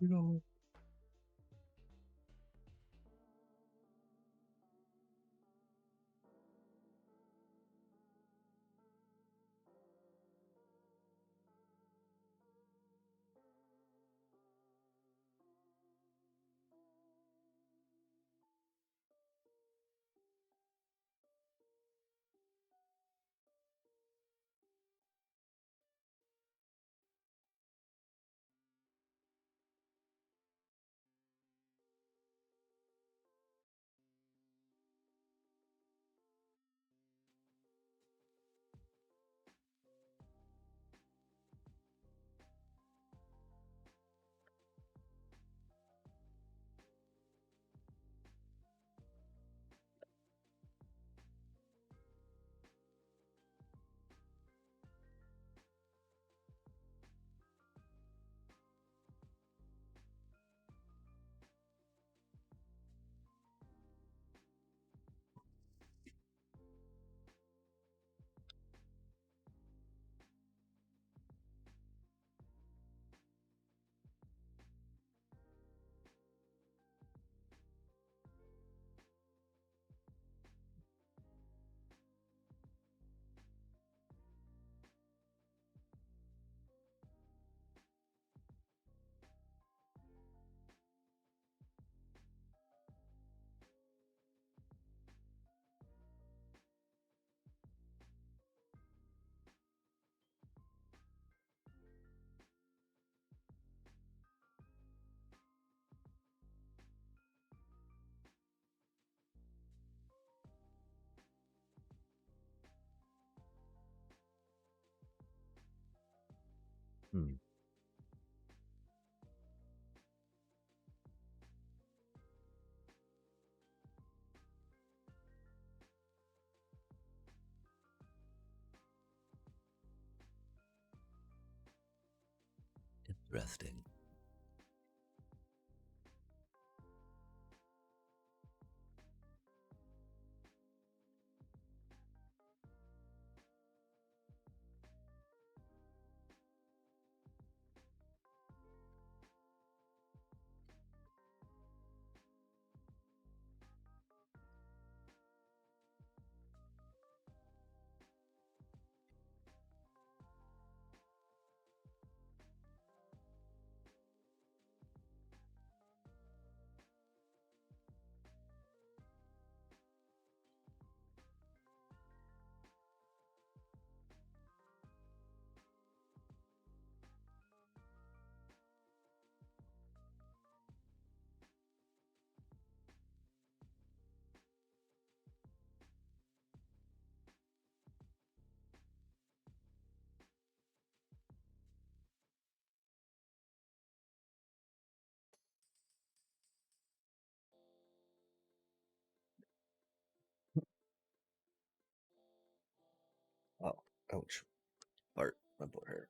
know. Hmm. Interesting. Oh, ouch. Heart. My butt hurt.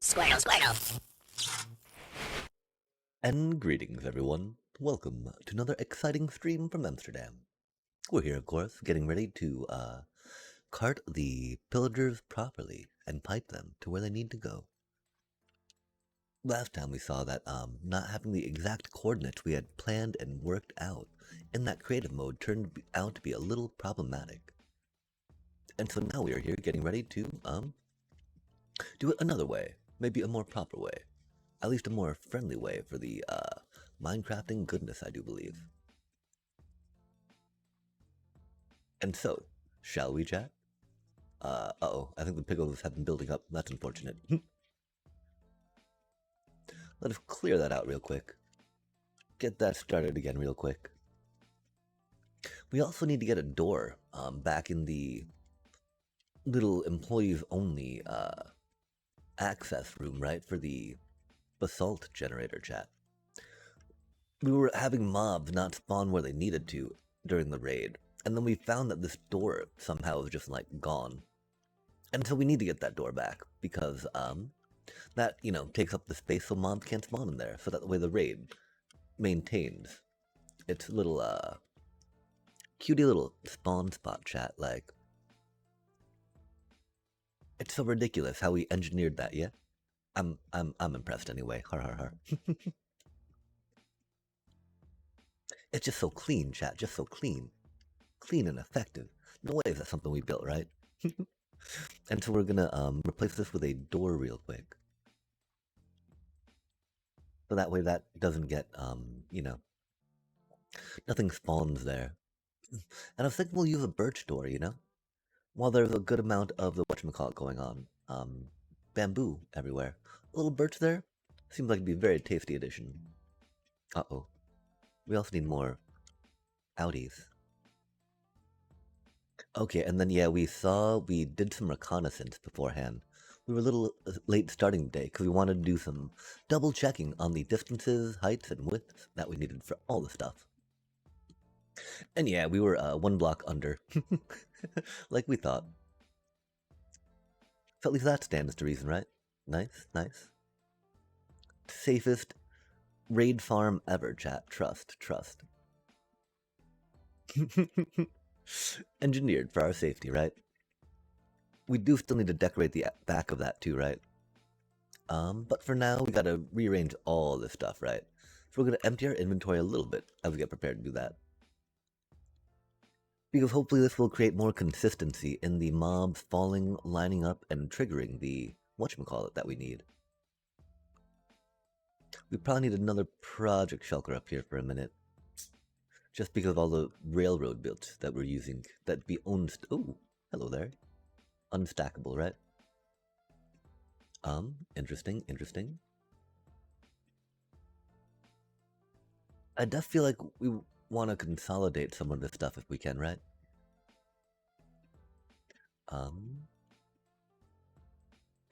Squirtle, squirtle. And greetings, everyone. Welcome to another exciting stream from Amsterdam. We're here, of course, getting ready to cart the pillagers properly and pipe them to where they need to go. Last time we saw that not having the exact coordinates we had planned and worked out in that creative mode turned out to be a little problematic. And so now we are here getting ready to do it another way, maybe a more proper way. At least a more friendly way for the Minecrafting goodness, I do believe. And so, shall we, chat? Uh-oh, I think the pickles have been building up. That's unfortunate. Let us clear that out real quick. Get that started again real quick. We also need to get a door back in the little employees-only access room, right, for the basalt generator, chat. We were having mobs not spawn where they needed to during the raid, and then we found that this door somehow was just, like, gone. And so we need to get that door back, because, that, you know, takes up the space so mobs can't spawn in there, so that way the raid maintains its little, cutie little spawn spot, chat, like. It's so ridiculous how we engineered that, yeah? I'm impressed anyway, har har har. It's just so clean, chat, just so clean. Clean and effective. No way is that something we built, right? And so we're gonna replace this with a door real quick. So that way that doesn't get, you know, nothing spawns there. And I was thinking we'll use a birch door, you know? While there's a good amount of the whatchamacallit going on. Bamboo everywhere. A little birch there? Seems like it'd be a very tasty addition. Uh-oh. We also need more outies. Okay, and then yeah, we did some reconnaissance beforehand. We were a little late starting the day because we wanted to do some double checking on the distances, heights, and widths that we needed for all the stuff. And yeah, we were 1 block under, like we thought. So at least that stands to reason, right? Nice, nice. Safest raid farm ever, chat. Trust, trust. Engineered for our safety, right? We do still need to decorate the back of that too, right? But for now, we gotta rearrange all this stuff, right? So we're gonna empty our inventory a little bit as we get prepared to do that. Because hopefully this will create more consistency in the mobs falling, lining up, and triggering the whatchamacallit that we need. We probably need another project shulker up here for a minute. Just because of all the railroad builds that we're using that be owned. Oh, hello there. Unstackable, right? Interesting, interesting. I does feel like we want to consolidate some of this stuff if we can, right?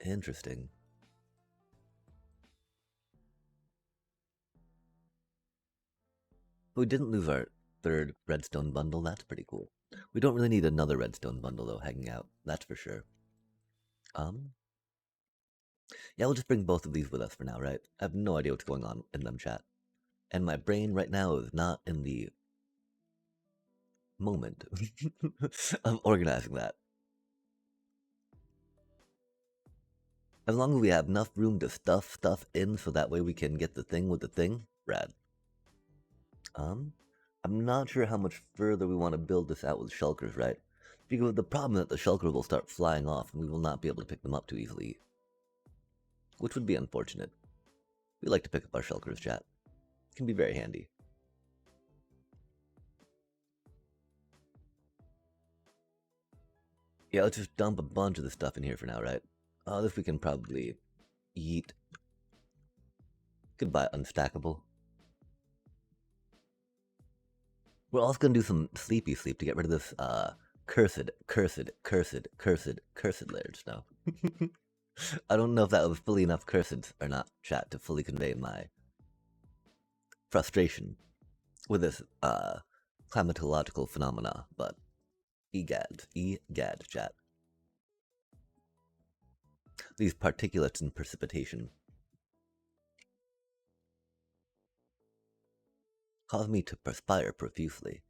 Interesting. We didn't lose our 3rd redstone bundle, that's pretty cool. We don't really need another redstone bundle though hanging out, that's for sure. Yeah, we'll just bring both of these with us for now, right? I have no idea what's going on in them, chat. And my brain right now is not in the moment of organizing that. As long as we have enough room to stuff stuff in so that way we can get the thing with the thing, rad. I'm not sure how much further we want to build this out with shulkers, right? Because the problem is that the shulkers will start flying off and we will not be able to pick them up too easily. Which would be unfortunate. We like to pick up our shulkers, chat. It can be very handy. Yeah, let's just dump a bunch of the stuff in here for now, right? This we can probably yeet. Goodbye, unstackable. We're also gonna do some sleepy sleep to get rid of this, cursed layers now. I don't know if that was fully enough cursed or not, chat, to fully convey my frustration with this, climatological phenomena, but egad, chat. these particulates and precipitation cause me to perspire profusely.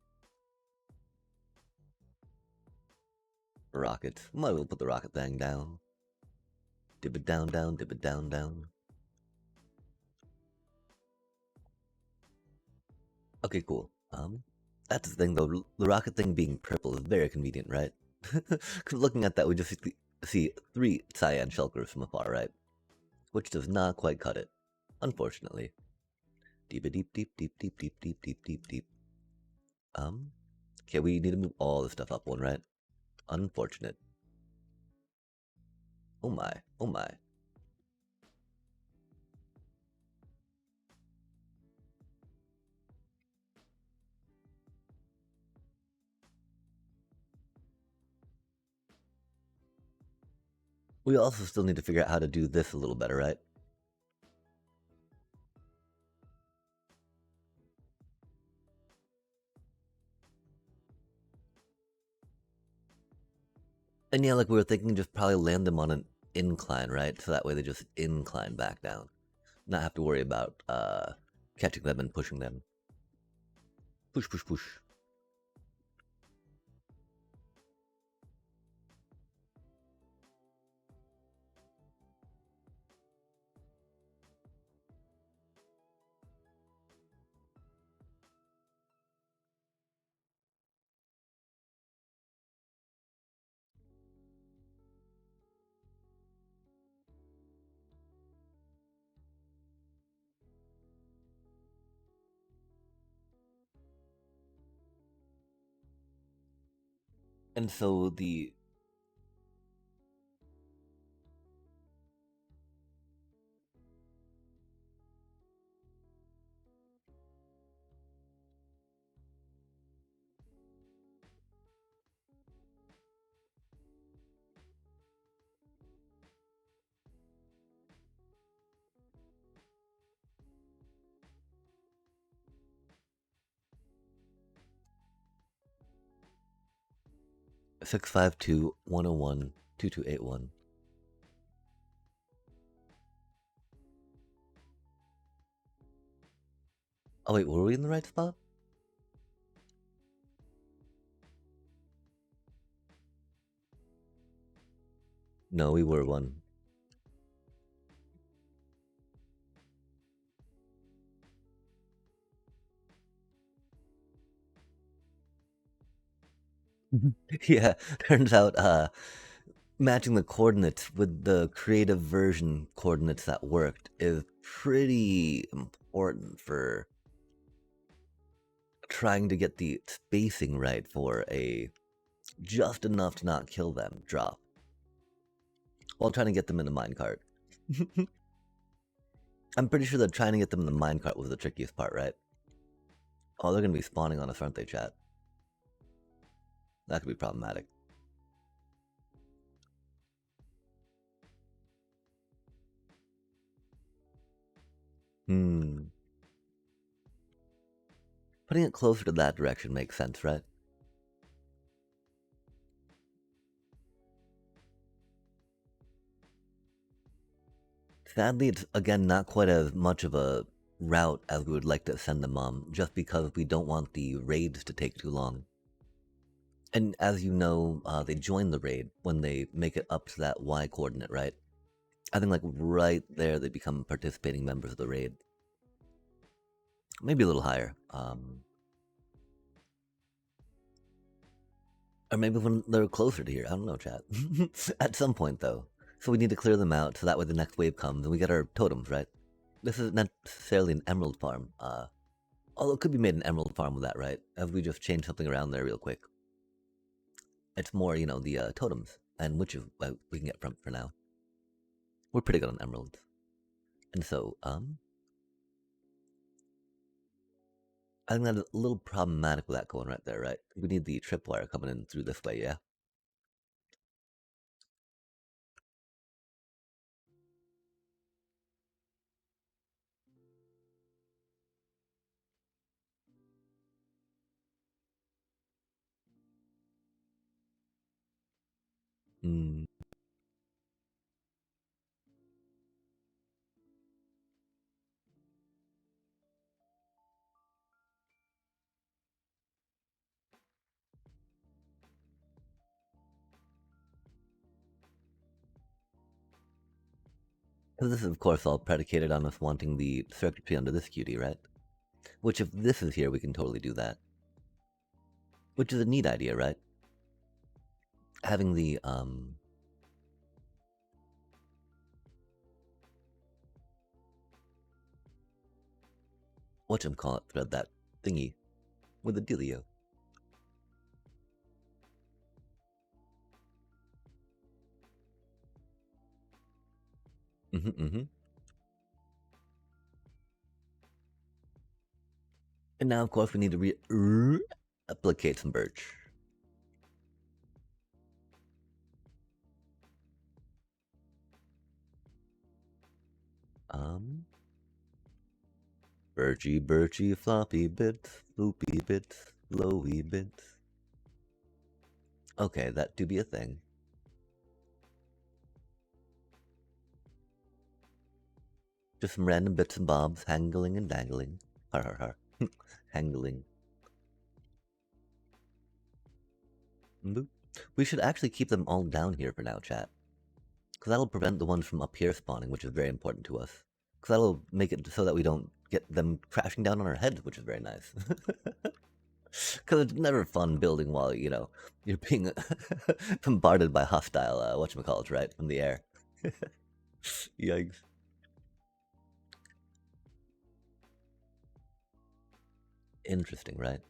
Rocket. Might as well put the rocket thing down. Dip it down, down, dip it down, down. Okay, cool. That's the thing though. The rocket thing being purple is very convenient, right? Because looking at that, we just see 3 cyan shulkers from afar, right? Which does not quite cut it, unfortunately. Deep, deep, deep, deep, deep, deep, deep, deep, deep, deep. Okay, we need to move all this stuff up one, right? Unfortunate. Oh my, oh my. We also still need to figure out how to do this a little better, right? And yeah, like we were thinking, just probably land them on an incline, right? So that way they just incline back down. Not have to worry about catching them and pushing them. Push, push, push. And so the 652-101-2281. Oh wait, were we in the right spot? No, we were one. Yeah, turns out matching the coordinates with the creative version coordinates that worked is pretty important for trying to get the spacing right for a just enough to not kill them drop while trying to get them in the minecart. I'm pretty sure that trying to get them in the minecart was the trickiest part, right? Oh, they're gonna be spawning on us, aren't they, chat? That could be problematic. Hmm. Putting it closer to that direction makes sense, right? Sadly, it's again not quite as much of a route as we would like to send them on, just because we don't want the raids to take too long. And as you know, they join the raid when they make it up to that Y coordinate, right? I think like right there they become participating members of the raid. Maybe a little higher. Or maybe when they're closer to here. I don't know, chat. At some point, though. So we need to clear them out so that way the next wave comes and we get our totems, right? This isn't necessarily an emerald farm. Although it could be made an emerald farm with that, right? As we just change something around there real quick. It's more, you know, the totems and witches we can get from for now. We're pretty good on emeralds. And so, I think that's a little problematic with that going right there, right? We need the tripwire coming in through this way, yeah? Hmm. Because this is, of course, all predicated on us wanting the circuitry under this QD, right? Which, if this is here, we can totally do that. Which is a neat idea, right? Having the, whatchamacallit thread that thingy with the dealio. And now, of course, we need to replicate some birch. Birchy, birchy, floppy bits, floopy bits, flowy bits. Okay, that do be a thing. Just some random bits and bobs, hangling and dangling. Har har har. Hangling. We should actually keep them all down here for now, chat. Because that'll prevent the ones from up here spawning, which is very important to us. Because that'll make it so that we don't get them crashing down on our heads, which is very nice. Because it's never fun building while, you know, you're being bombarded by hostile, whatchamacallit, right, from the air. Yikes. Interesting, right?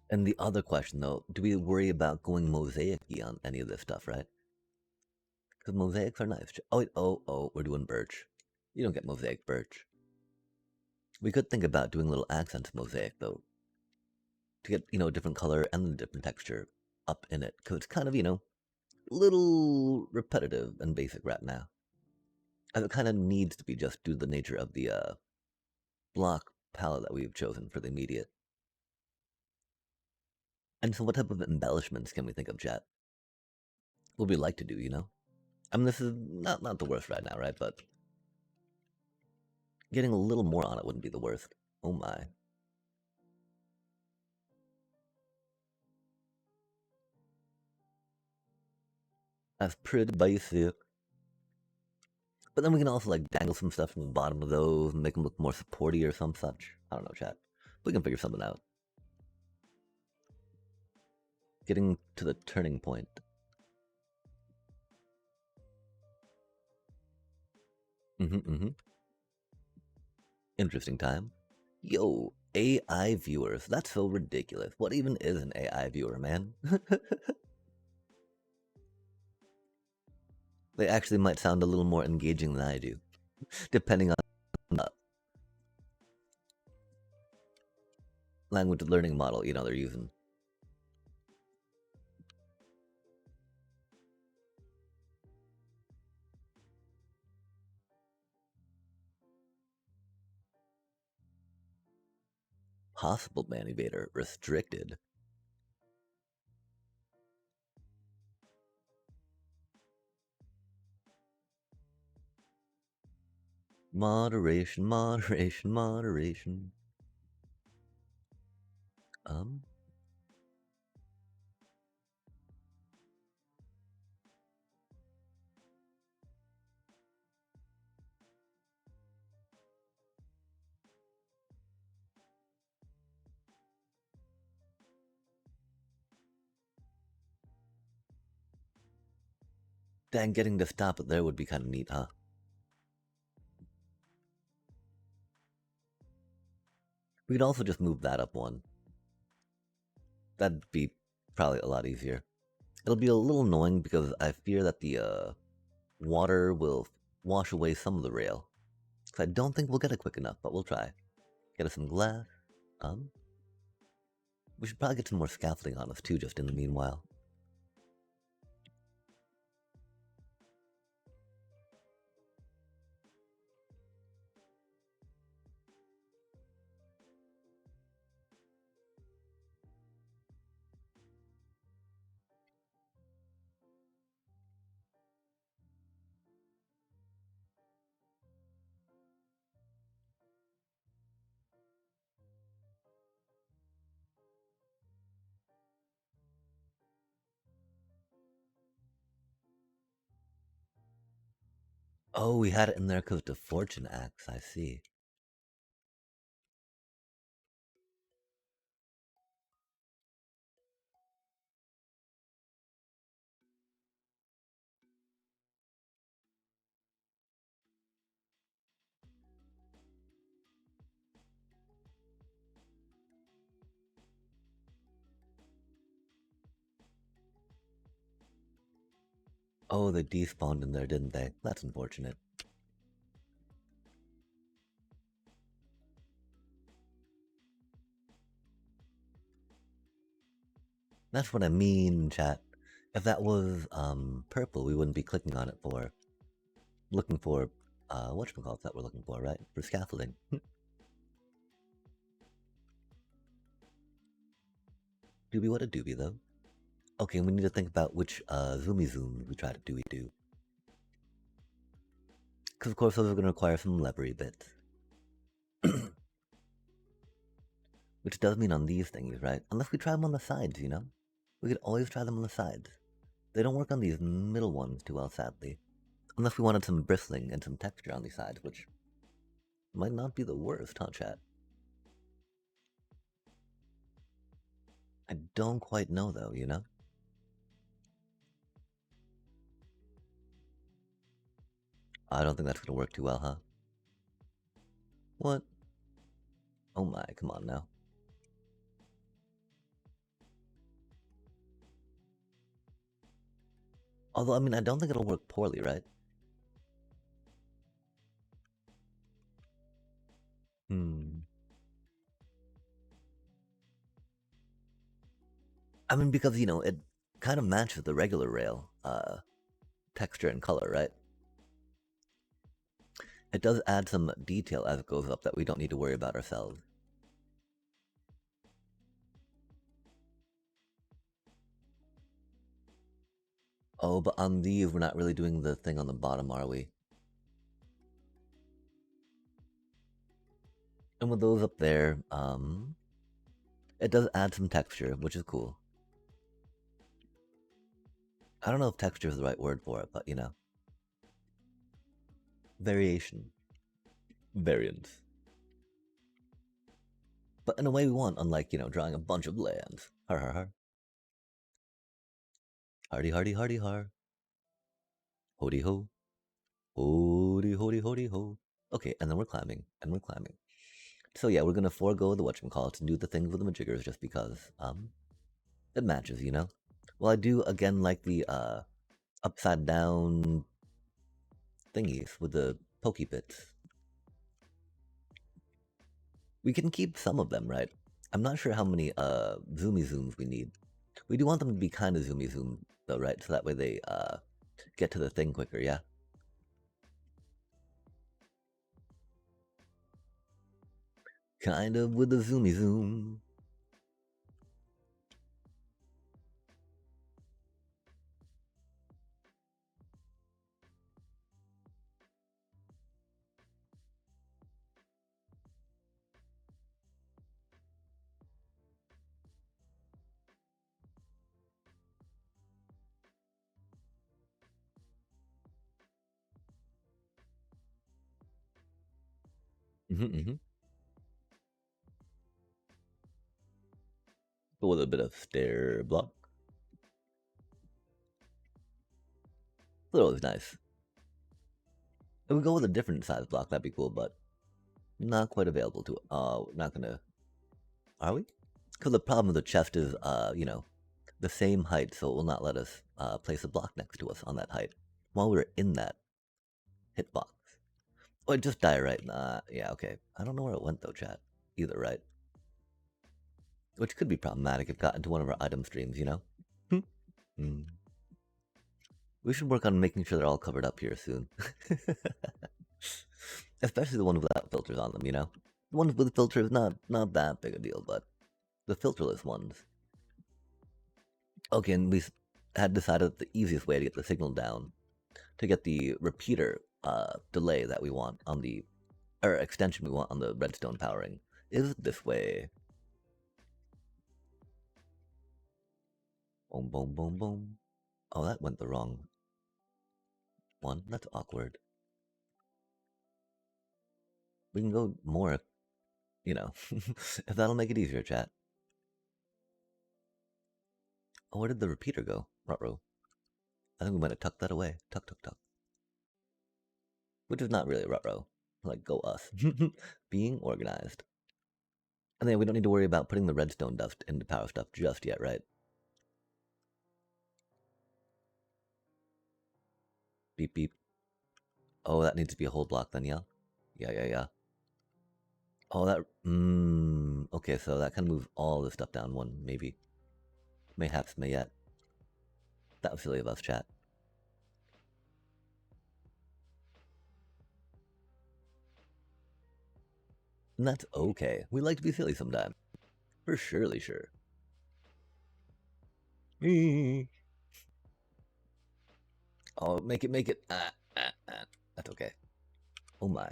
And the other question, though, do we worry about going mosaic-y on any of this stuff, right? Because mosaics are nice. Oh, we're doing birch. You don't get mosaic birch. We could think about doing little accents mosaic, though, to get, you know, a different color and a different texture up in it. Because it's kind of, you know, a little repetitive and basic right now. And it kind of needs to be just due to the nature of the block palette that we've chosen for the immediate. And so what type of embellishments can we think of, chat? What we like to do, you know? I mean, this is not the worst right now, right? But getting a little more on it wouldn't be the worst. Oh my. That's pretty basic. But then we can also like dangle some stuff from the bottom of those and make them look more supporty or some such. I don't know, chat. We can figure something out. Getting to the turning point. Interesting time. Yo, AI viewers. That's so ridiculous. What even is an AI viewer, man? They actually might sound a little more engaging than I do, depending on the language learning model, you know, they're using. Possible ban evader restricted. Moderation, moderation, moderation. Dang, getting to stop it there would be kind of neat, huh? We could also just move that up one. That'd be probably a lot easier. It'll be a little annoying because I fear that the water will wash away some of the rail. So I don't think we'll get it quick enough, but we'll try. Get us some glass. We should probably get some more scaffolding on us too, just in the meanwhile. Oh, we had it in there because the fortune axe, I see. Oh, they despawned in there, didn't they? That's unfortunate. That's what I mean, chat. If that was purple, we wouldn't be clicking on it for looking for whatchamacallit that we're looking for, right? For scaffolding. Doobie what a doobie though. Okay, we need to think about which zoomy zooms we try to do. Because of course those are gonna require some levery bits. Which does mean on these things, right? Unless we try them on the sides, you know? We could always try them on the sides. They don't work on these middle ones too well, sadly. Unless we wanted some bristling and some texture on these sides, which might not be the worst, huh, chat? I don't quite know, though, you know? I don't think that's gonna work too well, huh? What? Oh my, come on now. Although, I mean, I don't think it'll work poorly, right? Hmm. I mean, because, you know, it kind of matches the regular rail, texture and color, right? It does add some detail as it goes up that we don't need to worry about ourselves. Oh, but on these, we're not really doing the thing on the bottom, are we? And with those up there, it does add some texture, which is cool. I don't know if texture is the right word for it, but you know. Variation. Variance. But in a way we want, unlike, you know, drawing a bunch of lands. Har har har. Hardy hardy hardy har. Hody ho. Hody hody hody ho. Okay, and then we're climbing, and we're climbing. So yeah, we're gonna forego the whatchamacallit and do the things with the majiggers just because, it matches, you know? Well, I do, again, like the, upside down thingies with the pokey bits. We can keep some of them, right? I'm not sure how many zoomy zooms we need. We do want them to be kind of zoomy zoom though, right? So that way they get to the thing quicker, yeah? Kind of with the zoomy zoom. Mm-hmm. But with a bit of stair block. That was nice. If we go with a different size block, that'd be cool, but not quite available to. Not gonna. Are we? Because the problem with the chest is, you know, the same height, so it will not let us place a block next to us on that height while we're in that hitbox. Oh, it just died, right? Nah, yeah, okay. I don't know where it went though, chat. Either, right? Which could be problematic if got into one of our item streams, you know? Hmm. We should work on making sure they're all covered up here soon. Especially the ones without filters on them, you know? The ones with filters, not that big a deal, but the filterless ones. Okay, and we had decided that the easiest way to get the signal down, to get the repeater delay that we want on the, or extension we want on the redstone powering, is this way. Boom, boom, boom, boom. Oh, that went the wrong one. That's awkward. We can go more, you know, if that'll make it easier, chat. Oh, where did the repeater go? Ruh-roh. I think we might have tucked that away. Tuck, tuck, tuck. Which is not really a ruh-roh. Like, go us. Being organized. And then we don't need to worry about putting the redstone dust into power stuff just yet, right? Beep, beep. Oh, that needs to be a whole block then, yeah? Yeah. Oh, that... okay, so that can move all the stuff down one, maybe. Mayhaps, may yet. That was silly of us, chat. And that's okay. We like to be silly sometimes. For surely sure. Oh, make it. That's okay. Oh my.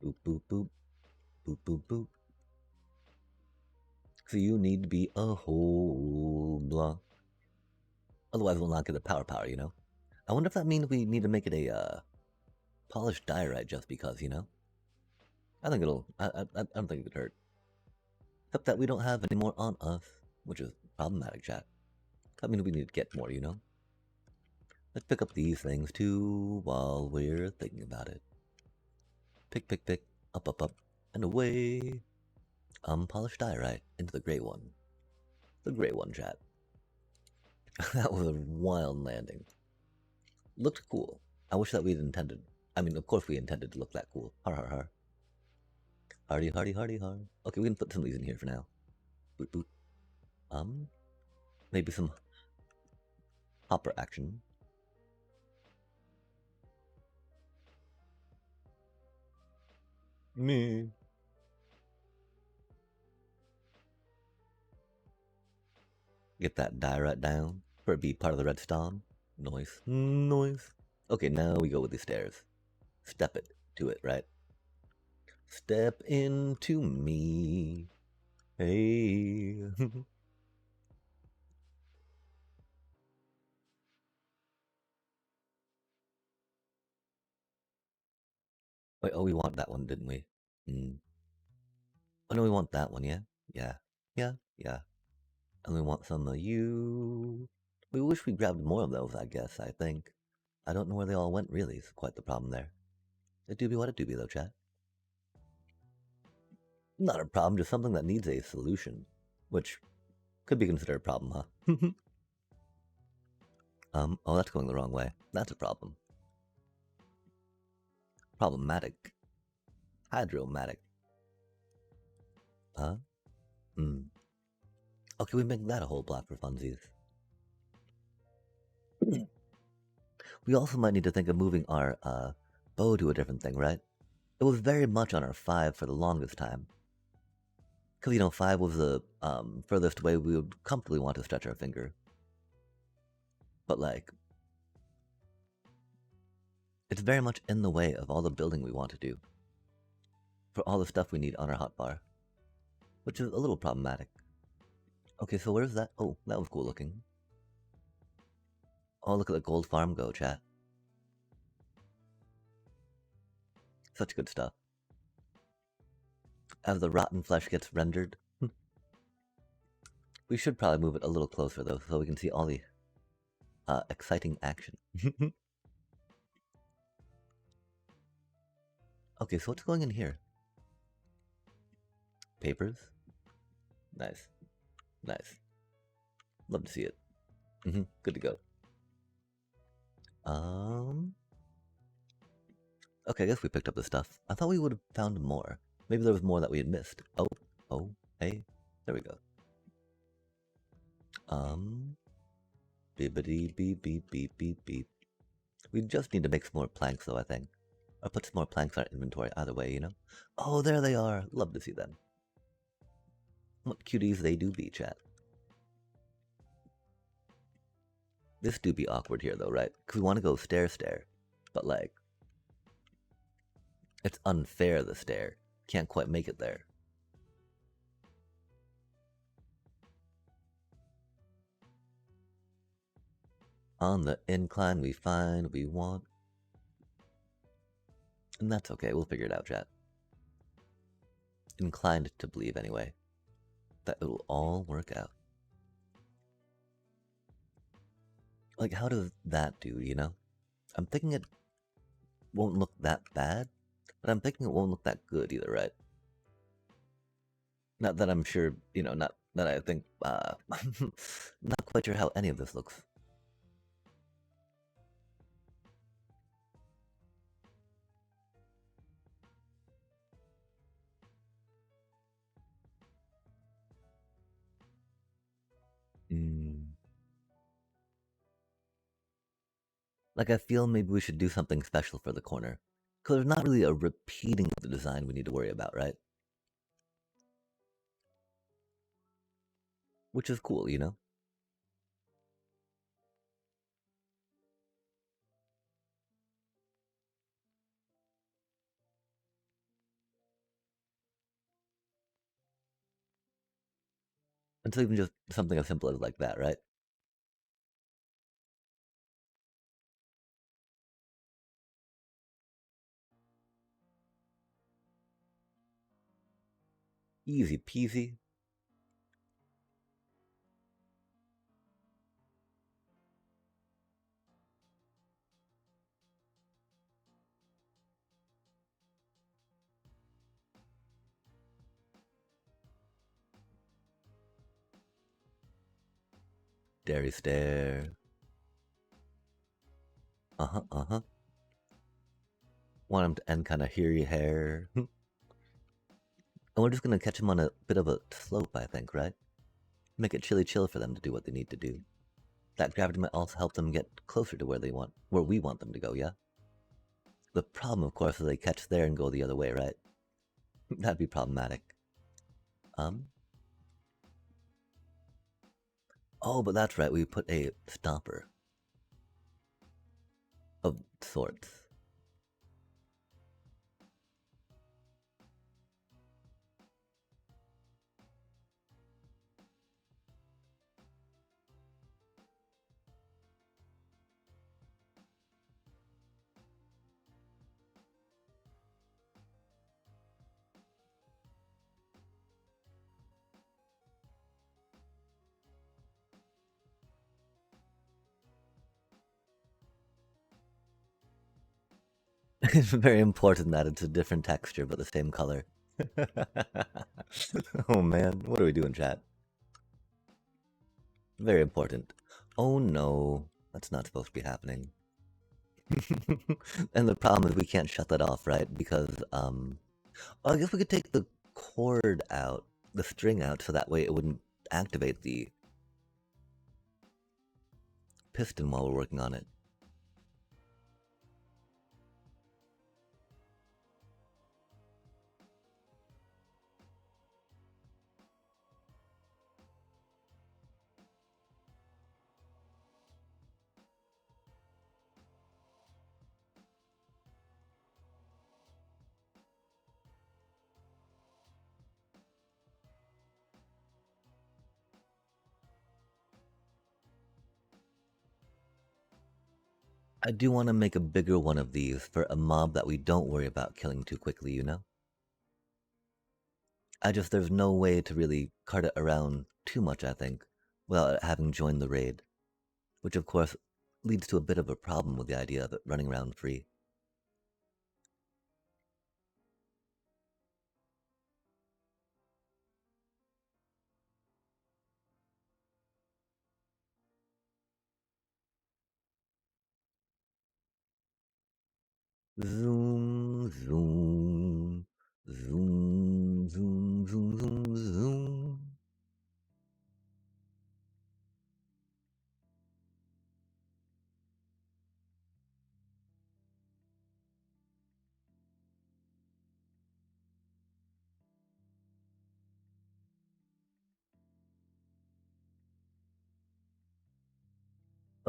Boop, boop, boop. Boop, boop, boop. So you need to be a whole block. Otherwise we'll not get the power, you know? I wonder if that means we need to make it a polished diorite just because, you know? I think it'll... I don't think it could hurt. Except that we don't have any more on us, which is problematic, chat. That means we need to get more, you know? Let's pick up these things too while we're thinking about it. Pick, pick, pick. Up, up, up. And away. Polished diorite into the gray one. The gray one, chat. That was a wild landing. Looked cool. I wish that we'd intended. I mean, of course we intended to look that cool. Har, har, har. Hardy, hardy, hardy, har. Okay, we can put some of these in here for now. Boot, boot. Maybe some hopper action. Me. Get that diorite down for it be part of the redstone. Noise. Noise. Okay, now we go with the stairs. Step it to it, right? Step into me. Hey. Wait, oh, we want that one, didn't we? Oh, no, we want that one, yeah? Yeah. And we want some of you. We wish we grabbed more of those, I guess, I think. I don't know where they all went, really. It's quite the problem there. It do be what it do be, though, chat. Not a problem, just something that needs a solution. Which could be considered a problem, huh? Oh, that's going the wrong way. That's a problem. Problematic. Hydromatic. Huh? Okay, we make that a whole block for funsies. We also might need to think of moving our bow to a different thing, right? It was very much on our 5 for the longest time. Because, you know, 5 was the furthest way we would comfortably want to stretch our finger. But, like, it's very much in the way of all the building we want to do. For all the stuff we need on our hotbar. Which is a little problematic. Okay, so where's that? Oh, that was cool looking. Oh, look at the gold farm go, chat. Such good stuff. As the rotten flesh gets rendered. We should probably move it a little closer, though, so we can see all the exciting action. Okay, so what's going in here? Papers? Nice. Nice. Love to see it. Good to go. Okay, I guess we picked up the stuff. I thought we would have found more. Maybe there was more that we had missed. Oh, hey. There we go. Bibbidi beep beep beep beep beep. We just need to make some more planks, though, I think. Or put some more planks in our inventory, either way, you know? Oh, there they are. Love to see them. What cuties they do be, chat. This do be awkward here, though, right? Because we want to go stair. But, like, it's unfair, the stair. Can't quite make it there. On the incline we find we want. And that's okay, we'll figure it out, chat. Inclined to believe, anyway, that it'll all work out. Like, how does that do, you know? I'm thinking it won't look that bad, but I'm thinking it won't look that good either, right? Not that I'm sure, you know, not that I think, not quite sure how any of this looks. Like, I feel maybe we should do something special for the corner. Because there's not really a repeating of the design we need to worry about, right? Which is cool, you know? And so even just something as simple as like that, right? Easy peasy. Dairy stare. Uh-huh, uh-huh. Want him to end kind of here your hair. And we're just gonna catch him on a bit of a slope, I think, right? Make it chilly chill for them to do what they need to do. That gravity might also help them get closer to where we want them to go, yeah? The problem, of course, is they catch there and go the other way, right? That'd be problematic. Oh, but that's right, we put a stopper of sorts. It's very important that it's a different texture but the same color. Oh man, what are we doing, chat? Very important. Oh no, that's not supposed to be happening. And the problem is we can't shut that off, right? Because, well, I guess we could take the cord out, the string out, so that way it wouldn't activate the piston while we're working on it. I do want to make a bigger one of these for a mob that we don't worry about killing too quickly, you know? There's no way to really cart it around too much, I think, without having joined the raid. Which, of course, leads to a bit of a problem with the idea of it running around free. Zoom, zoom, zoom, zoom, zoom, zoom, zoom.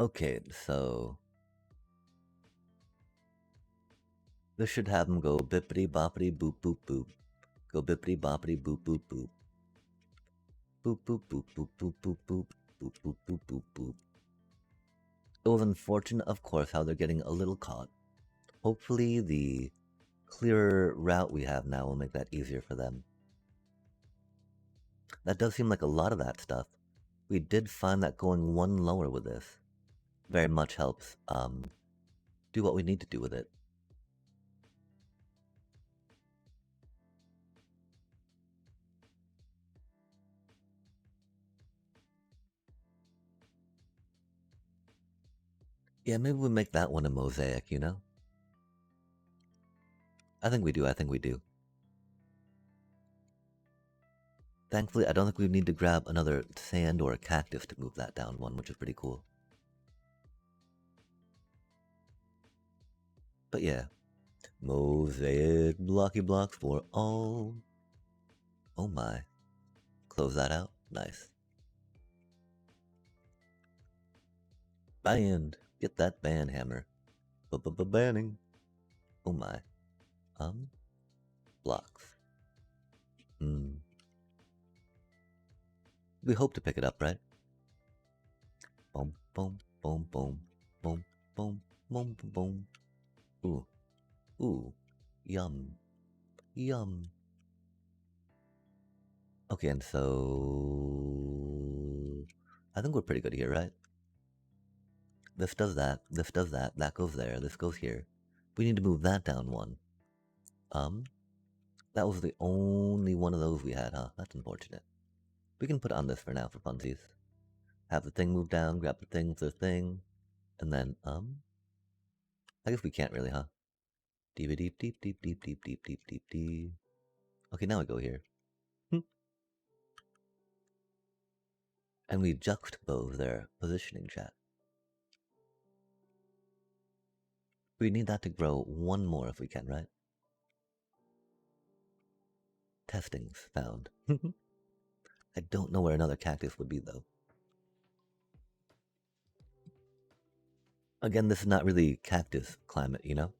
Okay, so this should have them go bippity boppity boop boop boop. Go bippity boppity boop boop boop. Boop boop boop boop boop boop boop boop boop boop boop boop. It was unfortunate, of course, how they're getting a little caught. Hopefully the clearer route we have now will make that easier for them. That does seem like a lot of that stuff. We did find that going one lower with this very much helps do what we need to do with it. Yeah, maybe we make that one a mosaic, you know? I think we do. Thankfully, I don't think we need to grab another sand or a cactus to move that down one, which is pretty cool. But yeah, mosaic blocky blocks for all. Oh my. Close that out. Nice. Band. Get that band hammer. Banning. Oh my. Blocks. We hope to pick it up, right? Boom, boom, boom, boom, boom, boom, boom, boom. Ooh. Ooh. Yum. Yum. Okay, and so I think we're pretty good here, right? This does that, that goes there, this goes here. We need to move that down one. That was the only one of those we had, huh? That's unfortunate. We can put on this for now for funsies. Have the thing move down, grab the thing for the thing, and then, I guess we can't really, huh? Deep, deep, deep, deep, deep, deep, deep, deep, deep, deep. Okay, now we go here. And we juxtapose their positioning, chat. We need that to grow one more if we can, right? Testings found. I don't know where another cactus would be, though. Again, this is not really cactus climate, you know?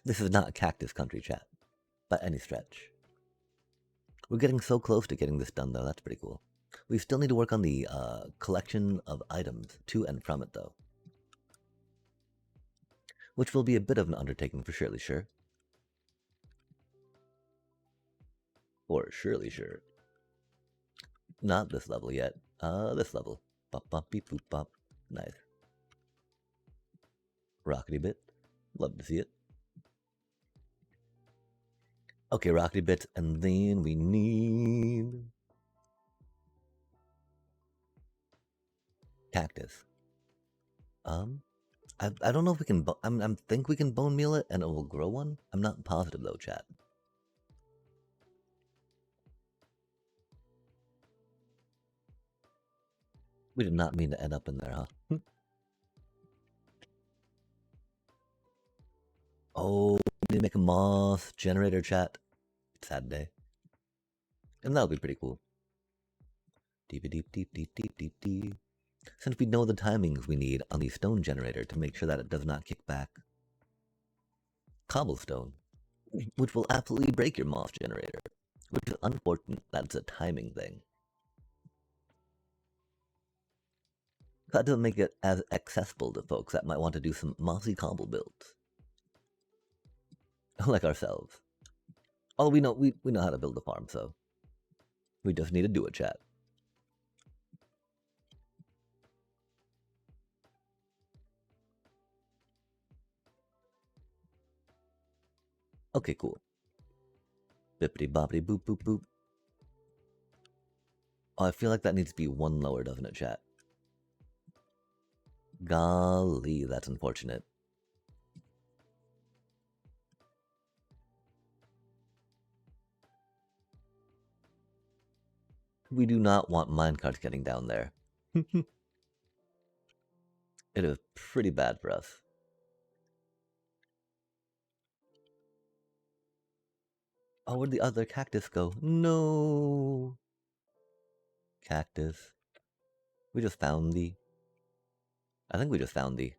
This is not cactus country, chat, by any stretch. We're getting so close to getting this done, though. That's pretty cool. We still need to work on the collection of items to and from it, though. Which will be a bit of an undertaking for surely sure. For surely sure. Not this level yet. This level. Bop, bop, beep, boop, bop. Nice. Rockety bit. Love to see it. Okay, rockety bits, and then we need cactus. I don't know if we can. I think we can bone meal it, and it will grow one. I'm not positive though, chat. We did not mean to end up in there, huh? Oh, we need to make a moth generator, chat. Sad day. And that'll be pretty cool. Deep, deep, deep, deep, deep, deep, deep. Since we know the timings we need on the stone generator to make sure that it does not kick back cobblestone, which will absolutely break your moth generator, which is unfortunate. That's a timing thing. That doesn't make it as accessible to folks that might want to do some mossy cobble builds. Like ourselves. Although we know how to build a farm, so we just need to do it, chat. Okay, cool. Bippity boppity boop boop boop. Oh, I feel like that needs to be one lower, doesn't it, chat? Golly, that's unfortunate. We do not want minecarts getting down there. It is pretty bad for us. Oh, where'd the other cactus go? No. Cactus. We just found the... I think we just found the...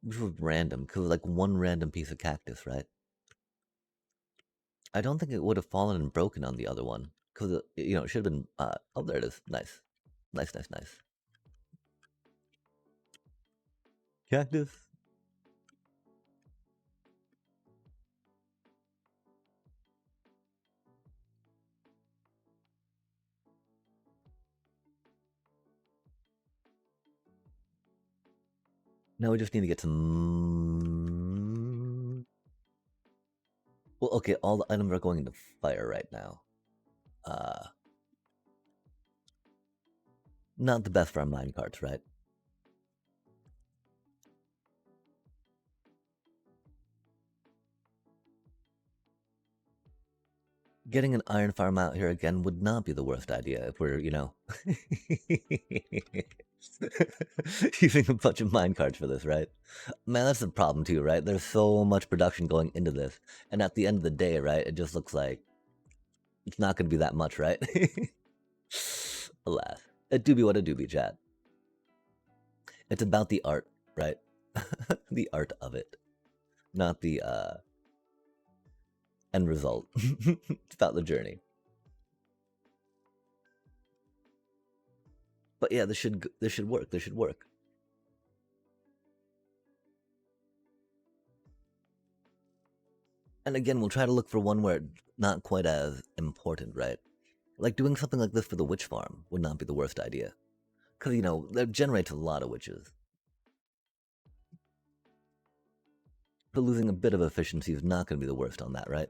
Which was random, because it was like one random piece of cactus, right? I don't think it would have fallen and broken on the other one. Because, it should have been... oh, there it is. Nice. Nice, nice, nice. Cactus. Now we just need to get some... Well, okay, all the items are going into fire right now. Not the best for our minecarts, right? Getting an iron farm out here again would not be the worst idea if we're, you know, using a bunch of minecarts for this, right? Man, that's the problem too, right? There's so much production going into this, and at the end of the day, right, it just looks like it's not going to be that much, right? Alas, it do be what it do be, chat. It's about the art, right? The art of it, not the end result. It's about the journey. But yeah, this should work. This should work. And again, we'll try to look for one where it's not quite as important, right? Like doing something like this for the witch farm would not be the worst idea. Because, you know, that generates a lot of witches. But losing a bit of efficiency is not going to be the worst on that, right?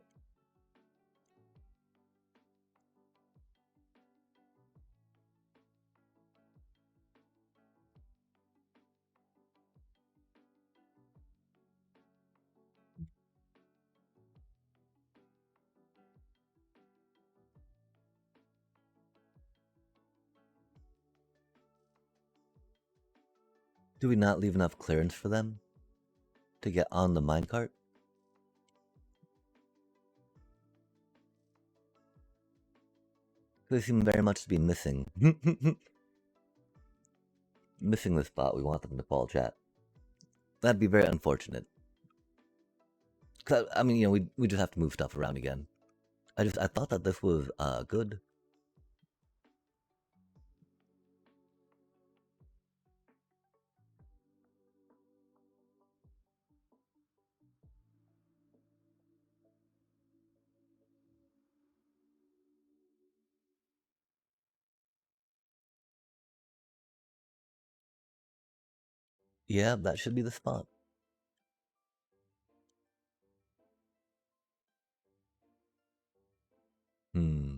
Do we not leave enough clearance for them to get on the minecart? They seem very much to be missing. Missing the spot we want them to fall, chat. That'd be very unfortunate. Cause, I mean, you know, we just have to move stuff around again. I thought that this was good. Yeah, that should be the spot. Hmm.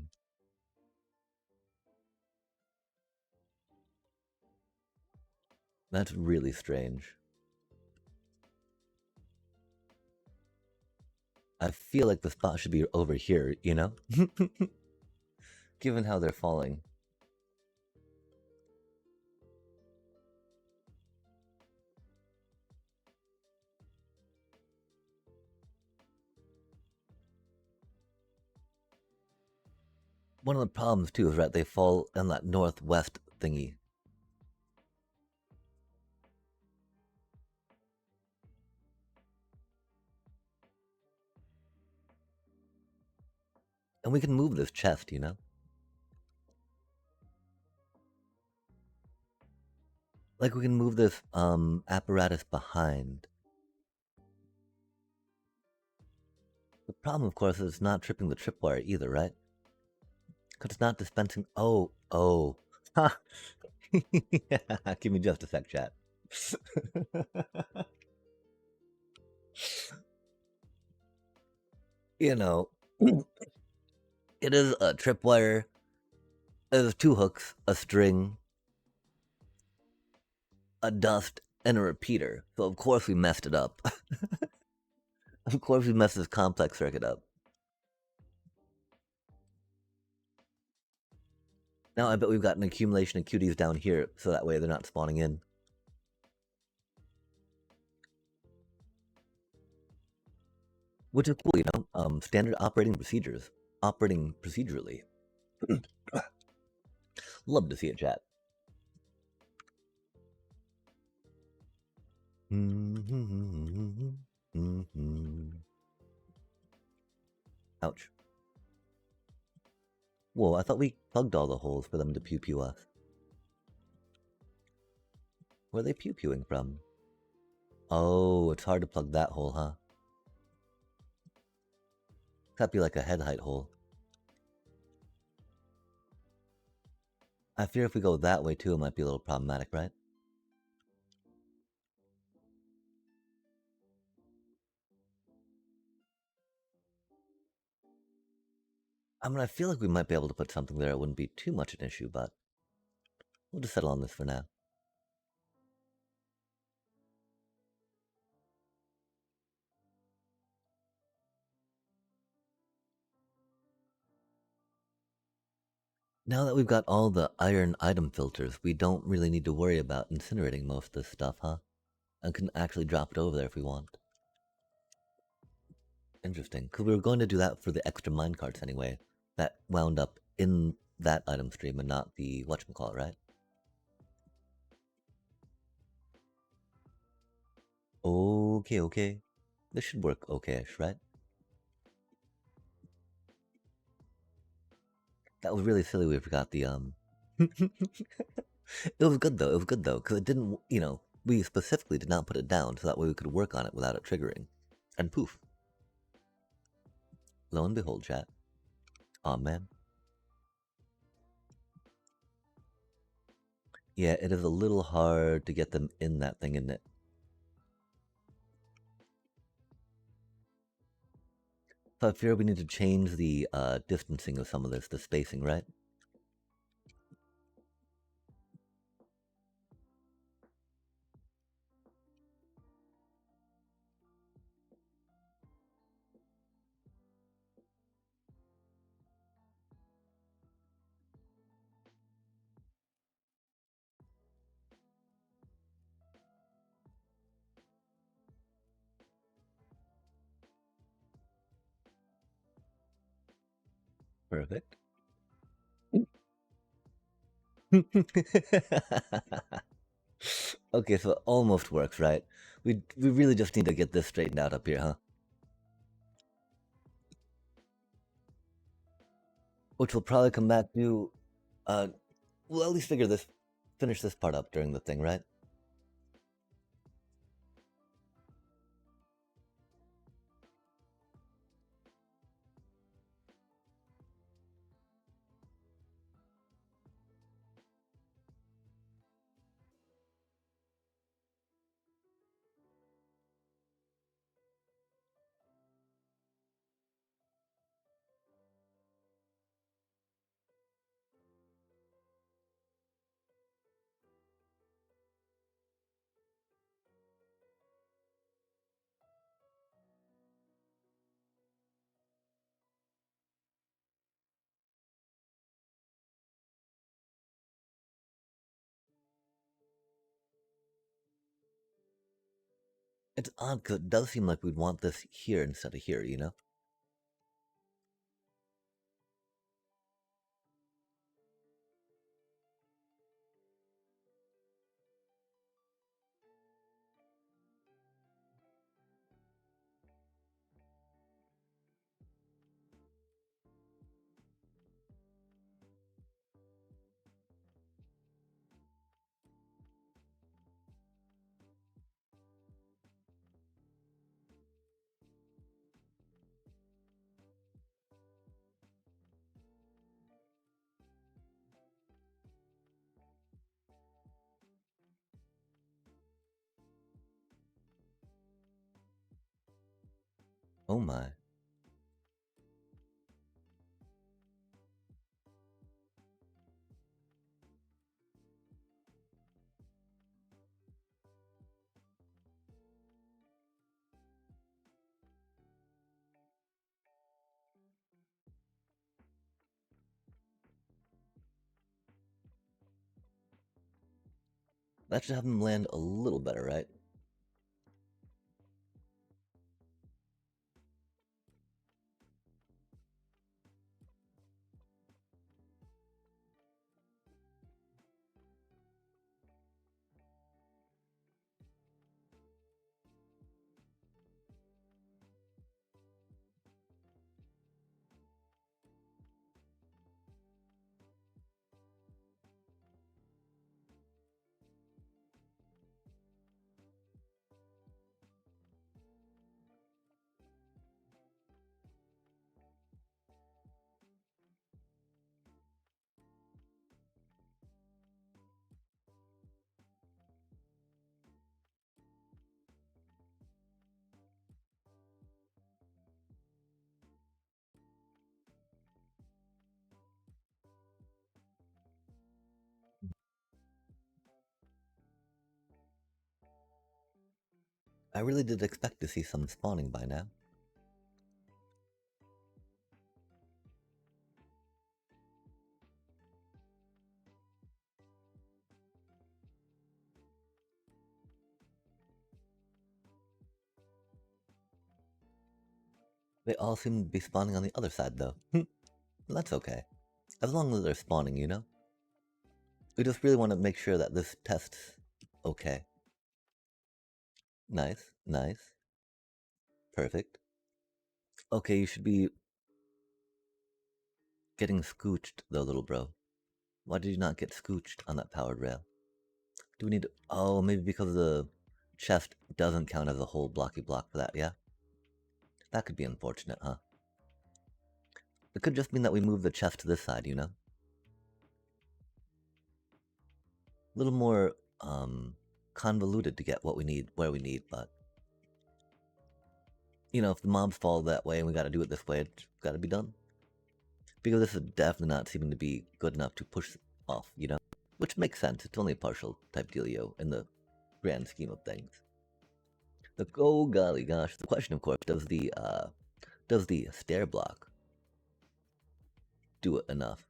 That's really strange. I feel like the spot should be over here, you know? Given how they're falling. One of the problems too is that they fall in that northwest thingy. And we can move this chest, you know? Like we can move this apparatus behind. The problem, of course, is it's not tripping the tripwire either, right? Because it's not dispensing. Oh. Yeah, give me just a sec, chat. You know, it is a tripwire. There's two hooks, a string, a dust, and a repeater. So of course we messed it up. Of course we messed this complex circuit up. Now I bet we've got an accumulation of cuties down here, so that way they're not spawning in. Which is cool, you know? Standard operating procedures. Operating procedurally. Love to see it, chat. Ouch. Whoa, I thought we plugged all the holes for them to pew-pew us. Where are they pew-pewing from? Oh, it's hard to plug that hole, huh? That'd be like a head height hole. I fear if we go that way too, it might be a little problematic, right? I mean, I feel like we might be able to put something there. It wouldn't be too much an issue, but we'll just settle on this for now. Now that we've got all the iron item filters, we don't really need to worry about incinerating most of this stuff, huh? And can actually drop it over there if we want. Interesting, because we were going to do that for the extra minecarts anyway. That wound up in that item stream and not the whatchamacallit, right? Okay, okay. This should work okay-ish, right? That was really silly we forgot the, It was good though, because it didn't, we specifically did not put it down so that way we could work on it without it triggering. And poof. Lo and behold, chat. Aw, man. Yeah, it is a little hard to get them in that thing, isn't it? So I fear we need to change the distancing of some of this, the spacing, right? Perfect. Okay, so it almost works, right? We really just need to get this straightened out up here, huh? Which will probably come back to, we'll at least finish this part up during the thing, right? It's odd because it does seem like we'd want this here instead of here, you know? Oh my. That should have them land a little better, right? I really did expect to see some spawning by now. They all seem to be spawning on the other side, though. That's okay. As long as they're spawning, you know? We just really want to make sure that this test's okay. Nice, nice. Perfect. Okay, you should be getting scooched, though, little bro. Why did you not get scooched on that powered rail? Do we need to... Oh, maybe because the chest doesn't count as a whole blocky block for that, yeah? That could be unfortunate, huh? It could just mean that we move the chest to this side, you know? A little more, convoluted to get what we need, where we need, but... You know, if the mobs fall that way and we gotta do it this way, it's gotta be done. Because this is definitely not seeming to be good enough to push off, you know? Which makes sense, it's only a partial type dealio in the grand scheme of things. Oh golly gosh, the question of course, does the stair block do it enough?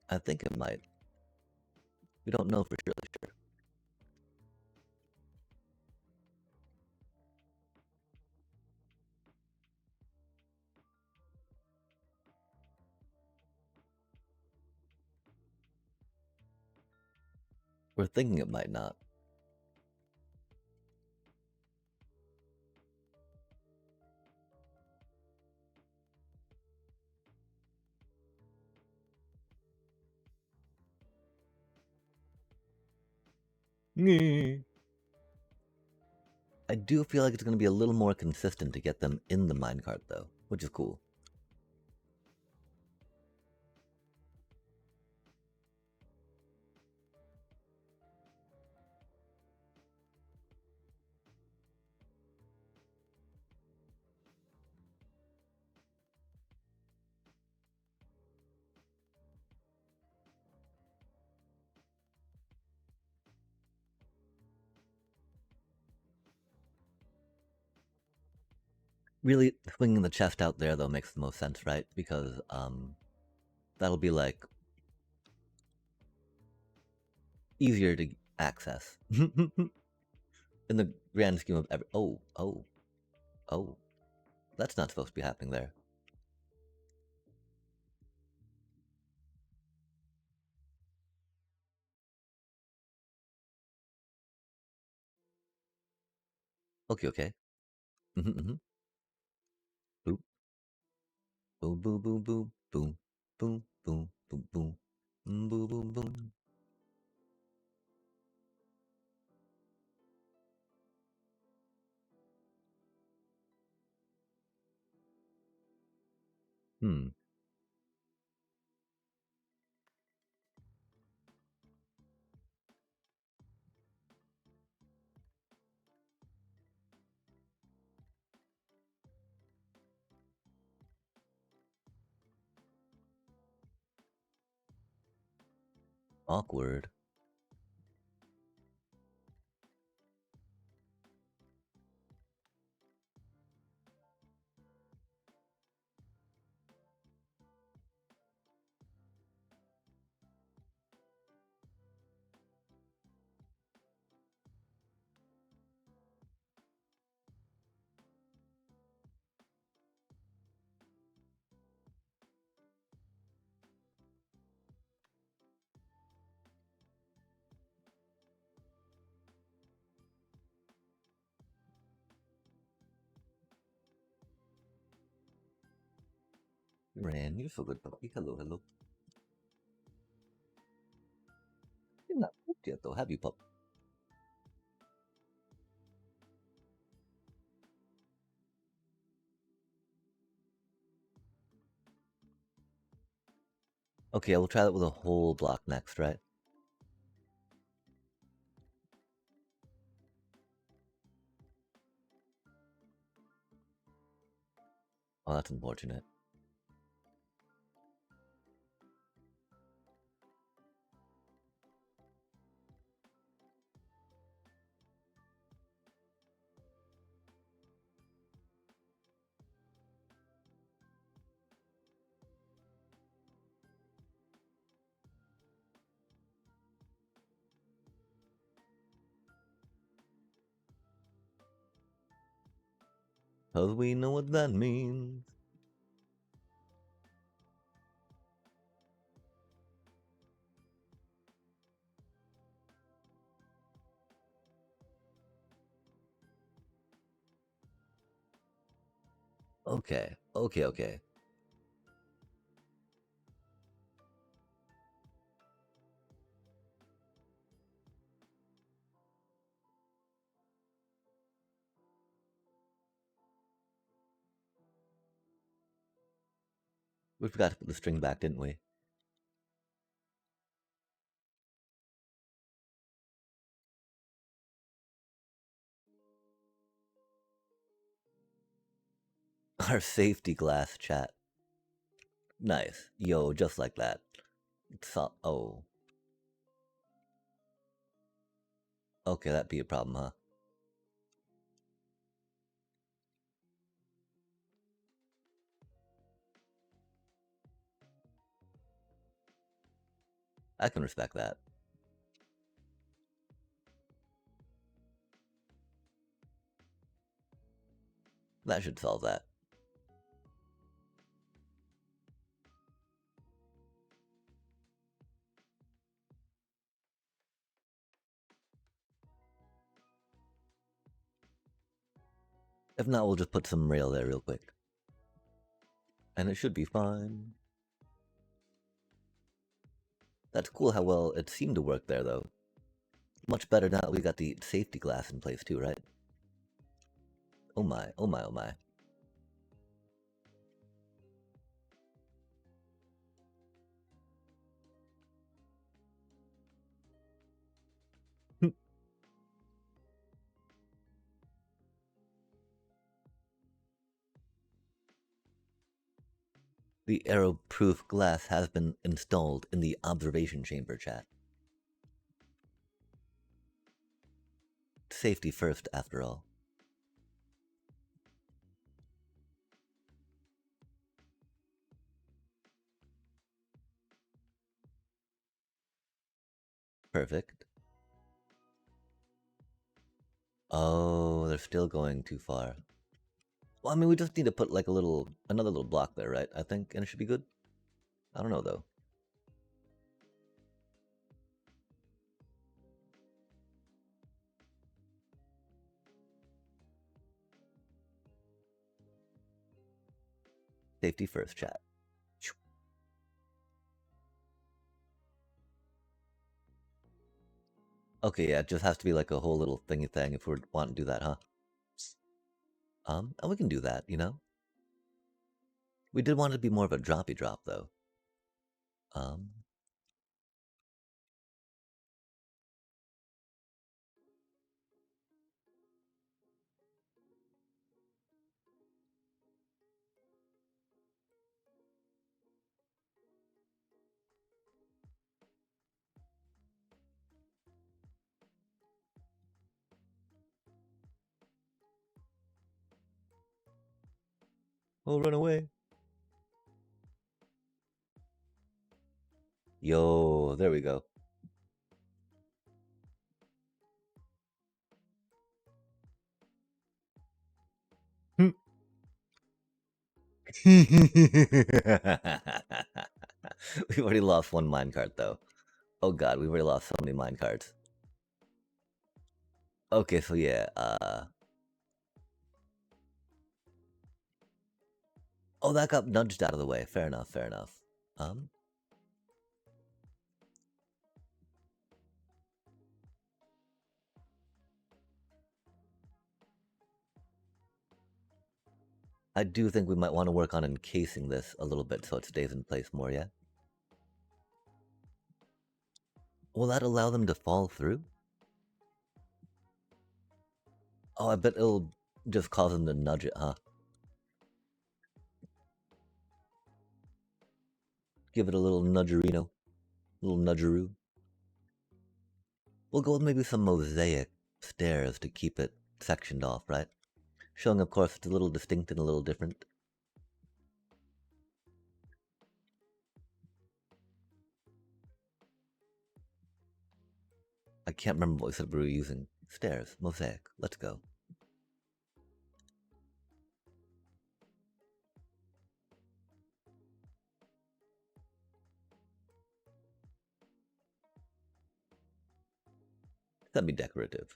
I think it might. We don't know for sure. We're thinking it might not. I do feel like it's going to be a little more consistent to get them in the minecart though, which is cool. Really, swinging the chest out there though makes the most sense, right? Because that'll be like easier to access in the grand scheme of every. Oh, that's not supposed to be happening there. Okay. Mm-hmm. Boop, boom, boom, boom, boom, boom, boom, boom, boom, boom, boom, boom, boom. Hmm. Awkward. Ran, you're so good, puppy. Hello. You're not pooped yet, though, have you, pup? Okay, we'll try that with a whole block next, right? Oh, that's unfortunate. 'Cause we know what that means. Okay, okay. We forgot to put the string back, didn't we? Our safety glass chat. Nice. Yo, just like that. So, oh. Okay, that'd be a problem, huh? I can respect that. That should solve that. If not, we'll just put some rail there real quick. And it should be fine. That's cool how well it seemed to work there, though. Much better now that we got the safety glass in place, too, right? Oh my, oh my, oh my. The arrow-proof glass has been installed in the observation chamber, chat. Safety first, after all. Perfect. Oh, they're still going too far. Well, I mean, we just need to put like another little block there, right? I think, and it should be good. I don't know, though. Safety first, chat. Okay, yeah, it just has to be like a whole little thingy thing if we want to do that, huh? And we can do that, you know? We did want it to be more of a droppy drop, though. We'll run away. Yo, there we go. We've already lost one minecart, though. Oh god, we've already lost so many minecarts. Okay, so yeah, oh, that got nudged out of the way. Fair enough, fair enough. I do think we might want to work on encasing this a little bit so it stays in place more, yeah? Will that allow them to fall through? Oh, I bet it'll just cause them to nudge it, huh? Give it a little nudgerino. Little nudgeroo. We'll go with maybe some mosaic stairs to keep it sectioned off, right? Showing, of course, it's a little distinct and a little different. I can't remember what we said we were using. Stairs, mosaic. Let's go. Semi-decorative.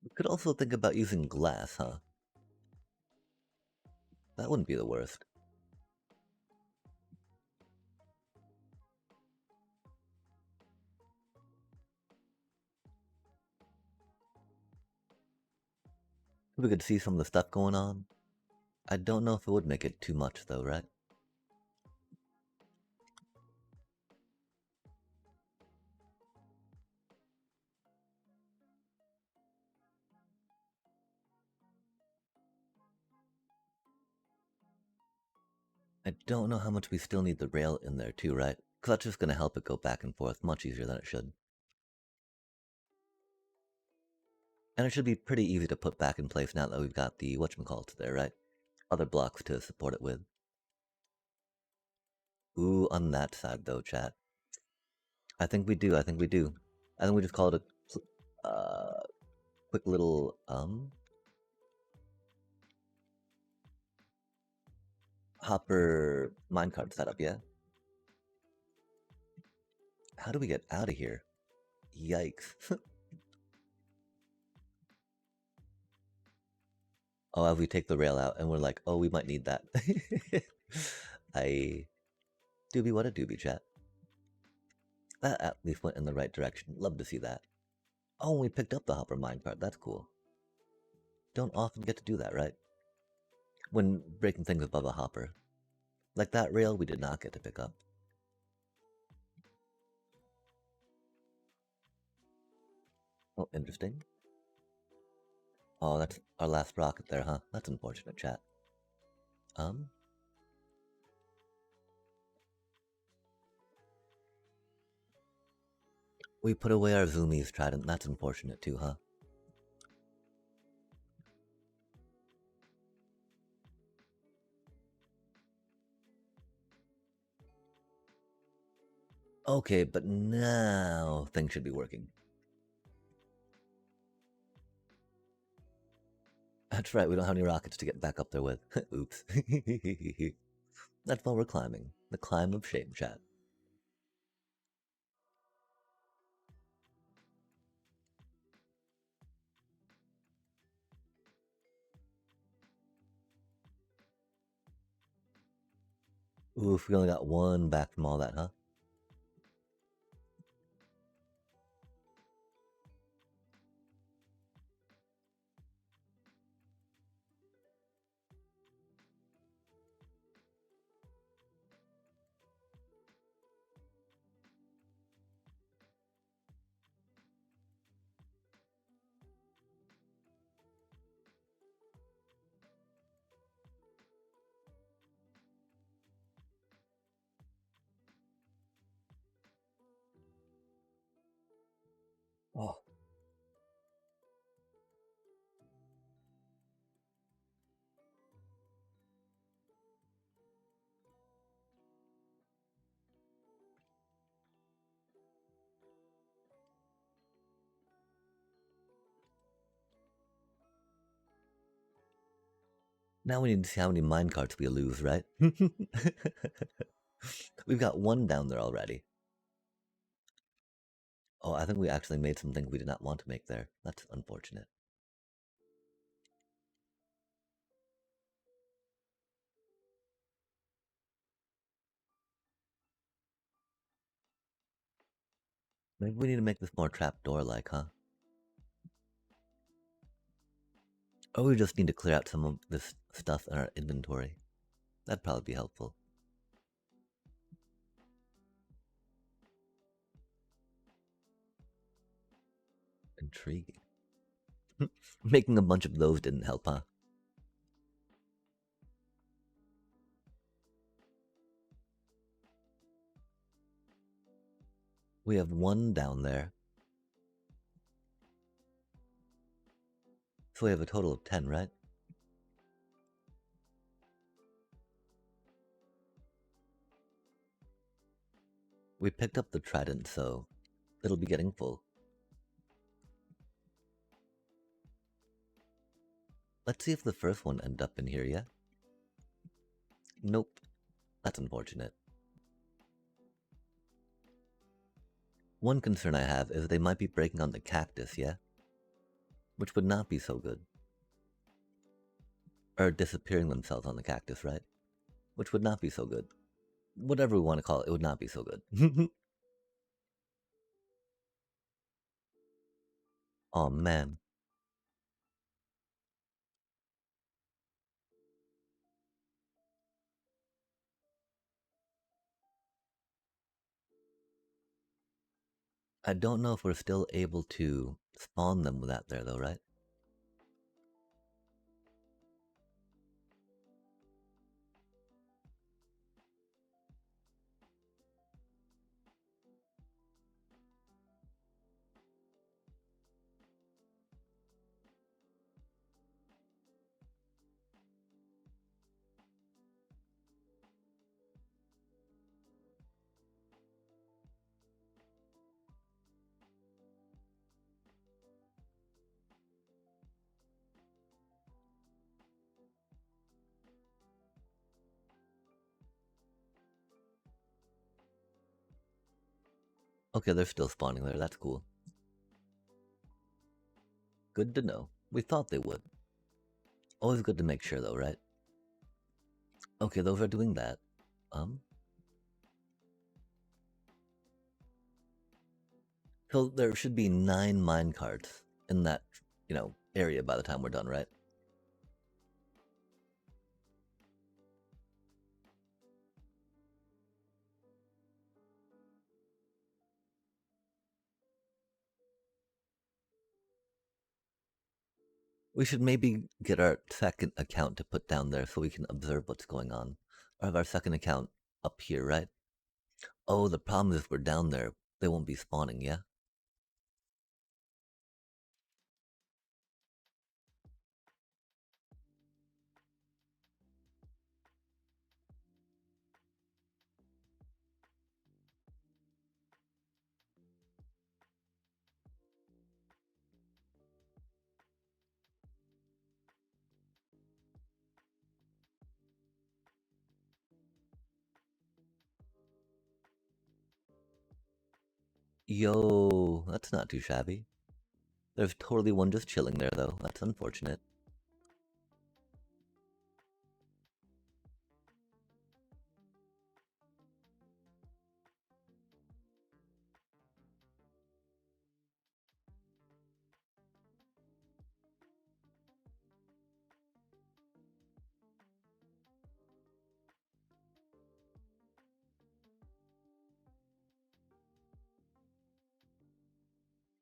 We could also think about using glass, huh? That wouldn't be the worst. We could see some of the stuff going on. I don't know if it would make it too much though, right? I don't know how much we still need the rail in there too, right? Because that's just going to help it go back and forth much easier than it should. And it should be pretty easy to put back in place now that we've got the whatchamacallit there, right? Other blocks to support it with. Ooh, on that side though, chat. I think we do, I think we do. I think we just call it a quick little, hopper minecart setup, yeah? How do we get out of here? Yikes. Oh, as we take the rail out and we're like, oh, we might need that. I doobie what a doobie, chat. That at least went in the right direction. Love to see that. Oh, we picked up the hopper minecart. That's cool. Don't often get to do that, right? When breaking things above a hopper. Like that rail we did not get to pick up. Oh, interesting. Oh, that's our last rocket there, huh? That's unfortunate, chat. We put away our zoomies trident. That's unfortunate too, huh? Okay, but now things should be working. That's right, we don't have any rockets to get back up there with. Oops. That's why we're climbing. The climb of shame, chat. Oof, we only got one back from all that, huh? Oh. Now we need to see how many minecarts we lose, right? We've got one down there already. Oh, I think we actually made some things we did not want to make there. That's unfortunate. Maybe we need to make this more trapdoor-like, huh? Or we just need to clear out some of this stuff in our inventory. That'd probably be helpful. Intriguing. Making a bunch of those didn't help, huh? We have one down there. So we have a total of 10, right? We picked up the trident, so it'll be getting full. Let's see if the first one ended up in here yet. Nope. That's unfortunate. One concern I have is they might be breaking on the cactus, yeah? Which would not be so good. Or disappearing themselves on the cactus, right? Which would not be so good. Whatever we want to call it, it would not be so good. Oh man. I don't know if we're still able to spawn them with that there though, right? Okay, they're still spawning there, that's cool. Good to know. We thought they would. Always good to make sure though, right? Okay, those are doing that. So there should be 9 mine carts in that, area by the time we're done, right? We should maybe get our second account to put down there so we can observe what's going on. Or have our second account up here, right? Oh, the problem is if we're down there, they won't be spawning, yeah? Yo, that's not too shabby. There's totally one just chilling there, though. That's unfortunate.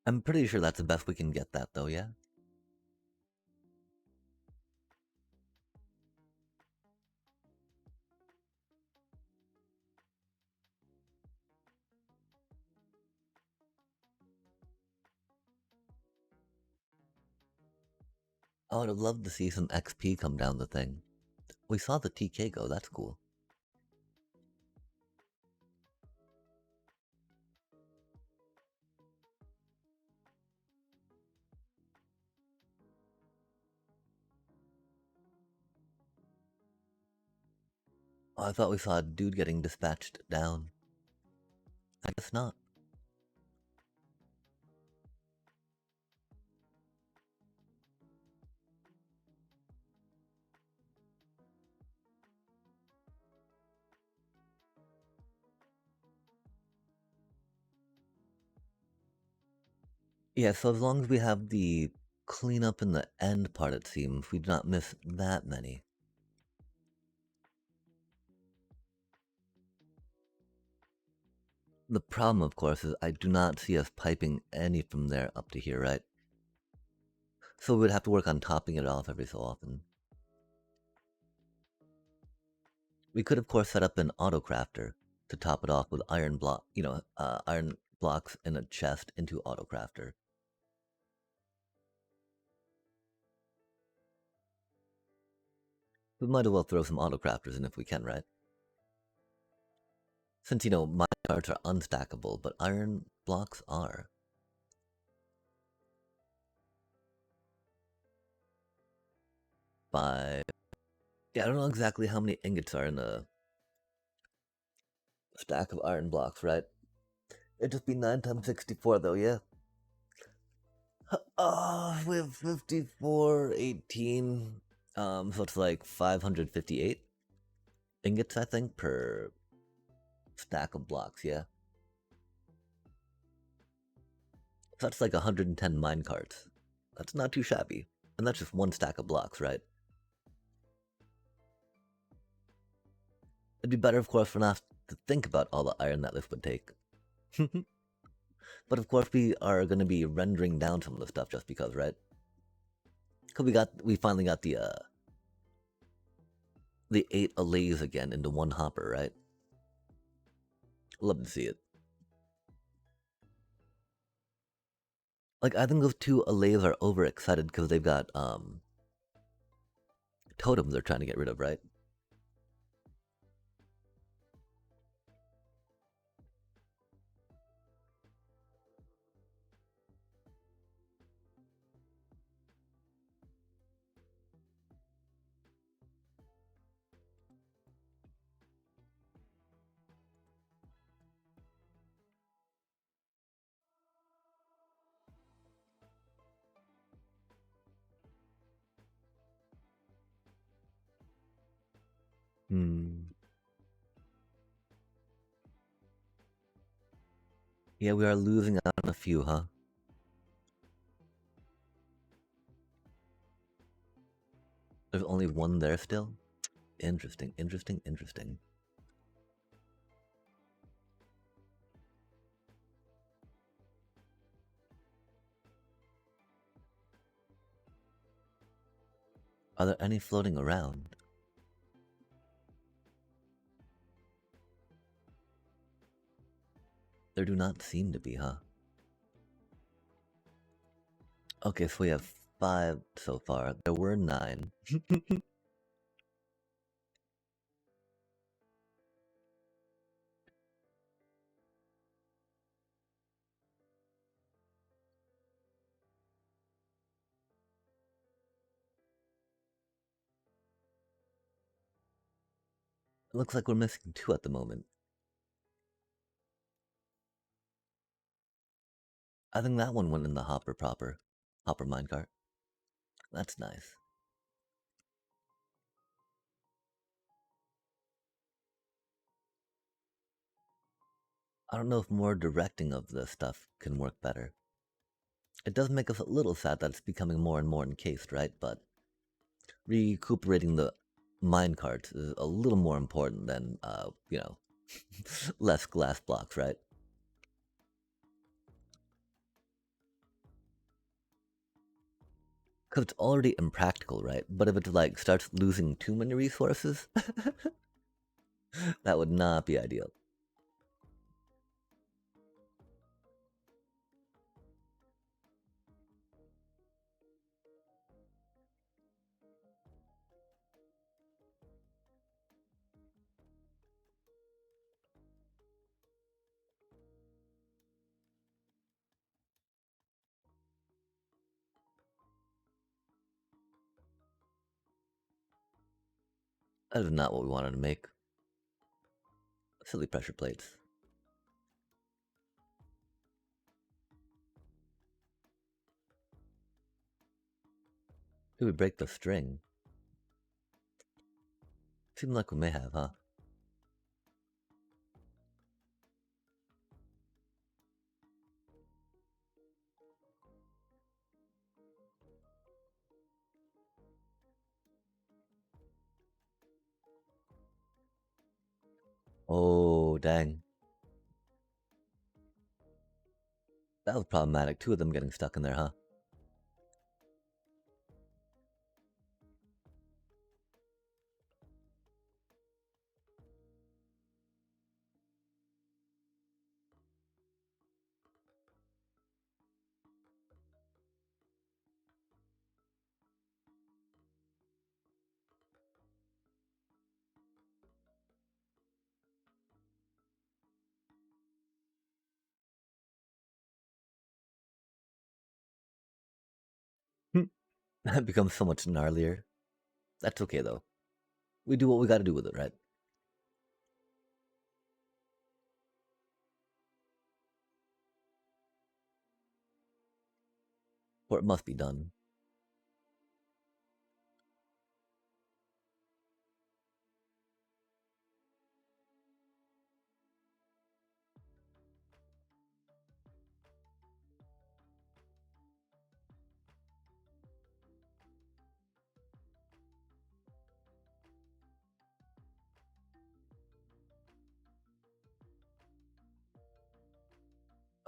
I'm pretty sure that's the best we can get that, though, yeah? I would have loved to see some XP come down the thing. We saw the TK go, that's cool. Oh, I thought we saw a dude getting dispatched down. I guess not. Yeah, so as long as we have the cleanup in the end part, it seems, we do not miss that many. The problem, of course, is I do not see us piping any from there up to here, right? So we would have to work on topping it off every so often. We could, of course, set up an auto crafter to top it off with iron iron blocks in a chest into auto crafter. We might as well throw some auto crafters in if we can, right? Since, mine carts are unstackable, but iron blocks are. 5. Yeah, I don't know exactly how many ingots are in a Stack of iron blocks, right? It'd just be 9 times 64, though, yeah? We have 54, 18. So it's like 558 ingots, I think, per stack of blocks, yeah? So that's like 110 mine carts. That's not too shabby. And that's just one stack of blocks, right? It'd be better, of course, for not to think about all the iron that this would take. But of course, we are going to be rendering down some of the stuff just because, right? Because we finally got the 8 allays again into one hopper, right? Love to see it. Like, I think those 2 allays are overexcited because they've got totems they're trying to get rid of, right? Hmm. Yeah, we are losing out on a few, huh? There's only one there still? Interesting, interesting, interesting. Are there any floating around? There do not seem to be, huh? Okay, so we have 5 so far. There were 9. It looks like we're missing 2 at the moment. I think that one went in the hopper proper. Hopper minecart. That's nice. I don't know if more directing of the stuff can work better. It does make us a little sad that it's becoming more and more encased, right? But recuperating the minecarts is a little more important than, less glass blocks, right? Because it's already impractical, right? But if it like starts losing too many resources, that would not be ideal. That is not what we wanted to make. Silly pressure plates. Did we break the string? Seemed like we may have, huh? Oh, dang. That was problematic. 2 of them getting stuck in there, huh? That becomes so much gnarlier. That's okay, though. We do what we gotta do with it, right? Or it must be done.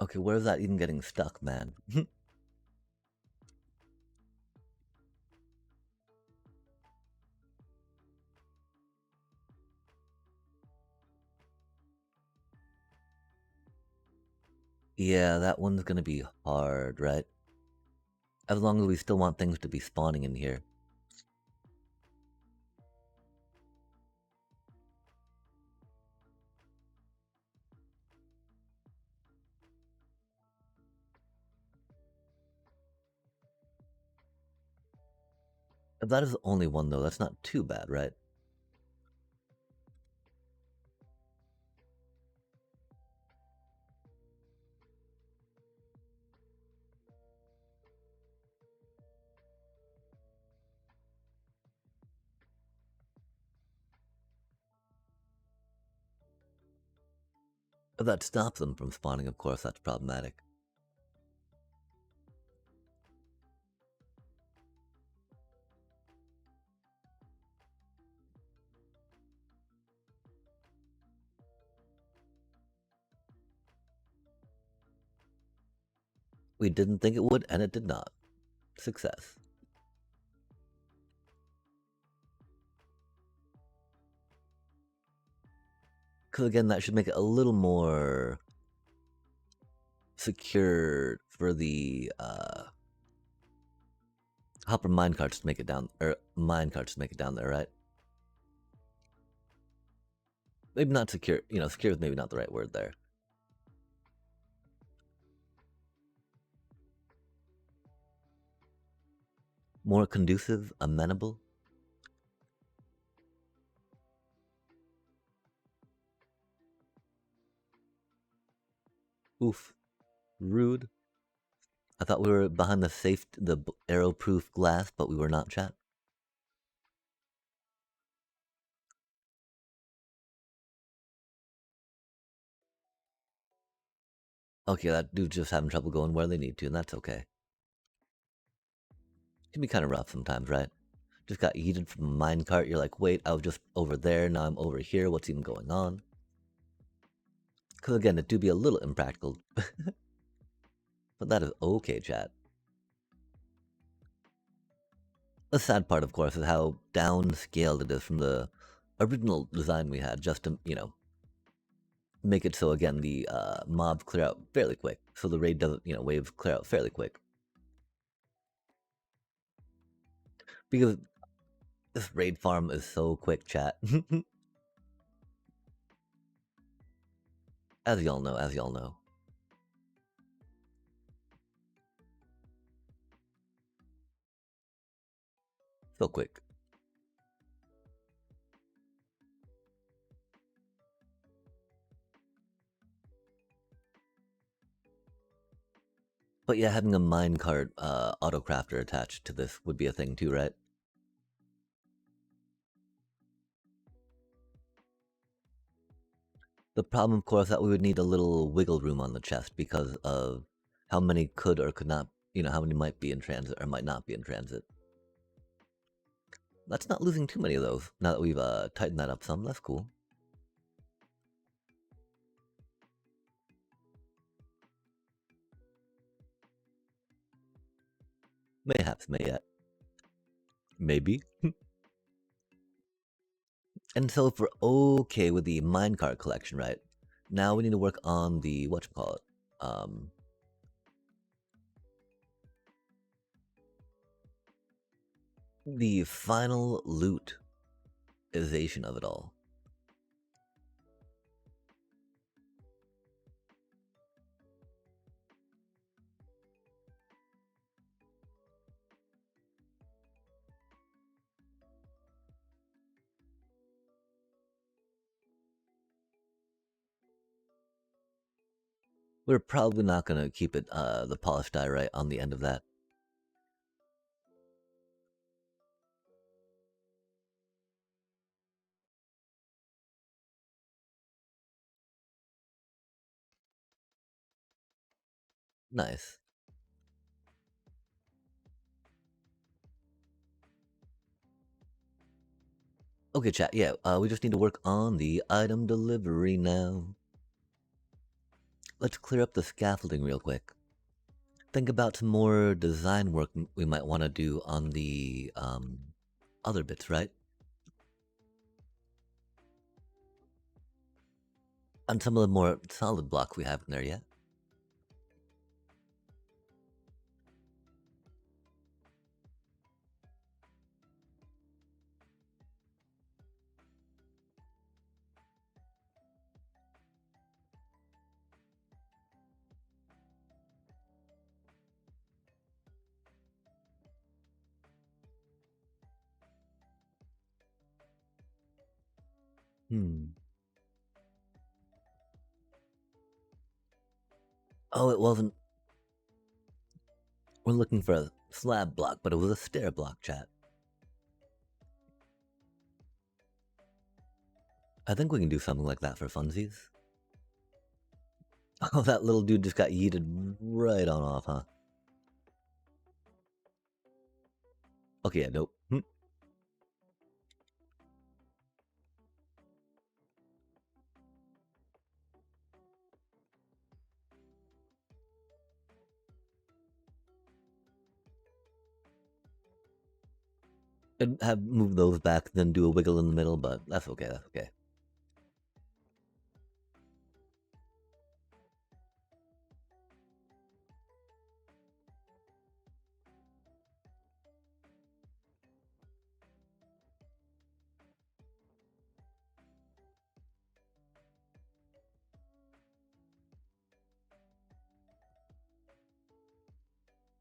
Okay, where's that even getting stuck, man? Yeah, that one's gonna be hard, right? As long as we still want things to be spawning in here. If that is the only one, though, that's not too bad, right? If that stops them from spawning, of course, that's problematic. We didn't think it would, and it did not. Success. Because again, that should make it a little more secure for the hopper minecarts to make it down, or minecarts to make it down there, right? Maybe not secure. You know, secure is maybe not the right word there. More conducive, amenable. Oof. Rude. I thought we were behind the arrow-proof glass, but we were not, chat. Okay, that dude's just having trouble going where they need to, and that's okay. It can be kind of rough sometimes, right? Just got yeeted from a minecart. You're like, wait, I was just over there. Now I'm over here. What's even going on? Because again, it do be a little impractical. But that is okay, chat. The sad part, of course, is how downscaled it is from the original design we had, just to, you know, make it so, again, the mobs clear out fairly quick. So the raid doesn't, you know, waves clear out fairly quick. Because this raid farm is so quick, chat. As y'all know, as y'all know. So quick. But yeah, having a minecart autocrafter attached to this would be a thing too, right? The problem, of course, that we would need a little wiggle room on the chest because of how many could or could not, you know, how many might be in transit or might not be in transit. That's not losing too many of those now that we've tightened that up some. That's cool. Mayhaps, may yet. Maybe. And so if we're okay with the minecart collection, right? Now we need to work on the whatchamacallit. The final lootization of it all. We're probably not gonna keep it the polished dye right on the end of that. Nice. Okay, chat. Yeah, we just need to work on the item delivery now. Let's clear up the scaffolding real quick. Think about some more design work we might want to do on the other bits, right? On some of the more solid blocks we have in there yet. Hmm. Oh, it wasn't. We're looking for a slab block, but it was a stair block, chat. I think we can do something like that for funsies. Oh, that little dude just got yeeted right on off, huh? Okay, yeah, nope. I'd have moved those back, then do a wiggle in the middle, but that's okay, that's okay.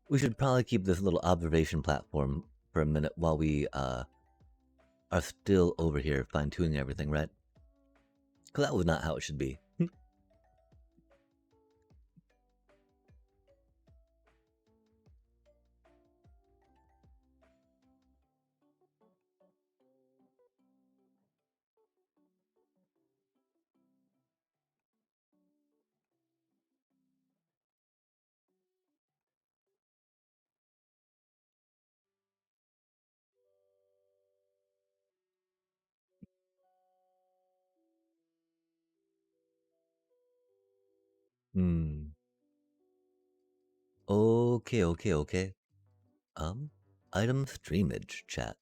We should probably keep this little observation platform for a minute while we are still over here fine-tuning everything, right? Because that was not how it should be. Hmm. Okay, okay, okay. Item streamage, chat.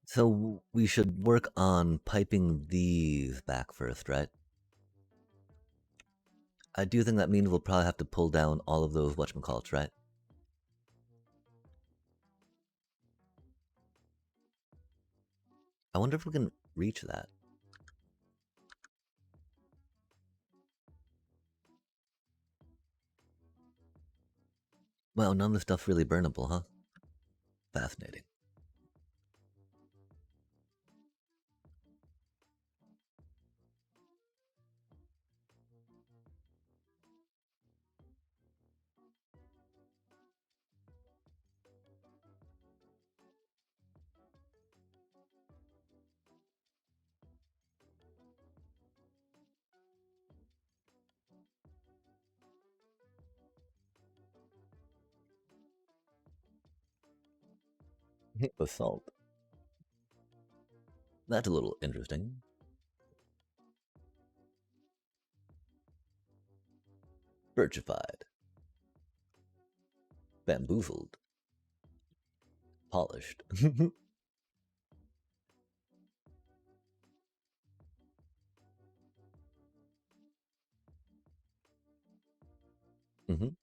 So we should work on piping these back first, right? I do think that means we'll probably have to pull down all of those whatchamacallits, right? I wonder if we can reach that. Well, none of the stuff's really burnable, huh? Fascinating. Basalt. That's a little interesting. Birchified. Bamboozled. Polished. Mm-hmm,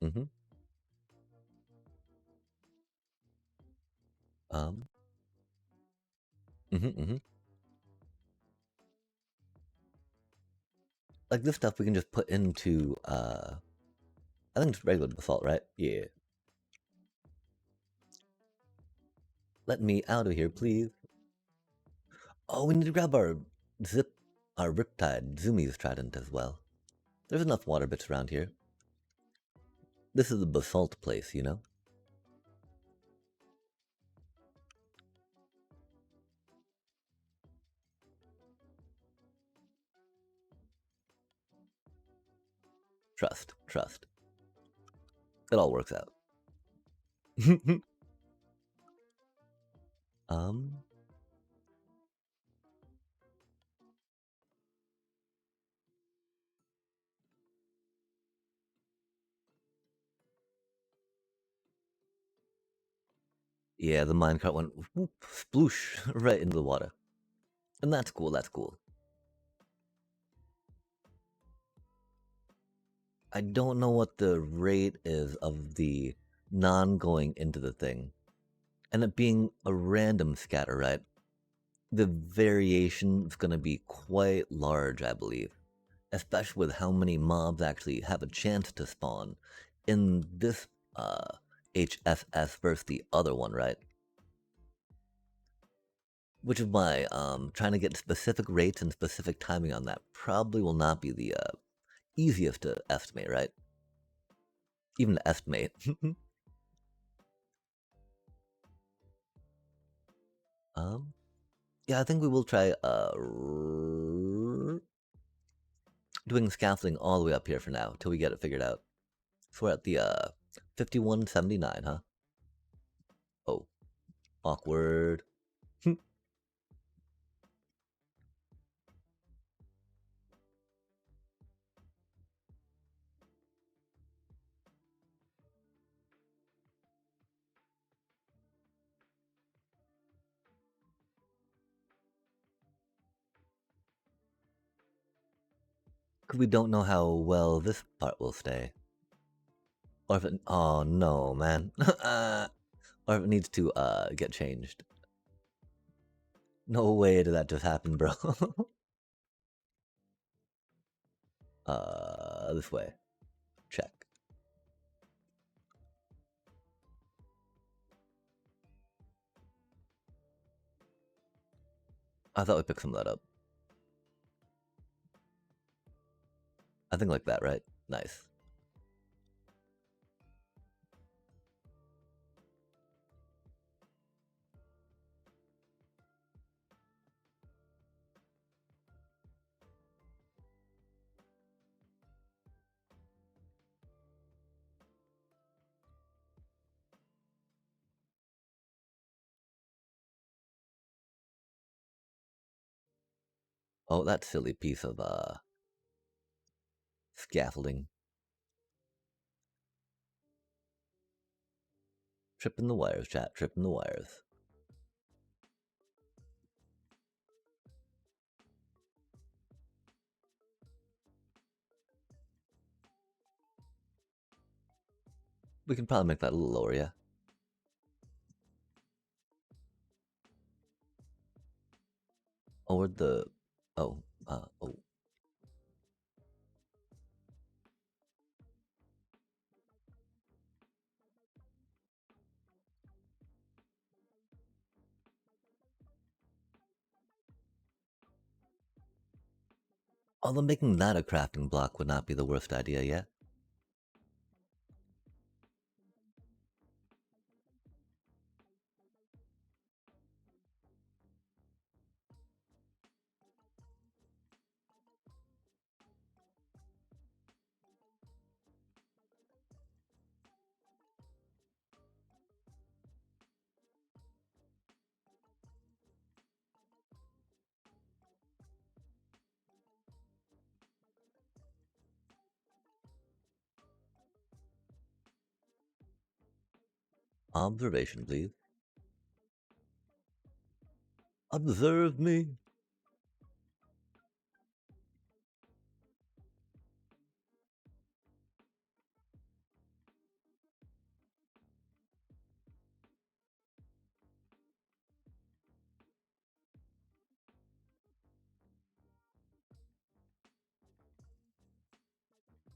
mm-hmm. Um, mm-hmm. Like this stuff we can just put into, I think it's regular basalt, right? Yeah. Let me out of here, please. Oh, we need to grab our Riptide Zoomies Trident as well. There's enough water bits around here. This is the basalt place, you know? Trust, trust. It all works out. um, yeah, the minecart went whoop, sploosh right into the water. And that's cool, that's cool. I don't know what the rate is of the non going into the thing. And it being a random scatter, right? The variation is going to be quite large, I believe. Especially with how many mobs actually have a chance to spawn in this HSS versus the other one, right? Which is why trying to get specific rates and specific timing on that probably will not be the easiest to estimate, right? Even to estimate. Yeah, I think we will try doing scaffolding all the way up here for now till we get it figured out. So we're at the 5179, huh? Oh, awkward. Because we don't know how well this part will stay. Or if it, oh no, man. Or if it needs to get changed. No way did that just happen, bro. This way. Check. I thought we picked some of that up. I think like that, right? Nice. Oh, that silly piece of scaffolding. Tripping the wires, chat. Tripping the wires. We can probably make that a little lower, yeah. Oh, where'd the... Oh, oh. Although making that a crafting block would not be the worst idea yet. Observation, please. Observe me.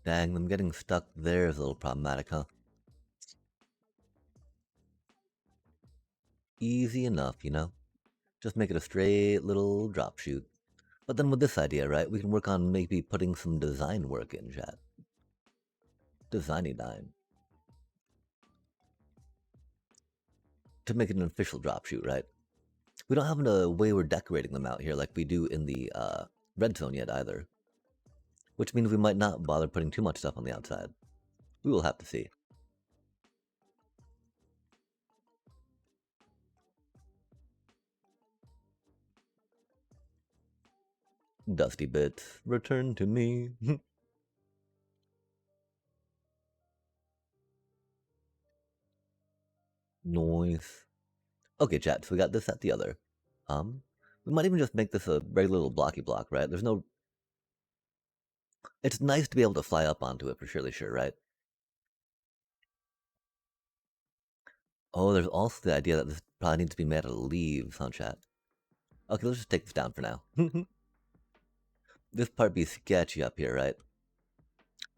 Dang, them getting stuck there is a little problematic, huh? Easy enough, you know? Just make it a straight little drop shoot. But then with this idea, right, we can work on maybe putting some design work in, chat. Designy-dine. To make it an official drop shoot, right? We don't have a way we're decorating them out here like we do in the red zone yet either. which means we might not bother putting too much stuff on the outside. We will have to see. Dusty bits, return to me. Noise. Okay, chat, so we got this at the other. We might even just make this a regular little blocky block, right? There's no... It's nice to be able to fly up onto it, for surely sure, right? Oh, there's also the idea that this probably needs to be made out of leaves, huh, chat? Okay, let's just take this down for now. This part be sketchy up here, right?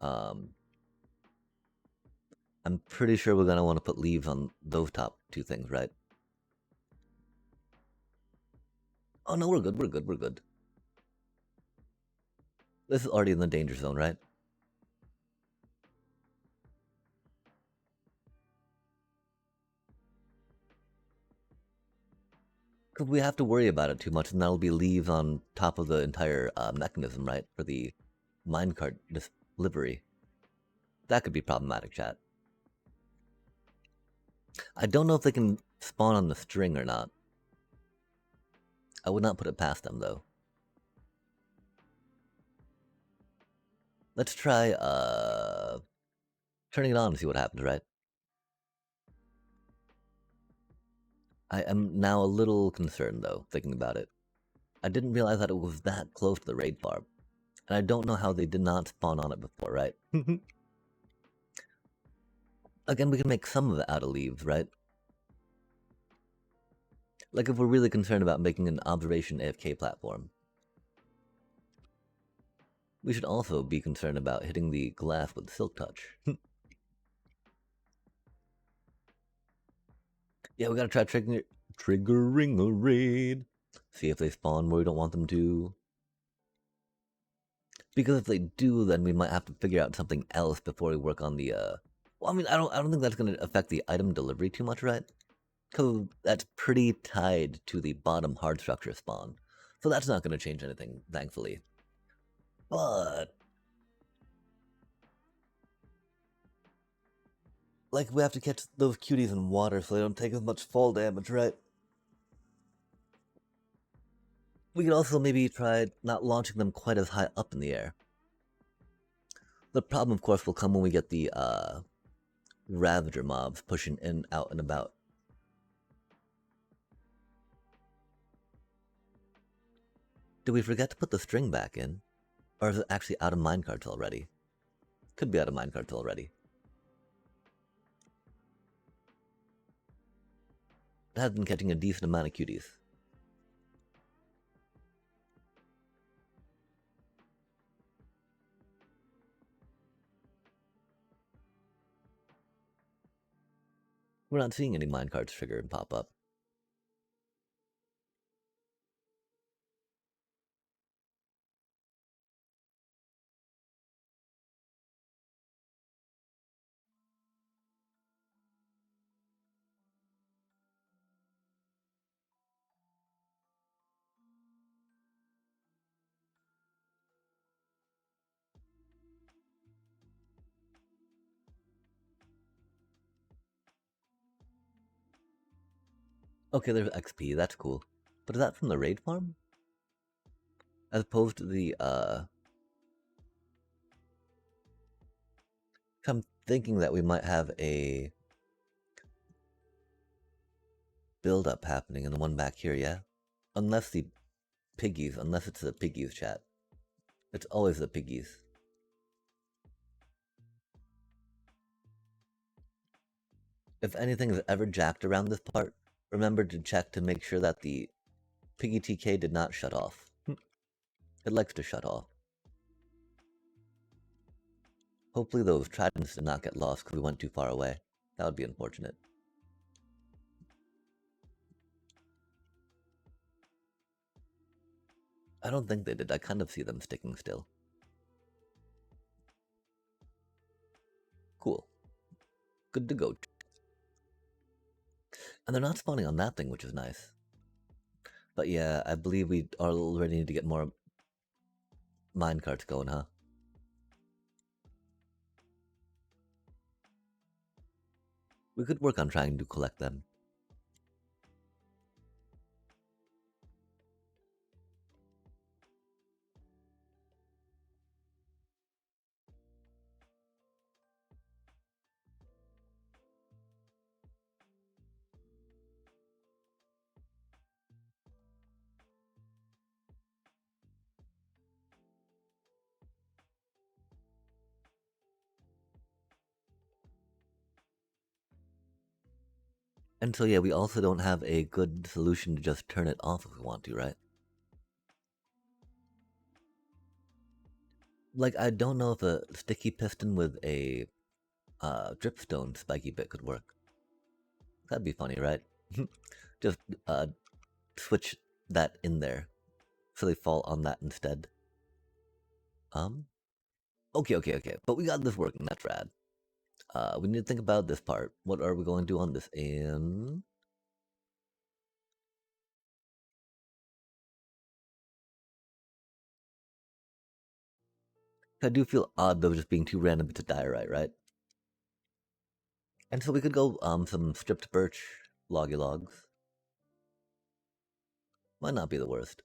I'm pretty sure we're gonna want to put leaves on those top two things, right? Oh no, we're good, we're good, we're good. This is already in the danger zone, right? Because we have to worry about it too much, and that'll be leaves on top of the entire mechanism, right? For the minecart delivery. That could be problematic, chat. I don't know if they can spawn on the string or not. I would not put it past them, though. Let's try turning it on and see what happens, right? I am now a little concerned, though, thinking about it. I didn't realize that it was that close to the raid farm. And I don't know how they did not spawn on it before, right? Again, we can make some of it out of leaves, right? Like if we're really concerned about making an observation AFK platform. We should also be concerned about hitting the glass with Silk Touch. Yeah, we gotta try triggering a raid. See if they spawn where we don't want them to. Because if they do, then we might have to figure out something else before we work on the well, I mean, I don't think that's gonna affect the item delivery too much, right? Because that's pretty tied to the bottom hard structure spawn. So that's not gonna change anything, thankfully. But like, we have to catch those cuties in water so they don't take as much fall damage, right? We could also maybe try not launching them quite as high up in the air. The problem, of course, will come when we get the Ravager mobs pushing in, out, and about. Did we forget to put the string back in? Or is it actually out of minecarts already? Could be out of minecarts already. It has been catching a decent amount of cuties. We're not seeing any minecarts trigger and pop up. Okay, there's XP, that's cool. But is that from the raid farm? As opposed to the, I'm thinking that we might have a build-up happening in the one back here, yeah? Unless the piggies, unless it's the piggies, chat. It's always the piggies. If anything is ever jacked around this part, remember to check to make sure that the Piggy TK did not shut off. It likes to shut off. Hopefully those tridents did not get lost because we went too far away. That would be unfortunate. I don't think they did. I kind of see them sticking still. Cool. Good to go. And they're not spawning on that thing, which is nice. But yeah, I believe we already need to get more minecarts going, huh? We could work on trying to collect them. And so yeah, we also don't have a good solution to just turn it off if we want to, right? Like, I don't know if a sticky piston with a dripstone spiky bit could work. That'd be funny, right? Just switch that in there so they fall on that instead. Okay. But we got this working. That's rad. We need to think about this part. What are we going to do on this end? I do feel odd though, just being too random to diorite, right? And so we could go some stripped birch loggy logs. Might not be the worst.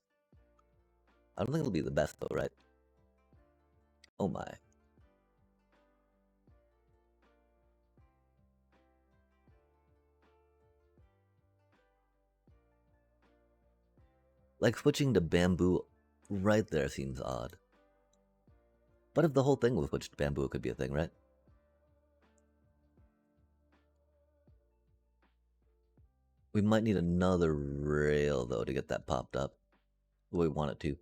I don't think it'll be the best though, right? Oh my. Like switching to bamboo right there seems odd. But if the whole thing was switched to bamboo, it could be a thing, right? We might need another rail though to get that popped up the way we want it to.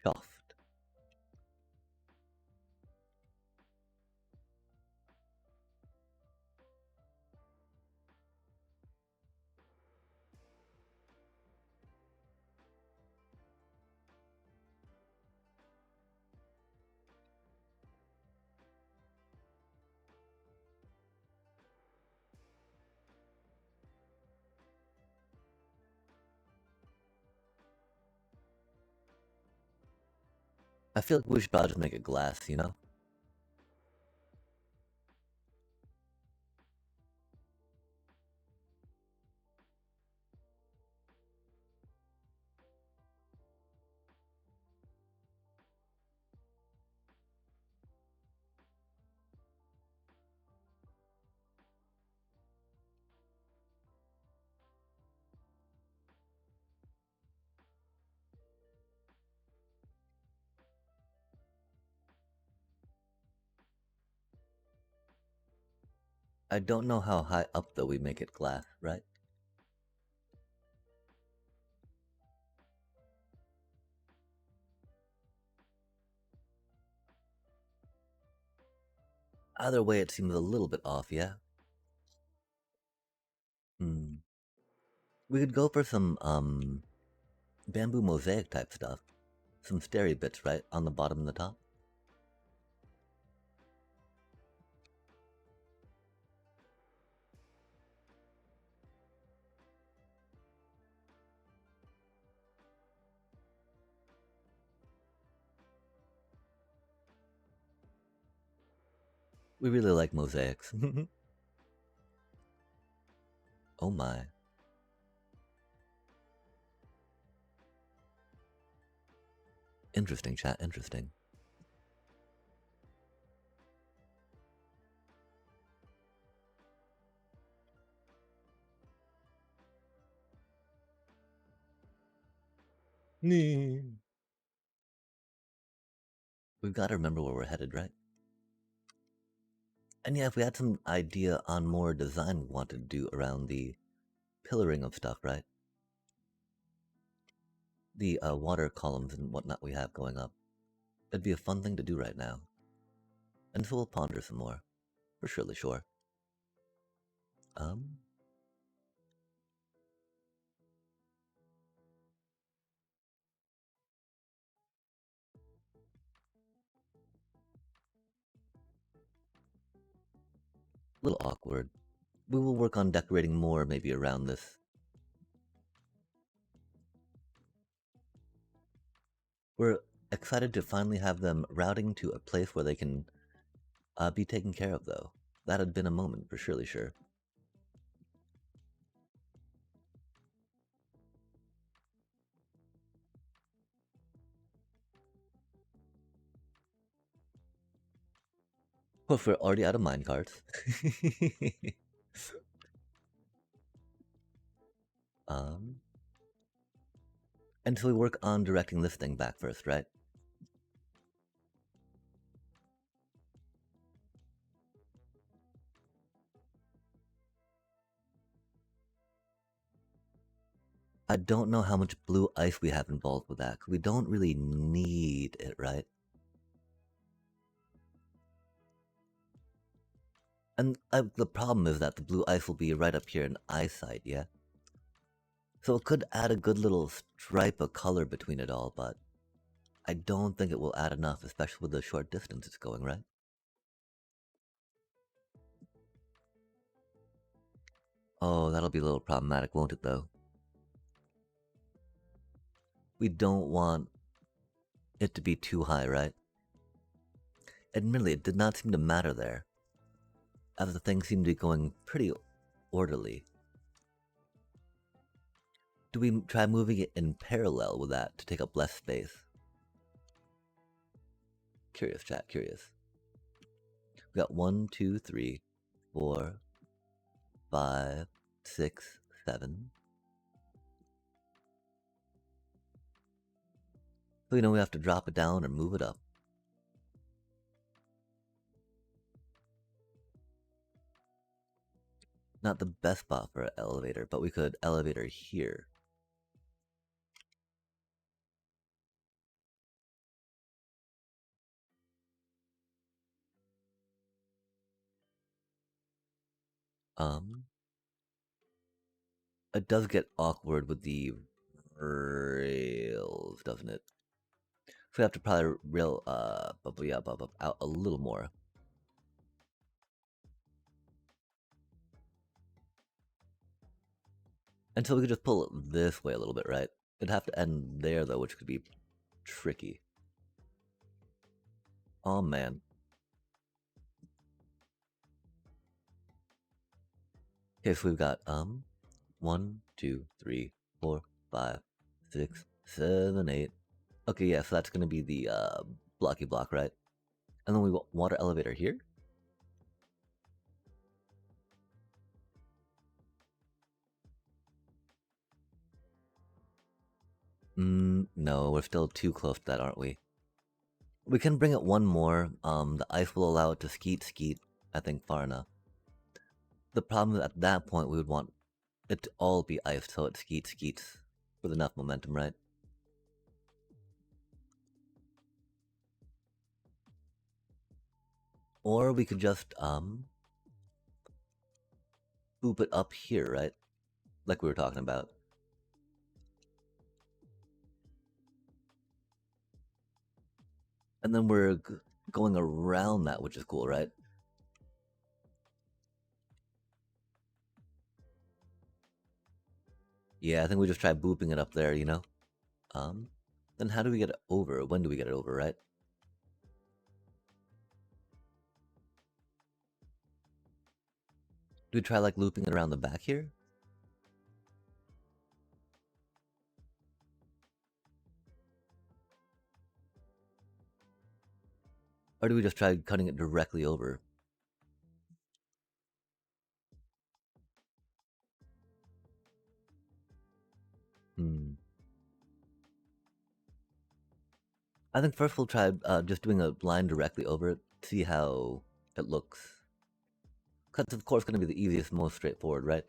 Shaft. I feel like we should probably just make it glass, you know? I don't know how high up though we make it glass, right? Either way, it seems a little bit off, yeah? Hmm. We could go for some, bamboo mosaic type stuff. Some steri bits, right? On the bottom and the top. We really like mosaics. Oh my. Interesting, chat, interesting. We've got to remember where we're headed, right? And yeah, if we had some idea on more design we wanted to do around the pillaring of stuff, right? The water columns and whatnot we have going up. It'd be a fun thing to do right now. And so we'll ponder some more. For surely sure. Um, a little awkward. We will work on decorating more maybe around this. We're excited to finally have them routing to a place where they can be taken care of, though. That had been a moment, for surely sure. Well, if we're already out of minecarts. um, and so we work on directing this thing back first, right? I don't know how much blue ice we have involved with that, 'cause we don't really need it, right? And the problem is that the blue ice will be right up here in eyesight, yeah? So it could add a good little stripe of color between it all, but I don't think it will add enough, especially with the short distance it's going, right? Oh, that'll be a little problematic, won't it, though? We don't want it to be too high, right? Admittedly, it did not seem to matter there, as the thing seemed to be going pretty orderly. Do we try moving it in parallel with that to take up less space? Curious, chat, curious. We got 1, 2, 3, 4, 5, 6, 7. So we know we have to drop it down or move it up. Not the best spot for an elevator, but we could elevator here. It does get awkward with the rails, doesn't it? So we have to probably rail bump up out a little more. And so we could just pull it this way a little bit, right? It'd have to end there though, which could be tricky. Oh man. Okay, so we've got 1, 2, 3, 4, 5, 6, 7, 8. Okay, yeah, so that's gonna be the blocky block, right? And then we want water elevator here. No, we're still too close to that, aren't we? We can bring it one more. The ice will allow it to skeet, I think, far enough. The problem is at that point we would want it to all be ice so it skeets with enough momentum, right? Or we could just boop it up here, right? Like we were talking about. And then we're going around that, which is cool, right? Yeah, I think we just try booping it up there, you know? Then how do we get it over? When do we get it over, right? Do we try like looping it around the back here? Or do we just try cutting it directly over? I think first we'll try just doing a line directly over it, see how it looks. That's of course going to be the easiest, most straightforward, right?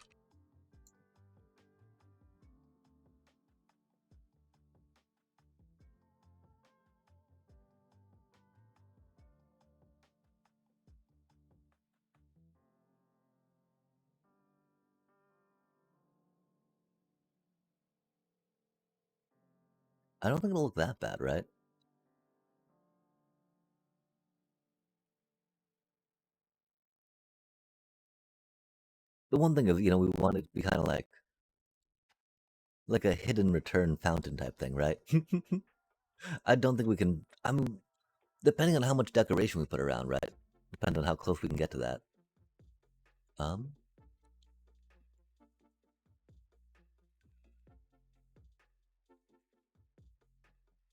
I don't think it'll look that bad, right? The one thing is, we want it to be kind of like a hidden return fountain type thing, right? I don't think we can. Depending on how much decoration we put around, right? Depending on how close we can get to that. Um,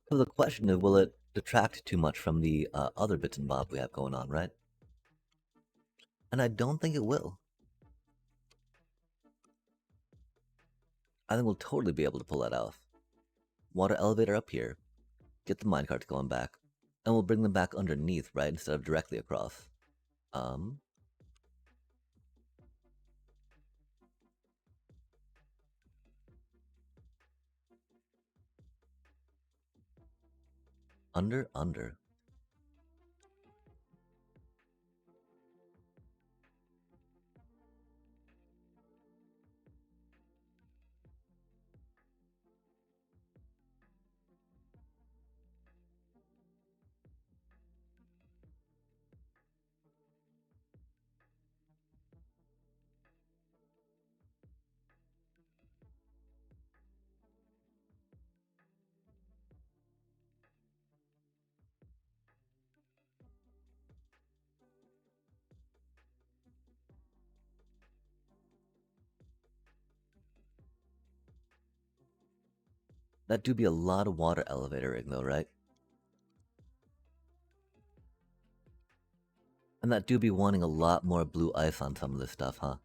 so the question is, will it detract too much from the other bits and bobs we have going on, right? And I don't think it will. I think we'll totally be able to pull that off. Water elevator up here, get the minecarts going back, and we'll bring them back underneath, right, instead of directly across. Um, under. That do be a lot of water elevatering though, right? And that do be wanting a lot more blue ice on some of this stuff, huh?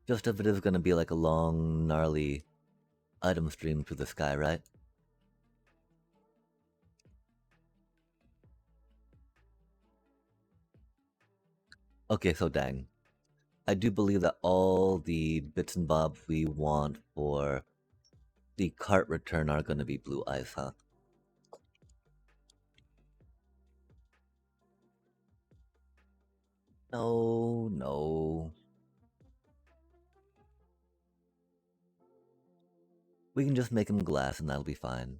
Just if it is going to be like a long, gnarly item stream through the sky, right? Okay, so dang. I do believe that all the bits and bobs we want for the cart return are going to be blue ice, huh? No, no. We can just make them glass and that'll be fine.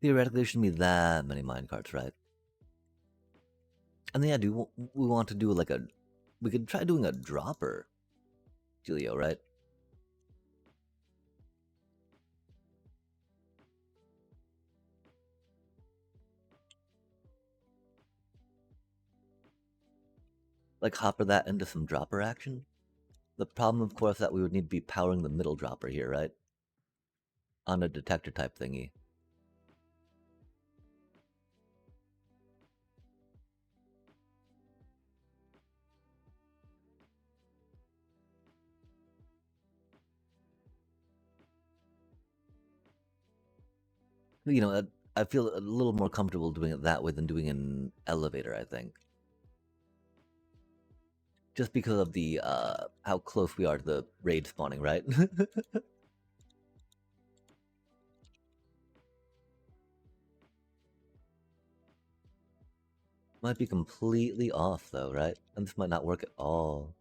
Theoretically, there shouldn't be that many minecarts, right? And then, yeah, do we want to do like a... We could try doing a dropper, Julio, right? Like hopper that into some dropper action? The problem, of course, that we would need to be powering the middle dropper here, right? On a detector type thingy. I feel a little more comfortable doing it that way than doing an elevator, I think. Just because of the, how close we are to the raid spawning, right? Might be completely off, though, right? And this might not work at all.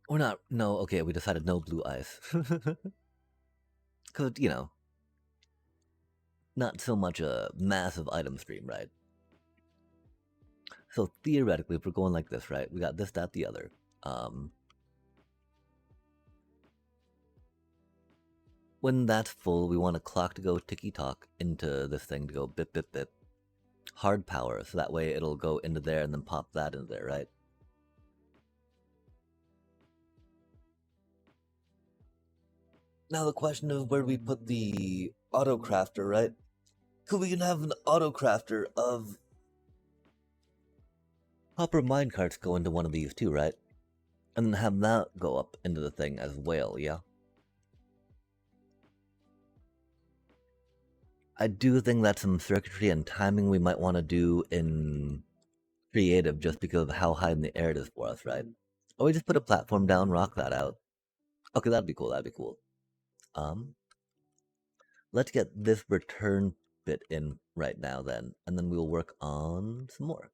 Or not, no, okay, we decided no blue ice. Because, not so much a massive item stream, right? So theoretically, if we're going like this, right, we got this, that, the other. When that's full, we want a clock to go ticky-tock into this thing to go bip, bip, bip. hard power, so that way it'll go into there and then pop that into there, right? Now the question is, where do we put the auto crafter, right? Could we can have an auto crafter of copper minecarts go into one of these too, right? And then have that go up into the thing as well, yeah? I do think that's some circuitry and timing we might want to do in creative just because of how high in the air it is for us, right? Or we just put a platform down, rock that out. Okay, that'd be cool, that'd be cool. Um, let's get this return bit in right now then, and then we'll work on some more.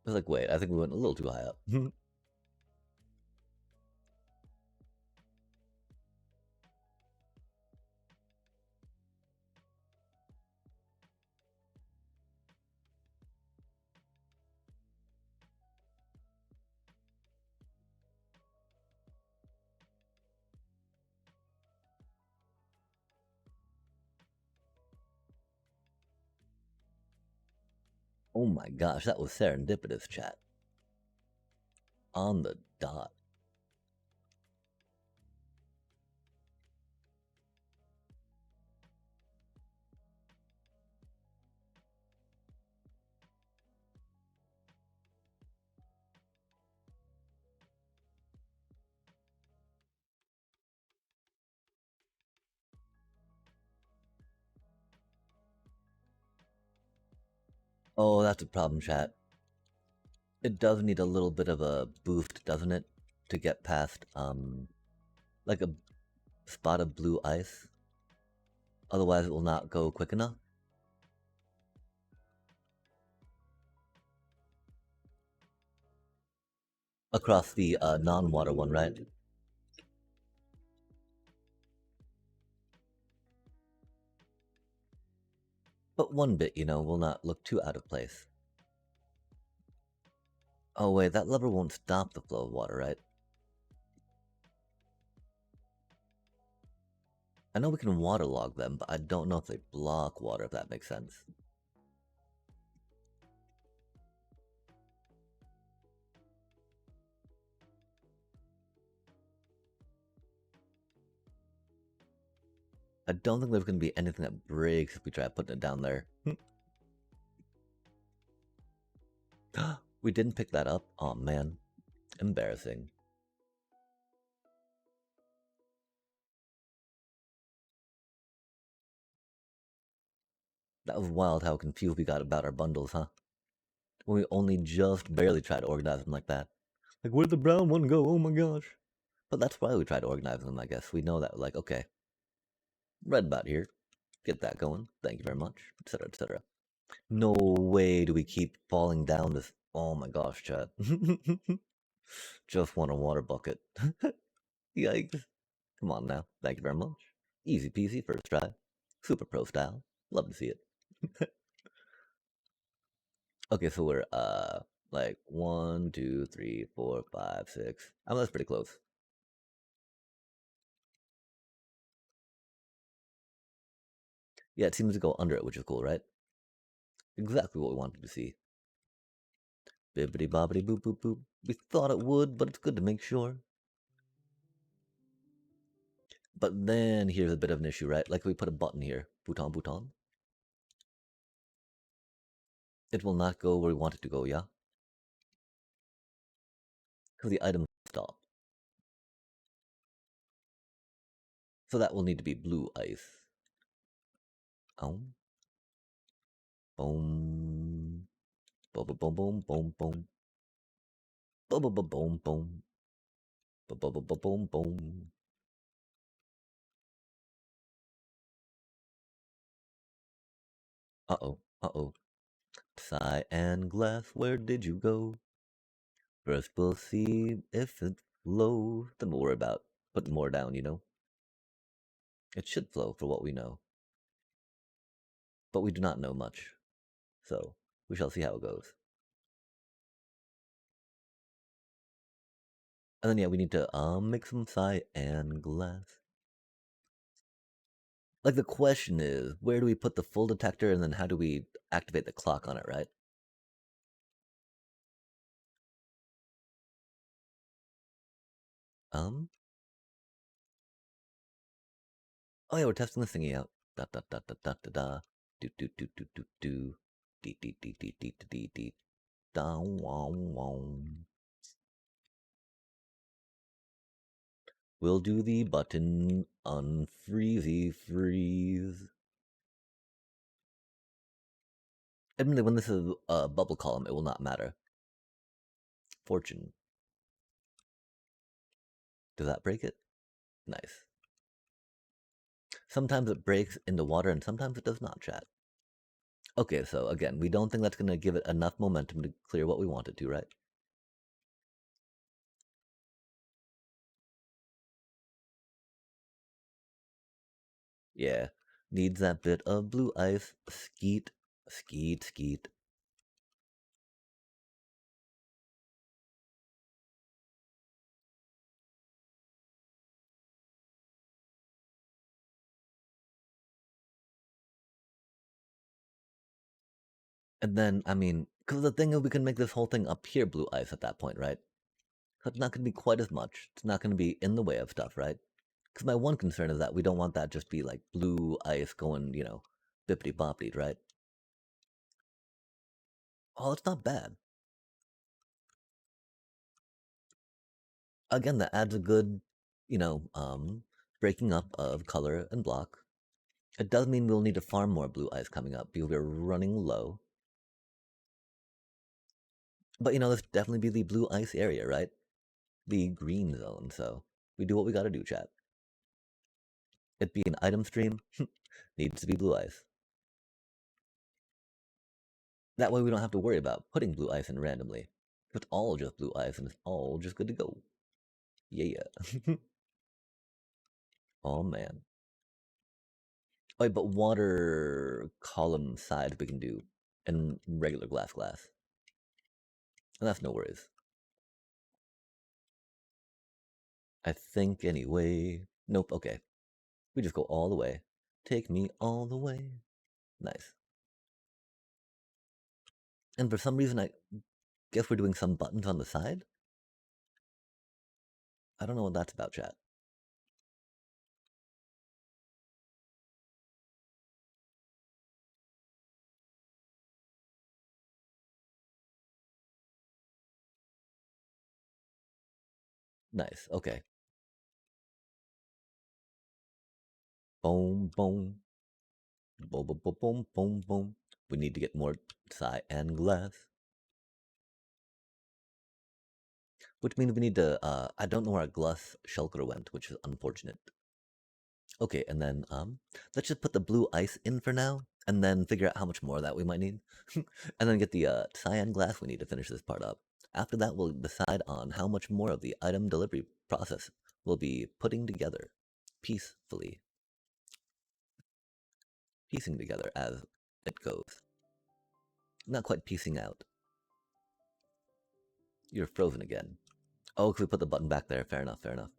I was like, wait, I think we went a little too high up. Oh my gosh, that was serendipitous, chat. On the dot. Oh, that's a problem, chat. It does need a little bit of a boost, doesn't it? To get past, like a spot of blue ice. Otherwise, it will not go quick enough. Across the non-water one, right? But one bit, will not look too out of place. Oh wait, that lever won't stop the flow of water, right? I know we can waterlog them, but I don't know if they block water, if that makes sense. I don't think there's going to be anything that breaks if we try putting it down there. We didn't pick that up? Oh man. Embarrassing. That was wild how confused we got about our bundles, huh? When we only just barely tried to organize them like that. Like, where'd the brown one go? Oh my gosh. But that's why we tried to organize them, I guess. We know that, like, okay, right about here. Get that going. Thank you very much, etc., etc. No way do we keep falling down this. Oh my gosh, chat. Just want a water bucket. Yikes. Come on now. Thank you very much. Easy peasy, first try. Super pro style. Love to see it. Okay, so we're like 1, 2, 3, 4, 5, 6. That's pretty close. Yeah, it seems to go under it, which is cool, right? Exactly what we wanted to see. Bibbidi bobbidi boop boop boop. We thought it would, but it's good to make sure. But then here's a bit of an issue, right? Like we put a button here, bouton bouton. It will not go where we want it to go, yeah? Because the item stop. So that will need to be blue ice. Oh. Boom. Boom boom boom boom boom. Boom boom boom boom boom. Boom boom boom boom boom. Uh-oh, uh-oh. Cyan glass, where did you go? First we'll see if it flows. Then we'll worry about putting more down, you know? It should flow for what we know. But we do not know much. So, we shall see how it goes. And then, yeah, we need to make some cyan glass. Like, the question is, where do we put the full detector, and then how do we activate the clock on it, right? Oh yeah, we're testing this thingy out. Da da da da da da da. Do do do do do do. Dee dee dee dee dee dee dee. Da wow wow. We'll do the button unfreezy freeze. Admittedly, when this is a bubble column, it will not matter. Fortune. Does that break it? Nice. Sometimes it breaks into water and sometimes it does not, chat. Okay, so again, we don't think that's going to give it enough momentum to clear what we want it to, right? Yeah. Needs that bit of blue ice. Skeet, skeet, skeet. And then, I mean, because the thing is, we can make this whole thing up here blue ice at that point, right? So it's not going to be quite as much. It's not going to be in the way of stuff, right? Because my one concern is that we don't want that just be like blue ice going, you know, bippity boppity, right? Oh, it's not bad. Again, that adds a good, you know, breaking up of color and block. It does mean we'll need to farm more blue ice coming up because we're running low. But you know, this definitely be the blue ice area, right? The green zone. So we do what we gotta do, chat. It be an item stream, needs to be blue ice. That way we don't have to worry about putting blue ice in randomly. It's all just blue ice and it's all just good to go. Yeah. Oh man. Wait, but water column side we can do and regular glass. And that's no worries. I think anyway. Nope, okay. We just go all the way. Take me all the way. Nice. And for some reason I guess we're doing some buttons on the side. I don't know what that's about, chat. Nice, okay. Boom, boom. Boom, boom, boom, boom, boom, boom. We need to get more cyan glass. Which means we need to, I don't know where our glass shulker went, which is unfortunate. Okay, and then, let's just put the blue ice in for now, and then figure out how much more of that we might need. And then get the, cyan glass we need to finish this part up. After that, we'll decide on how much more of the item delivery process we'll be putting together peacefully. Piecing together as it goes. Not quite piecing out. You're frozen again. Oh, can we put the button back there? Fair enough, fair enough.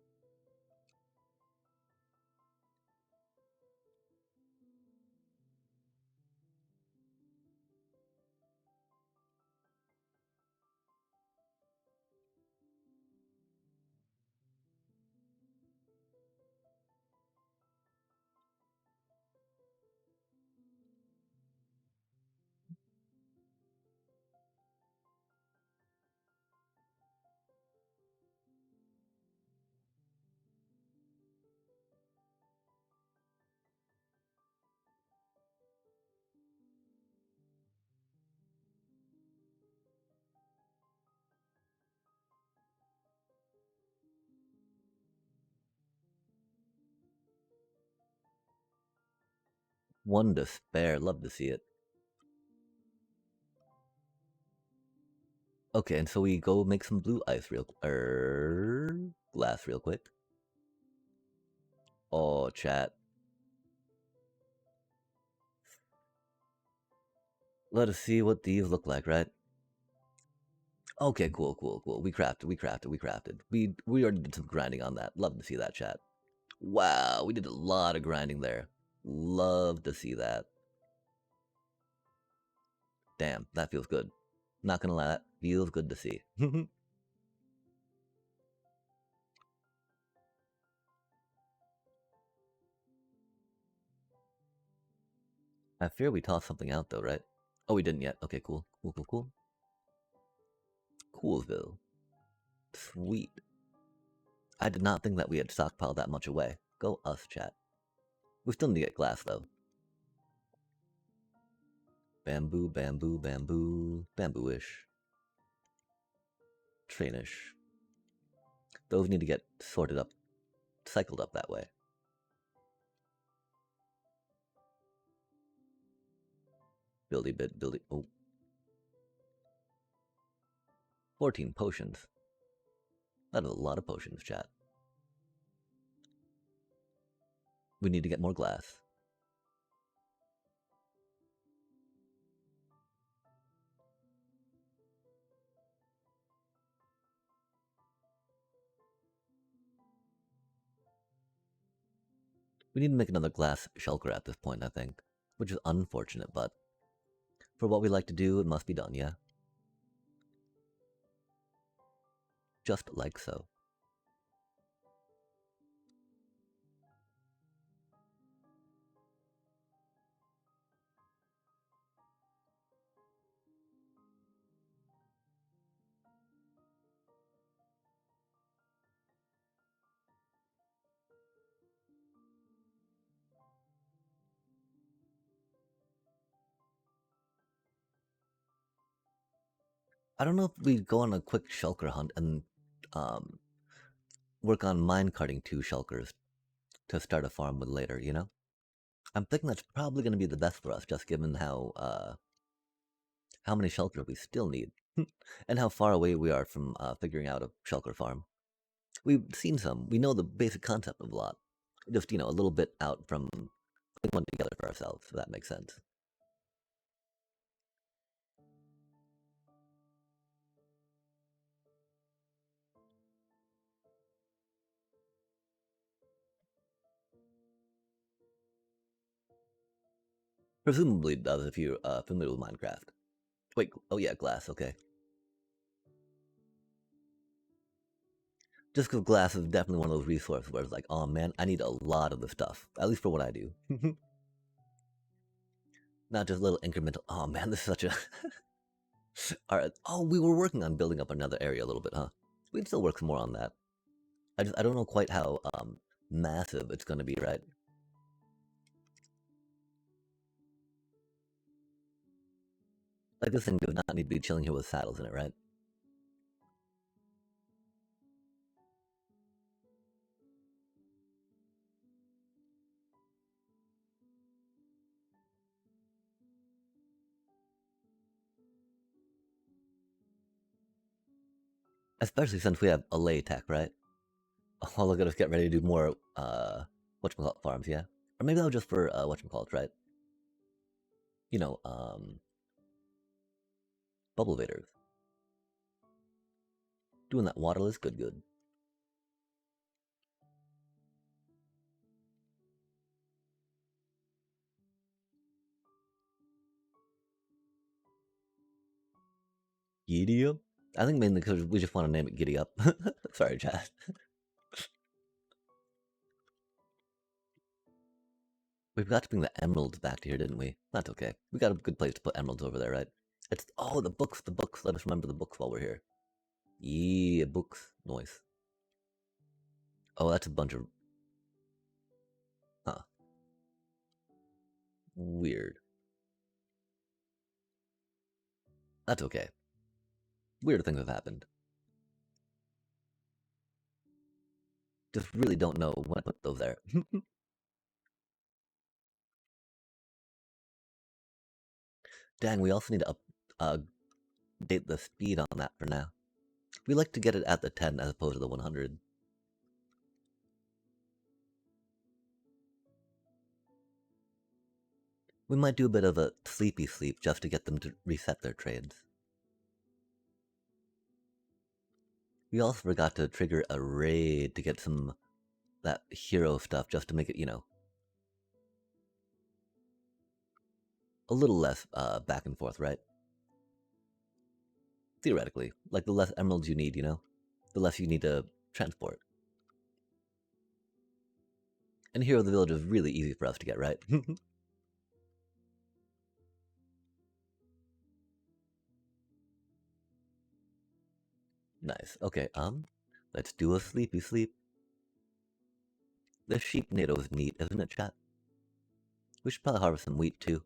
One to spare. Love to see it. Okay, and so we go make some blue ice glass real quick. Oh, chat. Let us see what these look like, right? Okay, cool, cool, cool. We crafted. We already did some grinding on that. Love to see that, chat. Wow, we did a lot of grinding there. Love to see that. Damn, that feels good. Not gonna lie, that feels good to see. I fear we tossed something out though, right? Oh, we didn't yet. Okay, cool. Cool, cool, cool. Coolsville. Sweet. I did not think that we had stockpiled that much away. Go us, chat. We still need to get glass though. Bamboo, bamboo, bamboo, bamboo-ish. Trainish. Those need to get sorted up, cycled up that way. Buildy bit, buildy. Oh. 14 potions. That is a lot of potions, chat. We need to get more glass. We need to make another glass shulker at this point, I think. Which is unfortunate, but for what we like to do, it must be done, yeah? Just like so. I don't know if we go on a quick shulker hunt and um, work on mine carting 2 shulkers to start a farm with later, you know? I'm thinking that's probably going to be the best for us, just given how many shulkers we still need, and how far away we are from figuring out a shulker farm. We've seen some. We know the basic concept of a lot. Just, a little bit out from putting one together for ourselves, if that makes sense. Presumably it does if you're familiar with Minecraft. Wait, oh yeah, glass, okay. Just because glass is definitely one of those resources where it's like, oh man, I need a lot of the stuff. At least for what I do. Not just little incremental, oh man, this is such a... Alright, oh, we were working on building up another area a little bit, huh? We can still work some more on that. I don't know quite how massive it's going to be, right? Like this thing does not need to be chilling here with saddles in it, right? Especially since we have a lay tech, right? Oh, look at us get ready to do more, whatchamacallit farms, yeah? Or maybe that was just for, whatchamacallit, right? You know, bubble invaders. Doing that waterless, good, good. Giddy up? I think mainly because we just want to name it Giddy Up. Sorry, chat. We've got to bring the emeralds back to here, didn't we? That's okay. We got a good place to put emeralds over there, right? It's, oh, the books, the books. Let us remember the books while we're here. Yeah, books. Noise. Oh, that's a bunch of... Huh. Weird. That's okay. Weird things have happened. Just really don't know when I put those there. Dang, we also need to update the speed on that for now. We like to get it at the 10 as opposed to the 100. We might do a bit of a sleepy sleep just to get them to reset their trades. We also forgot to trigger a raid to get some that hero stuff just to make it, you know, a little less back and forth, right? Theoretically, like the less emeralds you need, you know, the less you need to transport. And Hero of the Village is really easy for us to get, right? Nice. Okay, let's do a sleepy sleep. This sheep NATO is neat, isn't it, chat? We should probably harvest some wheat too.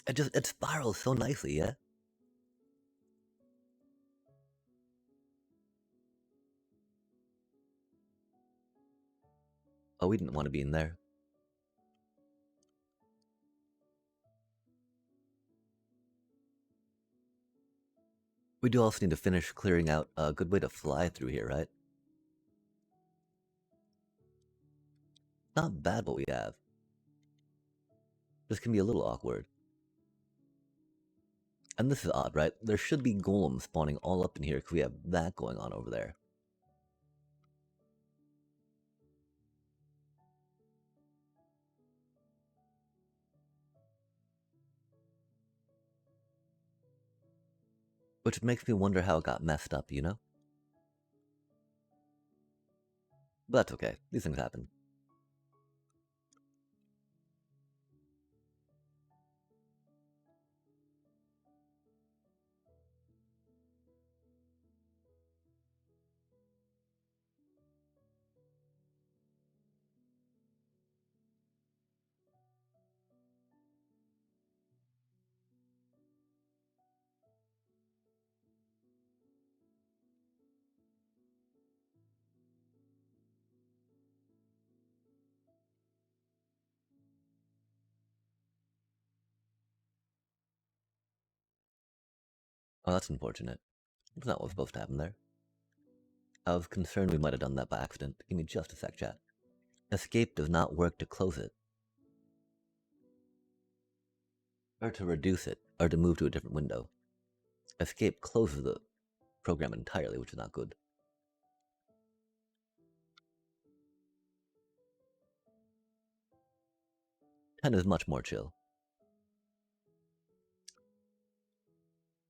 It spirals so nicely, yeah? Oh, we didn't want to be in there. We do also need to finish clearing out a good way to fly through here, right? Not bad what we have. This can be a little awkward. And this is odd, right? There should be golems spawning all up in here because we have that going on over there. Which makes me wonder how it got messed up, you know? But that's okay. These things happen. Oh, that's unfortunate. That's not what was supposed to happen there. I was concerned we might have done that by accident. Give me just a sec, chat. Escape does not work to close it. Or to reduce it, or to move to a different window. Escape closes the program entirely, which is not good. Ten is much more chill.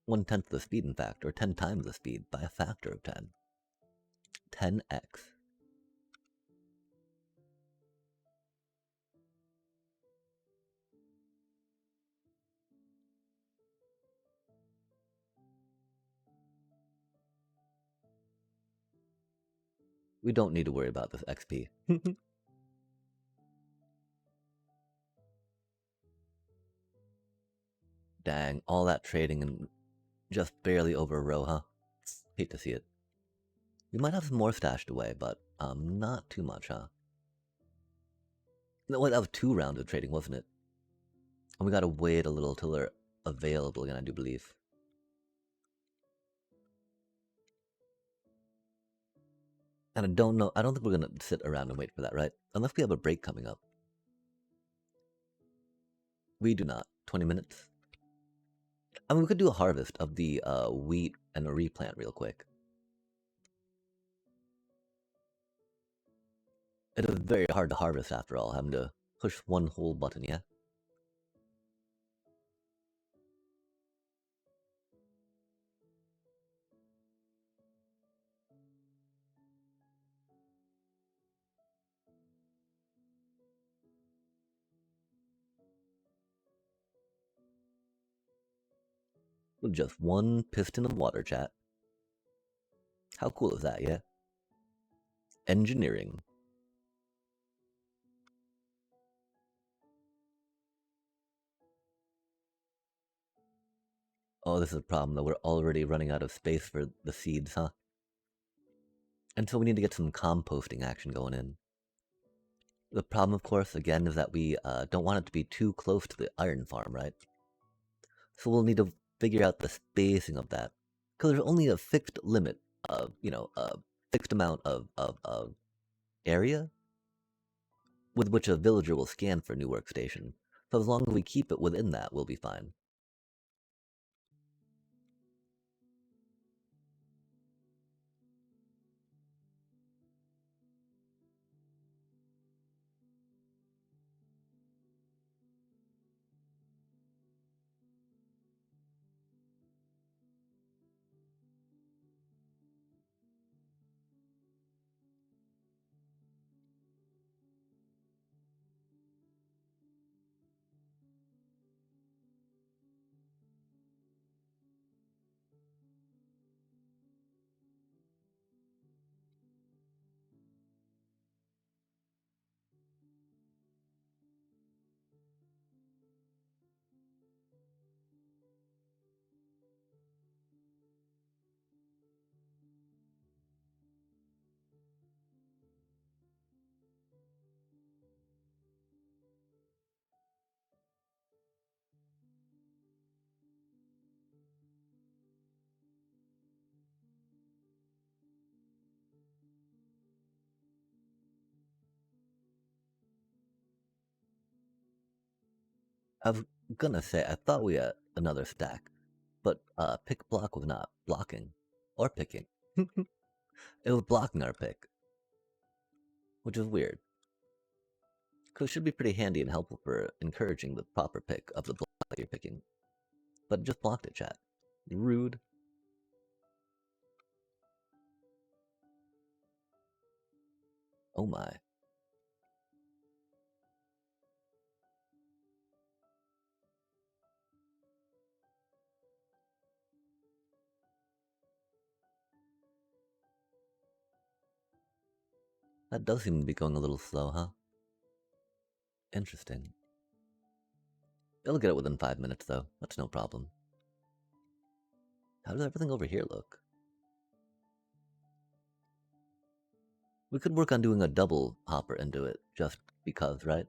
1/10 the speed, in fact, or 10 times the speed by a factor of 10. 10x. We don't need to worry about this XP. Dang, all that trading and just barely over a row, huh? Hate to see it. We might have some more stashed away, but not too much, huh? No, wait, that was 2 rounds of trading, wasn't it? And we gotta wait a little till they're available again, I do believe. And I don't know, I don't think we're gonna sit around and wait for that, right? Unless we have a break coming up. We do not. 20 minutes? I mean, we could do a harvest of the wheat and a replant real quick. It is very hard to harvest after all, having to push one whole button, yeah? With just one piston of water, chat. How cool is that, yeah? Engineering. Oh, this is a problem, though. We're already running out of space for the seeds, huh? And so we need to get some composting action going in. The problem, of course, again, is that we don't want it to be too close to the iron farm, right? So we'll need to figure out the spacing of that. Because there's only a fixed limit of, a fixed amount of area with which a villager will scan for a new workstation. So as long as we keep it within that, we'll be fine. I was gonna say, I thought we had another stack, but pick block was not blocking or picking. It was blocking our pick, which is weird. Because it should be pretty handy and helpful for encouraging the proper pick of the block that you're picking. But it just blocked it, chat. Rude. Oh my. That does seem to be going a little slow, huh? Interesting. It'll get it within 5 minutes, though. That's no problem. How does everything over here look? We could work on doing a double hopper into it, just because, right?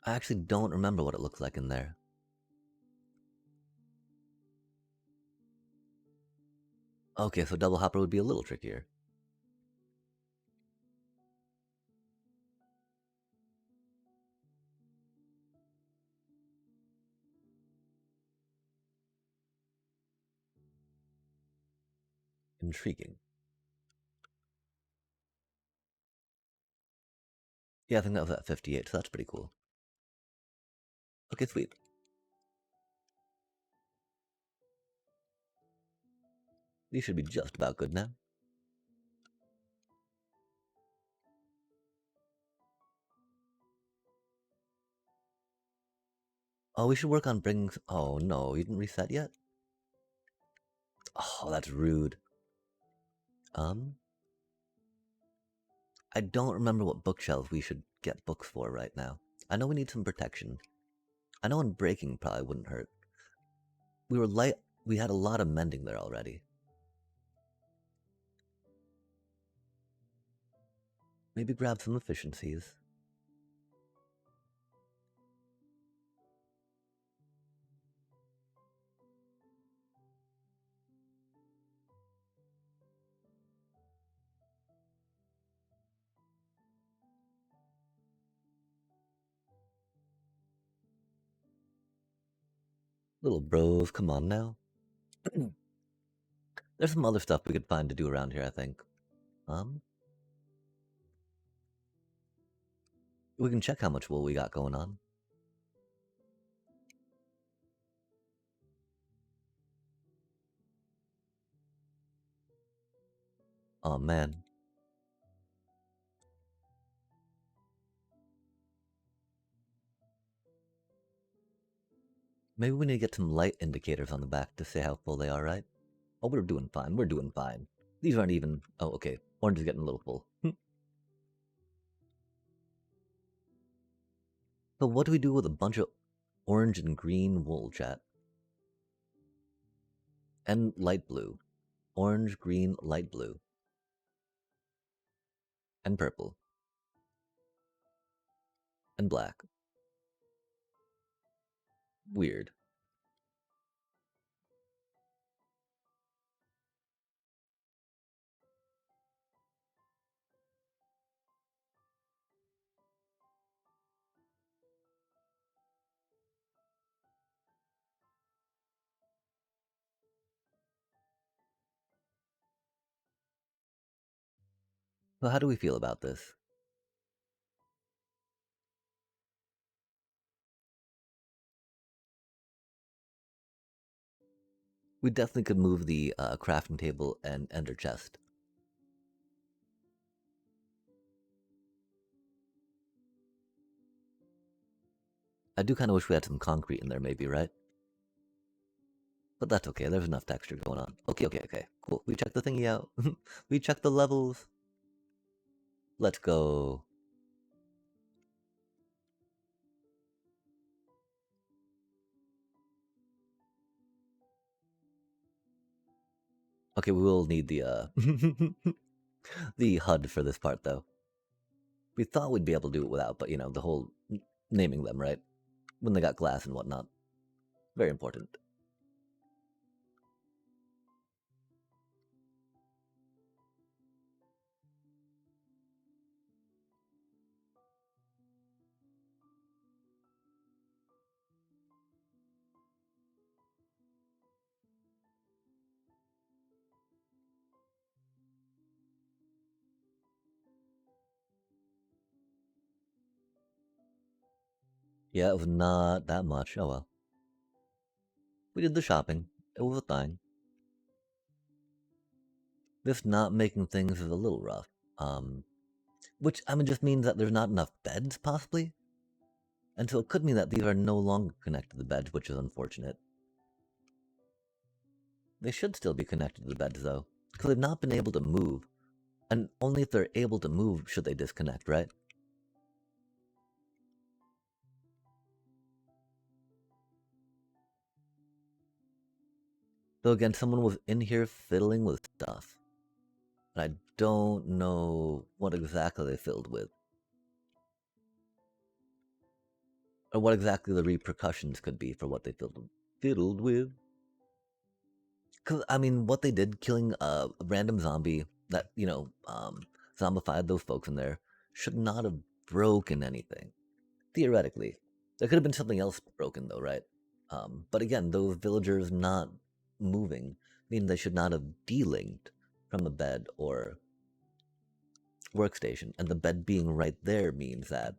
I actually don't remember what it looks like in there. Okay, so double hopper would be a little trickier. Intriguing. Yeah, I think that was at 58, so that's pretty cool. Okay, sweet. These should be just about good now. Oh, we should work on bringing... Oh, no, you didn't reset yet? Oh, that's rude. I don't remember what bookshelves we should get books for right now. I know we need some protection. I know unbreaking probably wouldn't hurt. We were light... We had a lot of mending there already. Maybe grab some efficiencies. Little bros, come on now. There's some other stuff we could find to do around here, I think. We can check how much wool we got going on. Oh man. Maybe we need to get some light indicators on the back to say how full they are, right? Oh, we're doing fine. We're doing fine. These aren't even... Oh, okay. Orange is getting a little full. So what do we do with a bunch of orange and green wool, chat? And light blue. Orange, green, light blue. And purple. and black. Weird. Well, how do we feel about this? We definitely could move the crafting table and ender chest. I do kind of wish we had some concrete in there, maybe, right? But that's okay. There's enough texture going on. Okay. Cool. We checked the thingy out. We checked the levels. Let's go. Okay, we will need the the HUD for this part, though. We thought we'd be able to do it without, but you know, the whole naming them, right? When they got glass and whatnot. Very important. Yeah, it was not that much. Oh well. We did the shopping. It was a thing. This not making things is a little rough. Which, I mean, just means that there's not enough beds, possibly? And so it could mean that these are no longer connected to the beds, which is unfortunate. They should still be connected to the beds, though, because they've not been able to move. And only if they're able to move should they disconnect, right? Though again, someone was in here fiddling with stuff. And I don't know what exactly they fiddled with. Or what exactly the repercussions could be for what they fiddled with. Because, I mean, what they did, killing a random zombie that, you know, zombified those folks in there, should not have broken anything. Theoretically. There could have been something else broken, though, right? But again, those villagers not moving mean they should not have delinked from the bed or workstation. And the bed being right there means that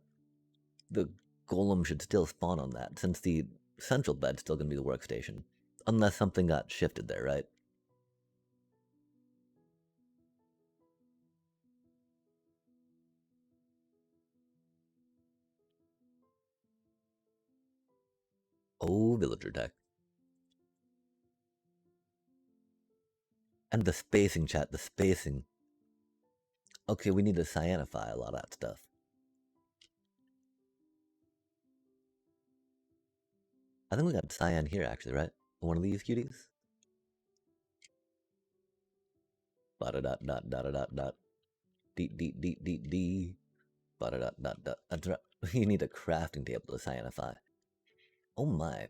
the golem should still spawn on that, since the central bed's still going to be the workstation. Unless something got shifted there, right? Oh, villager tech. And the spacing, chat, the spacing. Okay, we need to cyanify a lot of that stuff. I think we got cyan here, actually, right? One of these cuties? Ba da dot dot dot dot dot. Deep, deep, deep, deep, deep. Ba da dot dot dot. You need a crafting table to cyanify. Oh my.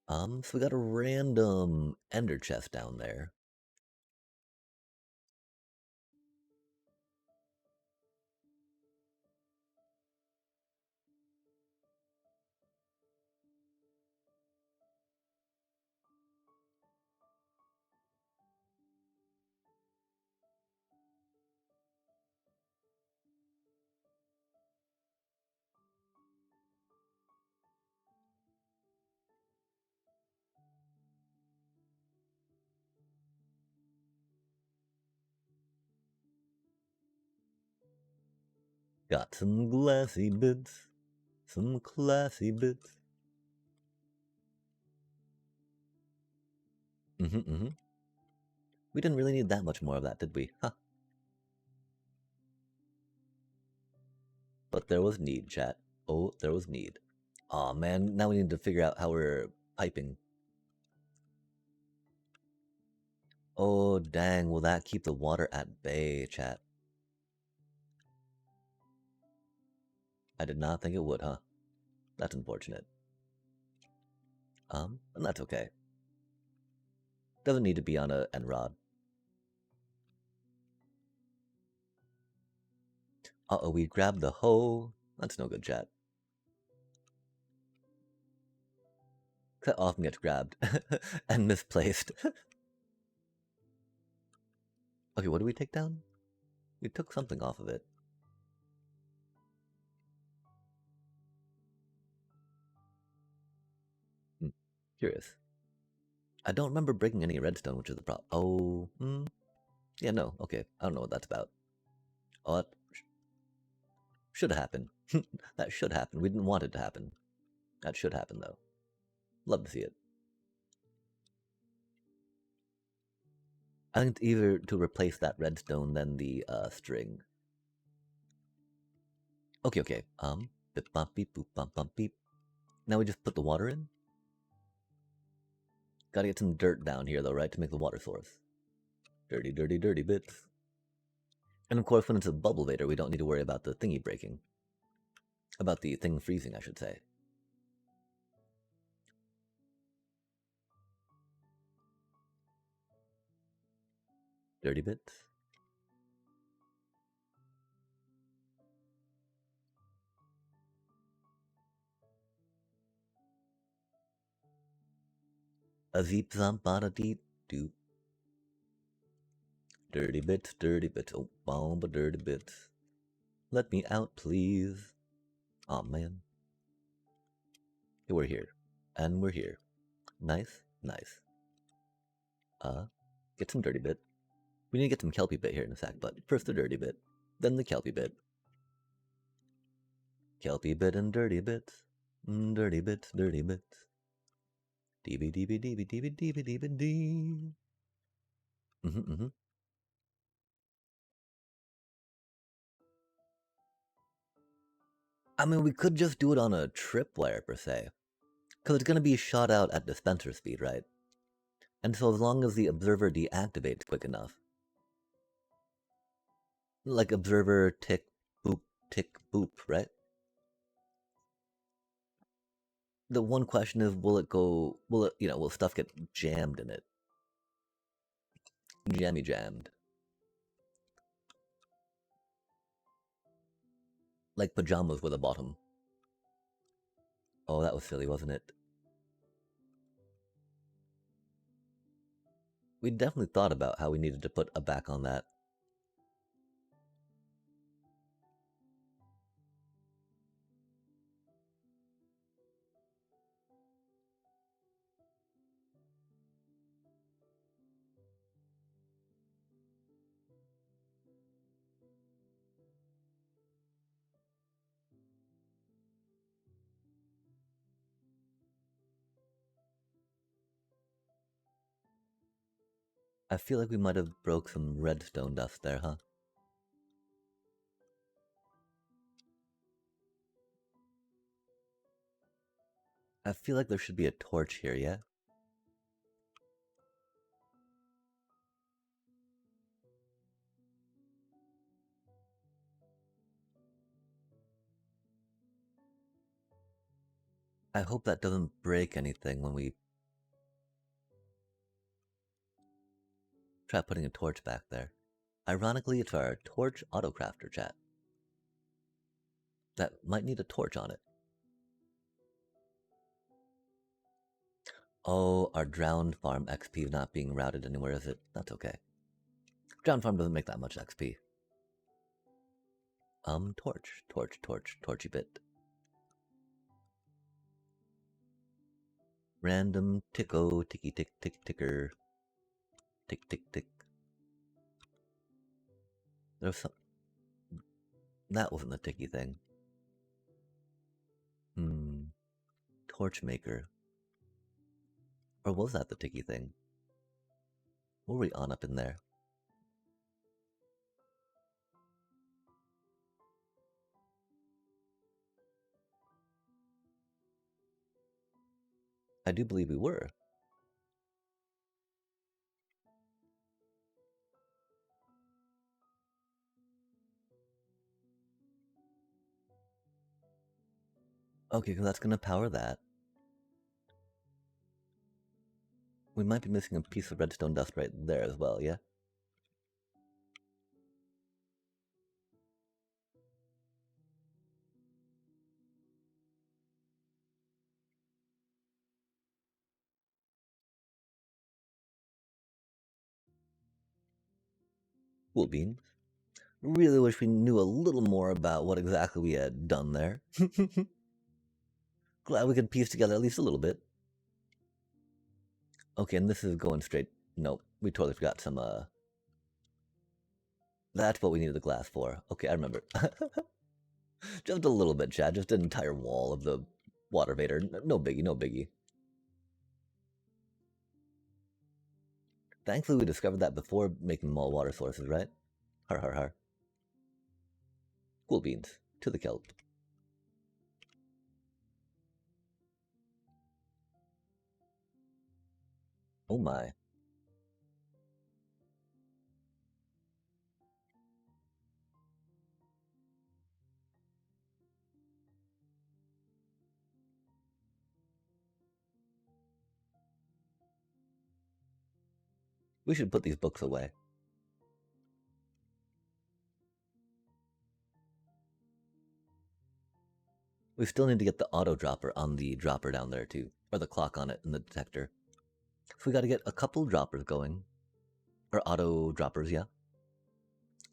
So we got a random ender chest down there. Got some glassy bits. Some classy bits. Mm-hmm. We didn't really need that much more of that, did we? Huh. But there was need, chat. Oh, there was need. Aw, man, now we need to figure out how we're piping. Oh, dang, will that keep the water at bay, chat? I did not think it would, huh? That's unfortunate. And that's okay. Doesn't need to be on a end rod. Uh-oh, we grabbed the hoe. That's no good, chat. That often gets grabbed and misplaced. Okay, what did we take down? We took something off of it. Curious. I don't remember breaking any redstone, which is the problem. Oh, yeah, no. Okay, I don't know what that's about. Oh, that should have happened. That should happen. We didn't want it to happen. That should happen, though. Love to see it. I think it's either to replace that redstone than the string. Okay, okay. Bip bump beep boop bump bump beep. Now we just put the water in. Gotta get some dirt down here though, right, to make the water source. Dirty, dirty, dirty bits. And of course, when it's a bubble vader, we don't need to worry about the thingy breaking. About the thing freezing, I should say. Dirty bits. A zeep zump bada deep doop. Dirty bits, oh, bomba dirty bits. Let me out, please. Aw, man. Okay, we're here. And we're here. Nice, nice. Get some dirty bit. We need to get some kelpie bit here in a sec, but first the dirty bit, then the kelpie bit. Kelpie bit and dirty bits. Dirty bits, dirty bits. Deeby deeby deeby deeby deeby deeby dee. I mean, we could just do it on a tripwire per se. Because it's going to be shot out at dispenser speed, right? And so as long as the observer deactivates quick enough. Like observer tick boop, right? The one question is, will stuff get jammed in it? Jammy jammed. Like pajamas with a bottom. Oh, that was silly, wasn't it? We definitely thought about how we needed to put a back on that. I feel like we might have broke some redstone dust there, huh? I feel like there should be a torch here, yeah? I hope that doesn't break anything when we try putting a torch back there. Ironically, it's our torch autocrafter, chat. That might need a torch on it. Oh, our drowned farm XP not being routed anywhere, is it? That's okay. Drowned farm doesn't make that much XP. Torchy bit. Random ticky tick ticker. Tick tick tick. There's some. That wasn't the ticky thing. Torch maker. Or was that the ticky thing? What were we on up in there? I do believe we were. Okay, because that's gonna power that. We might be missing a piece of redstone dust right there as well, yeah? Cool beans. Really wish we knew a little more about what exactly we had done there. Glad we could piece together at least a little bit. Okay, and this is going straight. Nope, we totally forgot some, That's what we needed the glass for. Okay, I remember. Just a little bit, Chad. Just an entire wall of the water vader. No biggie, no biggie. Thankfully, we discovered that before making them all water sources, right? Har har har. Cool beans. To the kelp. Oh my. We should put these books away. We still need to get the auto dropper on the dropper down there too. Or the clock on it in the detector. So we gotta get a couple droppers going. Or auto droppers, yeah.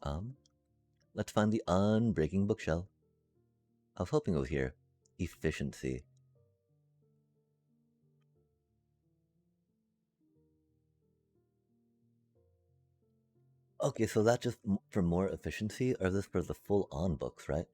Um, let's find the unbreaking bookshelf. I was hoping it was here. Efficiency. Okay, so that's just for more efficiency, or this for the full-on books, right?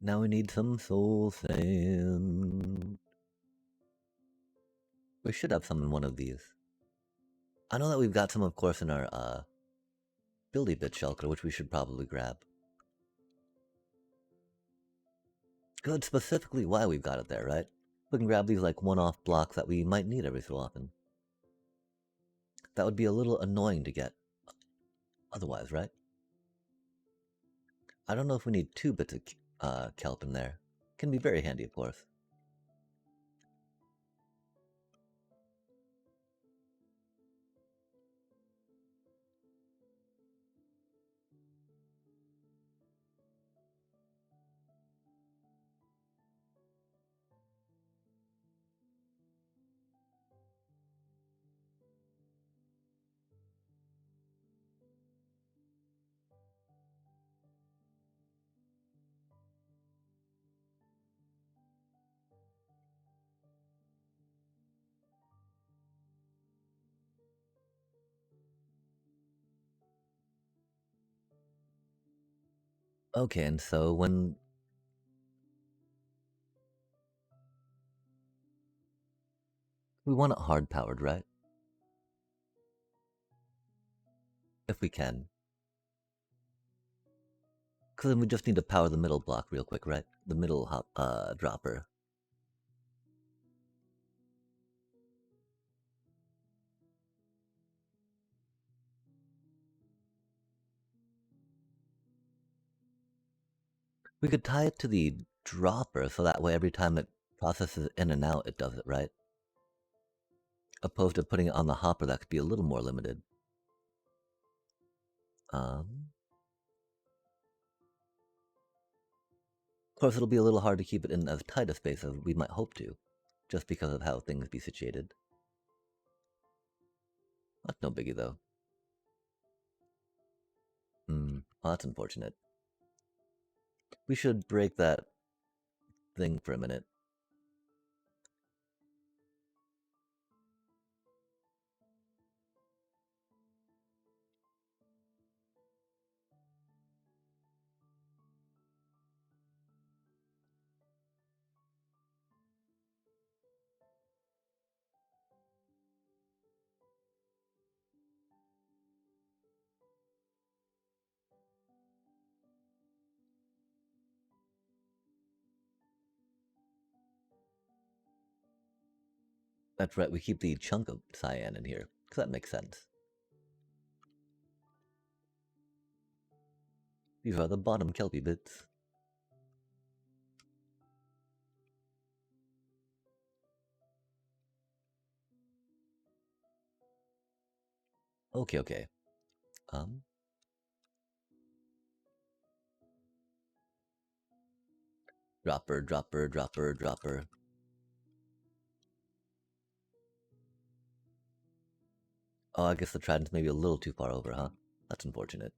Now we need some soul sand. We should have some in one of these. I know that we've got some, of course, in our buildy bit shulker, which we should probably grab. Good, specifically why we've got it there, right? We can grab these like one-off blocks that we might need every so often. That would be a little annoying to get otherwise, right? I don't know if we need 2 bits of kelp in there. Can be very handy, of course. Okay, and so when we want it hard powered, right? If we can. Because then we just need to power the middle block real quick, right? The middle dropper. We could tie it to the dropper so that way every time it processes in and out, it does it, right? Opposed to putting it on the hopper, that could be a little more limited. Um, course, it'll be a little hard to keep it in as tight a space as we might hope to, just because of how things be situated. That's no biggie, though. Oh, that's unfortunate. We should break that thing for a minute. That's right, we keep the chunk of cyan in here, because that makes sense. These are the bottom kelpie bits. Okay. Dropper. Oh, I guess the trident's maybe a little too far over, huh? That's unfortunate.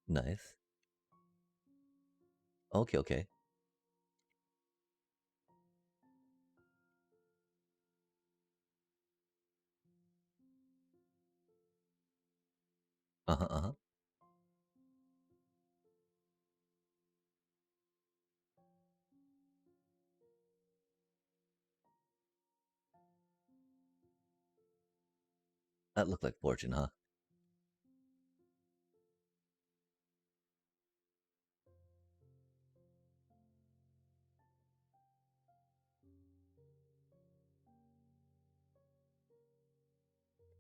Nice. Okay. Uh-huh. That looked like fortune, huh?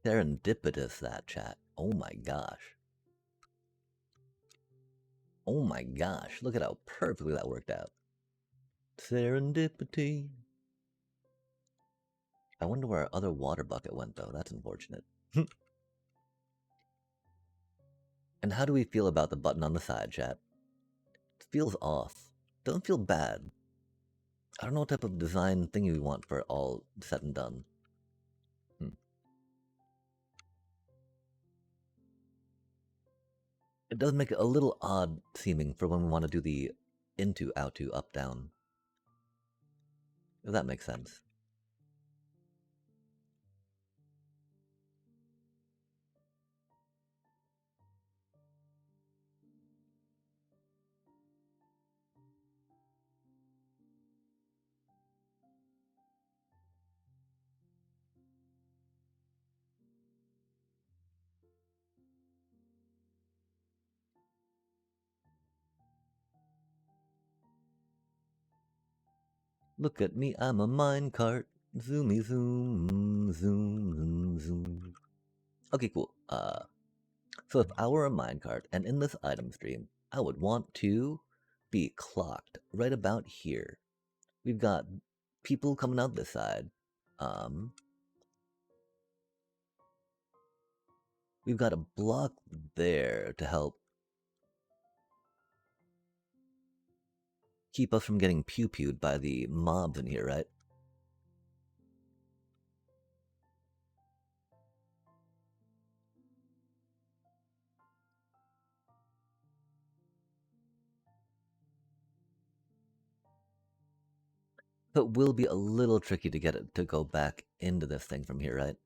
Serendipitous, that chat. Oh my gosh. Oh my gosh, look at how perfectly that worked out. Serendipity. I wonder where our other water bucket went, though. That's unfortunate. And how do we feel about the button on the side, chat? It feels off. Doesn't feel bad. I don't know what type of design thing we want for it all said and done. It does make it a little odd seeming for when we want to do the into, out to, up, down. If that makes sense. Look at me, I'm a minecart. Zoomy zoom. Okay, cool. So if I were a minecart and in this item stream, I would want to be clocked right about here. We've got people coming out this side. We've got a block there to help keep us from getting pew-pewed by the mobs in here, right? So it will be a little tricky to get it to go back into this thing from here, right?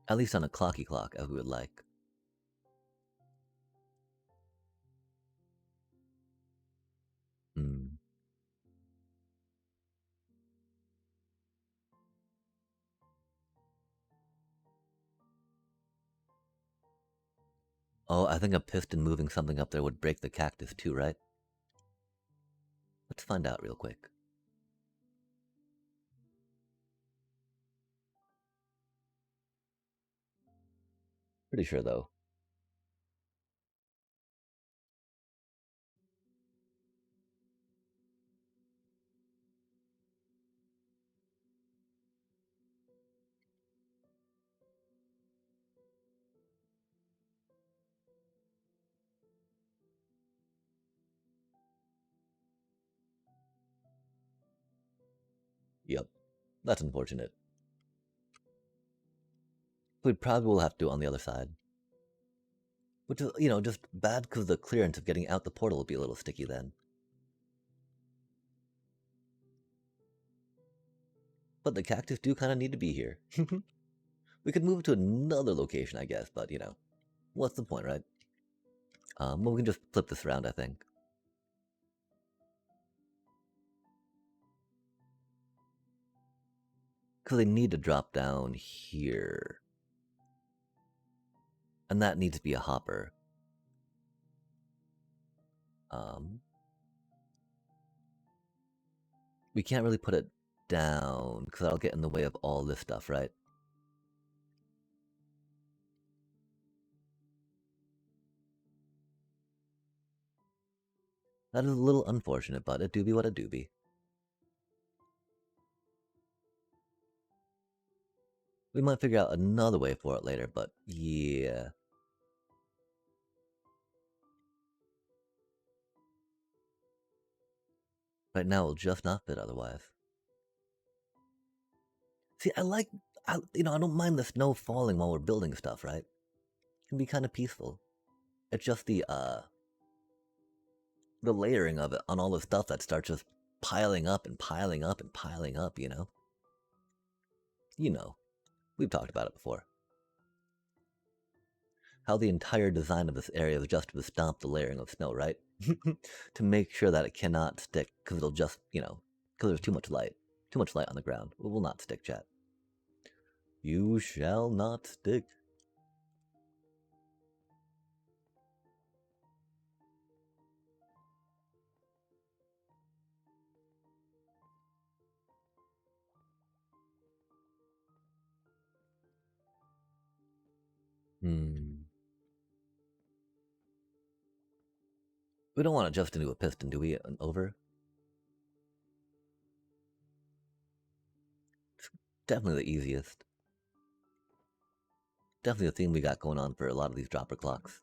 At least on a clocky clock, as we would like. Oh, I think a piston moving something up there would break the cactus too, right? Let's find out real quick. Pretty sure, though. Yep. That's unfortunate. We probably will have to do it on the other side. Which is, just bad because the clearance of getting out the portal will be a little sticky then. But the cactus do kind of need to be here. We could move to another location, I guess, but, what's the point, right? Well, we can just flip this around, I think. Because they need to drop down here. And that needs to be a hopper. We can't really put it down, because that'll get in the way of all this stuff, right? That is a little unfortunate, but it do be what it do be. We might figure out another way for it later, but yeah. Right now, it'll just not fit otherwise. See, I don't mind the snow falling while we're building stuff, right? It can be kind of peaceful. It's just the layering of it on all the stuff that starts just piling up and piling up and piling up, we've talked about it before. How the entire design of this area was just to stomp the layering of snow, right? To make sure that it cannot stick, because it'll just, because there's too much light on the ground. It will not stick, chat. You shall not stick. We don't want to just do a piston, do we? An over? It's definitely the easiest. Definitely the theme we got going on for a lot of these dropper clocks.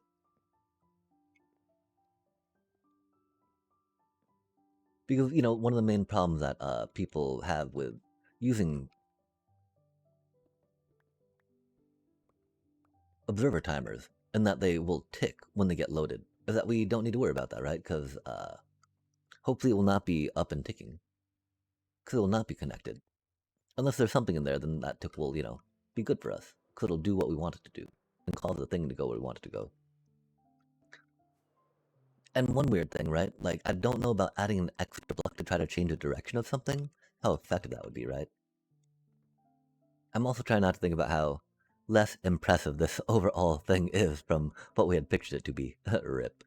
Because, one of the main problems that people have with using observer timers, and that they will tick when they get loaded, is that we don't need to worry about that, right? Because hopefully it will not be up and ticking. Because it will not be connected. Unless there's something in there, then that tick will, be good for us. Because it'll do what we want it to do. And cause the thing to go where we want it to go. And one weird thing, right? Like, I don't know about adding an extra block to try to change the direction of something. How effective that would be, right? I'm also trying not to think about how less impressive this overall thing is from what we had pictured it to be. Rip.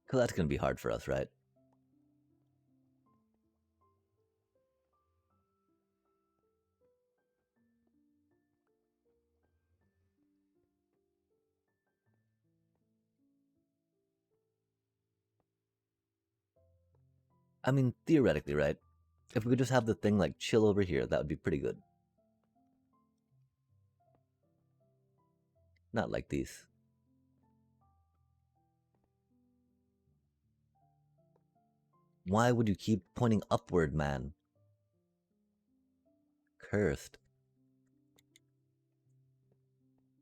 Because that's going to be hard for us, right? I mean, theoretically, right? If we could just have the thing like chill over here, that would be pretty good. Not like these. Why would you keep pointing upward, man? Cursed.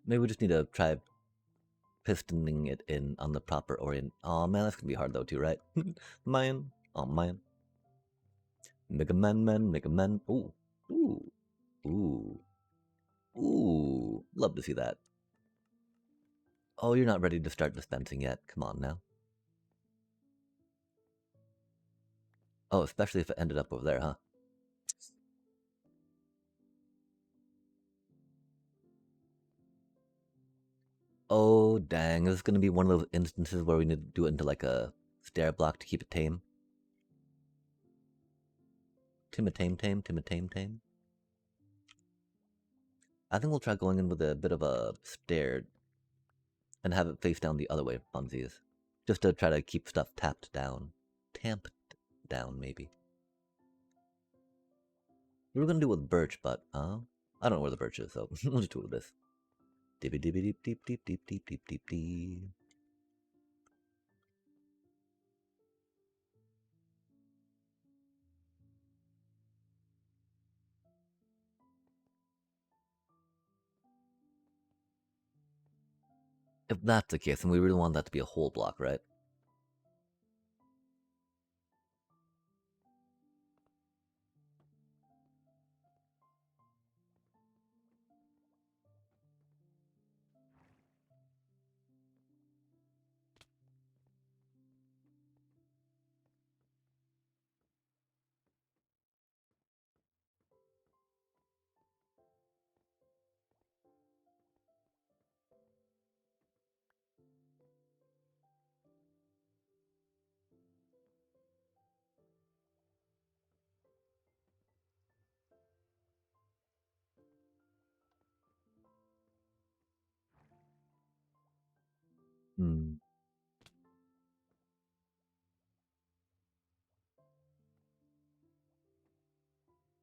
Maybe we just need to try pistoning it in on the proper orient. Oh man, that's gonna be hard though too, right? Man. Oh man. Mega Man. Ooh. Ooh. Ooh. Ooh. Love to see that. Oh, you're not ready to start dispensing yet. Come on now. Oh, especially if it ended up over there, huh? Oh, dang. This is going to be one of those instances where we need to do it into like a stair block to keep it tame. Tame. I think we'll try going in with a bit of a stair and have it face down the other way, funsies. Just to try to keep stuff tamped down, maybe. We were gonna do it with birch, but I don't know where the birch is, so we'll just do it with this. Dibby dibby deep deep deep deep deep deep deep deep. If that's the case, then we really want that to be a whole block, right? Hmm.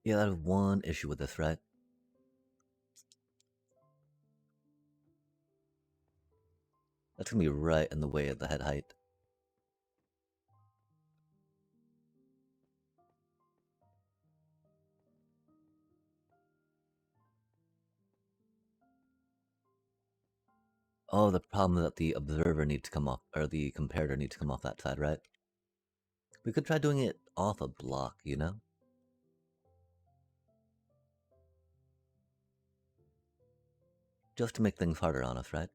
Yeah, that is one issue with this, right? That's gonna be right in the way of the head height. Oh, the problem is that the observer needs to come off, or the comparator needs to come off that side, right? We could try doing it off a block, you know? Just to make things harder on us, right?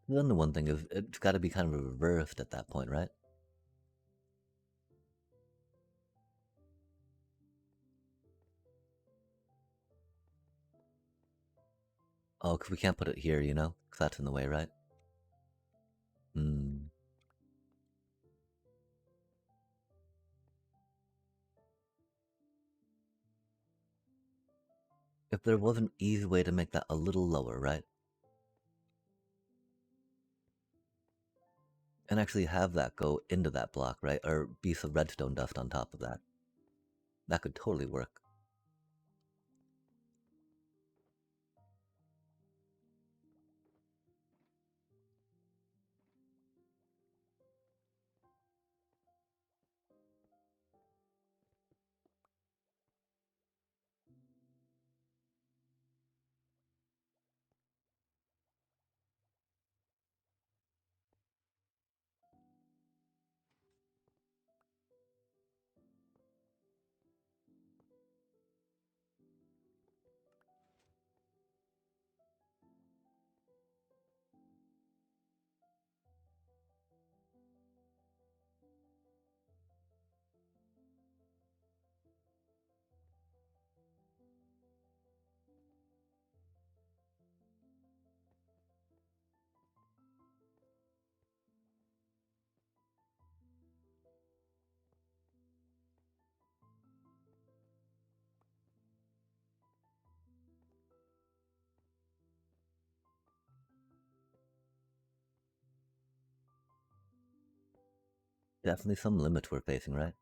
Then the one thing is, it's got to be kind of reversed at that point, right? Oh, because we can't put it here, you know? Because that's in the way, right? Hmm. If there was an easy way to make that a little lower, right? And actually have that go into that block, right? Or be some redstone dust on top of that. That could totally work. Definitely some limits we're facing, right?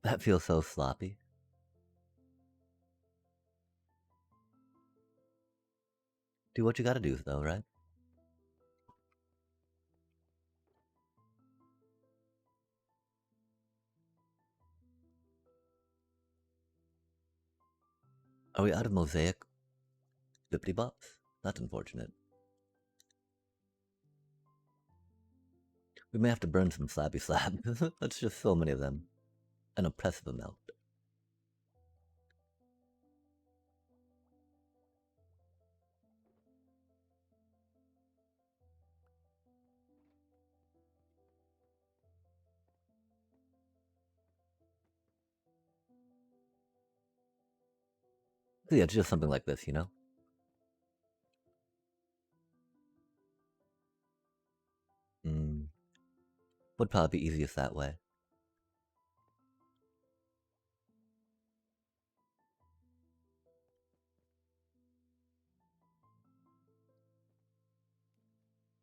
That feels so sloppy. Do what you gotta do, though, right? Are we out of mosaic bippity bops? That's unfortunate. We may have to burn some slabby slab. That's just so many of them. An oppressive amount. So yeah, it's just something like this, you know? Would probably be easiest that way.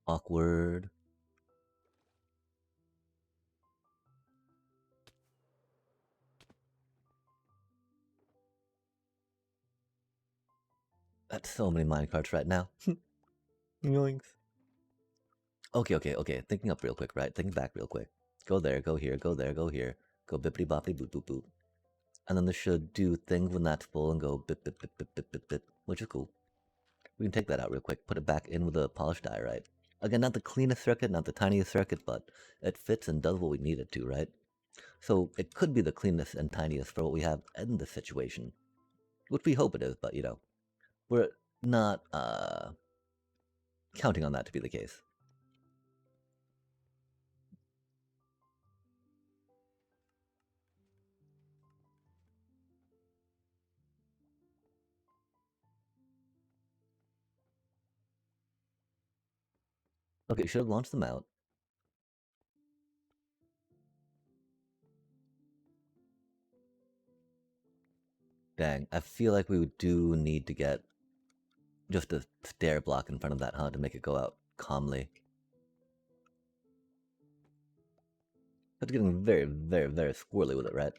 Awkward. That's so many minecarts right now. Yoinks. Okay. Thinking up real quick, right? Thinking back real quick. Go there, go here, go there, go here. Go bippity boppity boop boop boop. And then this should do things when that's full and go bip bip bip bip bip bip bip, which is cool. We can take that out real quick, put it back in with a polished die, right? Again, not the cleanest circuit, not the tiniest circuit, but it fits and does what we need it to, right? So it could be the cleanest and tiniest for what we have in this situation, which we hope it is, but you know, we're not counting on that to be the case. Okay, should have launched them out. Dang, I feel like we do need to get just a stair block in front of that, huh, to make it go out calmly. That's getting very squirrely with it, right?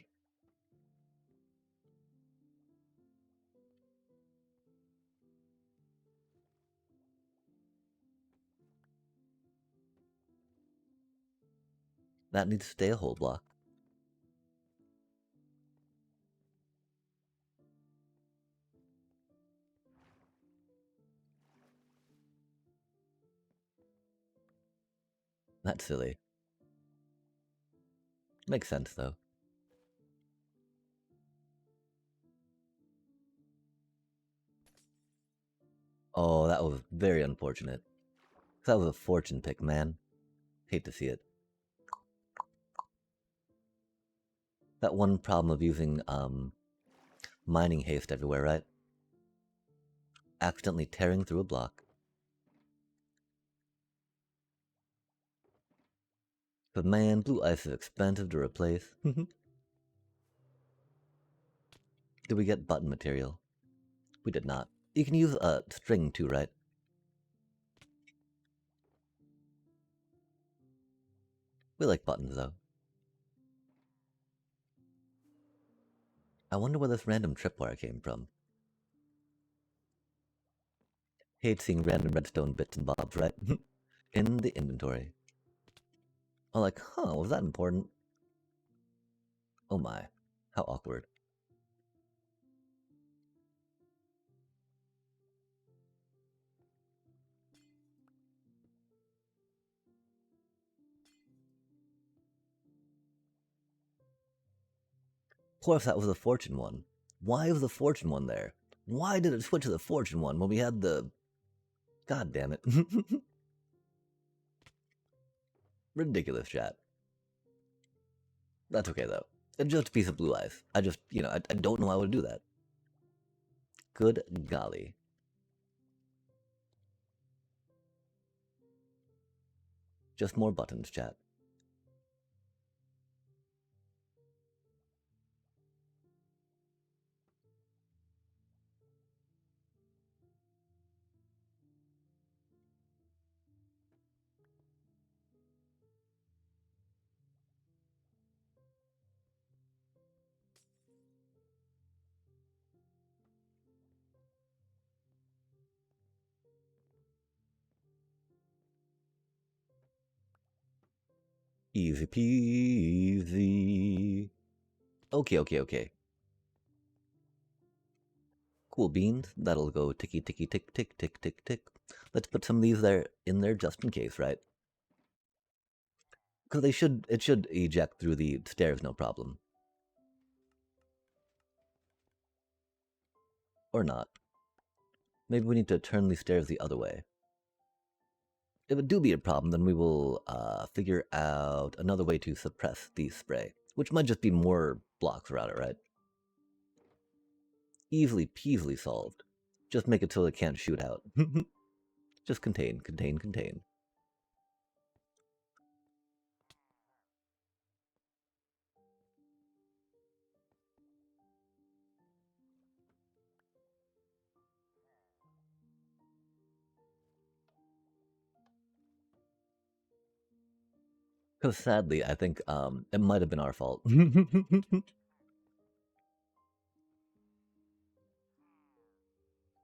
That needs to stay a whole block. That's silly. Makes sense, though. Oh, that was very unfortunate. That was a fortune pick, man. Hate to see it. That one problem of using, mining haste everywhere, right? Accidentally tearing through a block. But man, blue ice is expensive to replace. Did we get button material? We did not. You can use a string too, right? We like buttons, though. I wonder where this random tripwire came from. Hate seeing random redstone bits and bobs, right? In the inventory. I'm like, huh, was that important? Oh my, how awkward. Of course, that was the fortune one. Why was the fortune one there? Why did it switch to the fortune one when we had the... God damn it. Ridiculous, chat. That's okay, though. It's just a piece of blue ice. I just, you know, I don't know how to do that. Good golly. Just more buttons, chat. Easy peasy. Okay. Cool beans. That'll go ticky ticky tick tick tick tick tick. Let's put some of these in there just in case, right? Because it should eject through the stairs, no problem. Or not. Maybe we need to turn these stairs the other way. If it do be a problem, then we will figure out another way to suppress the spray, which might just be more blocks around it, right? Easily peasily solved. Just make it so it can't shoot out. Just contain. Because sadly, I think it might have been our fault.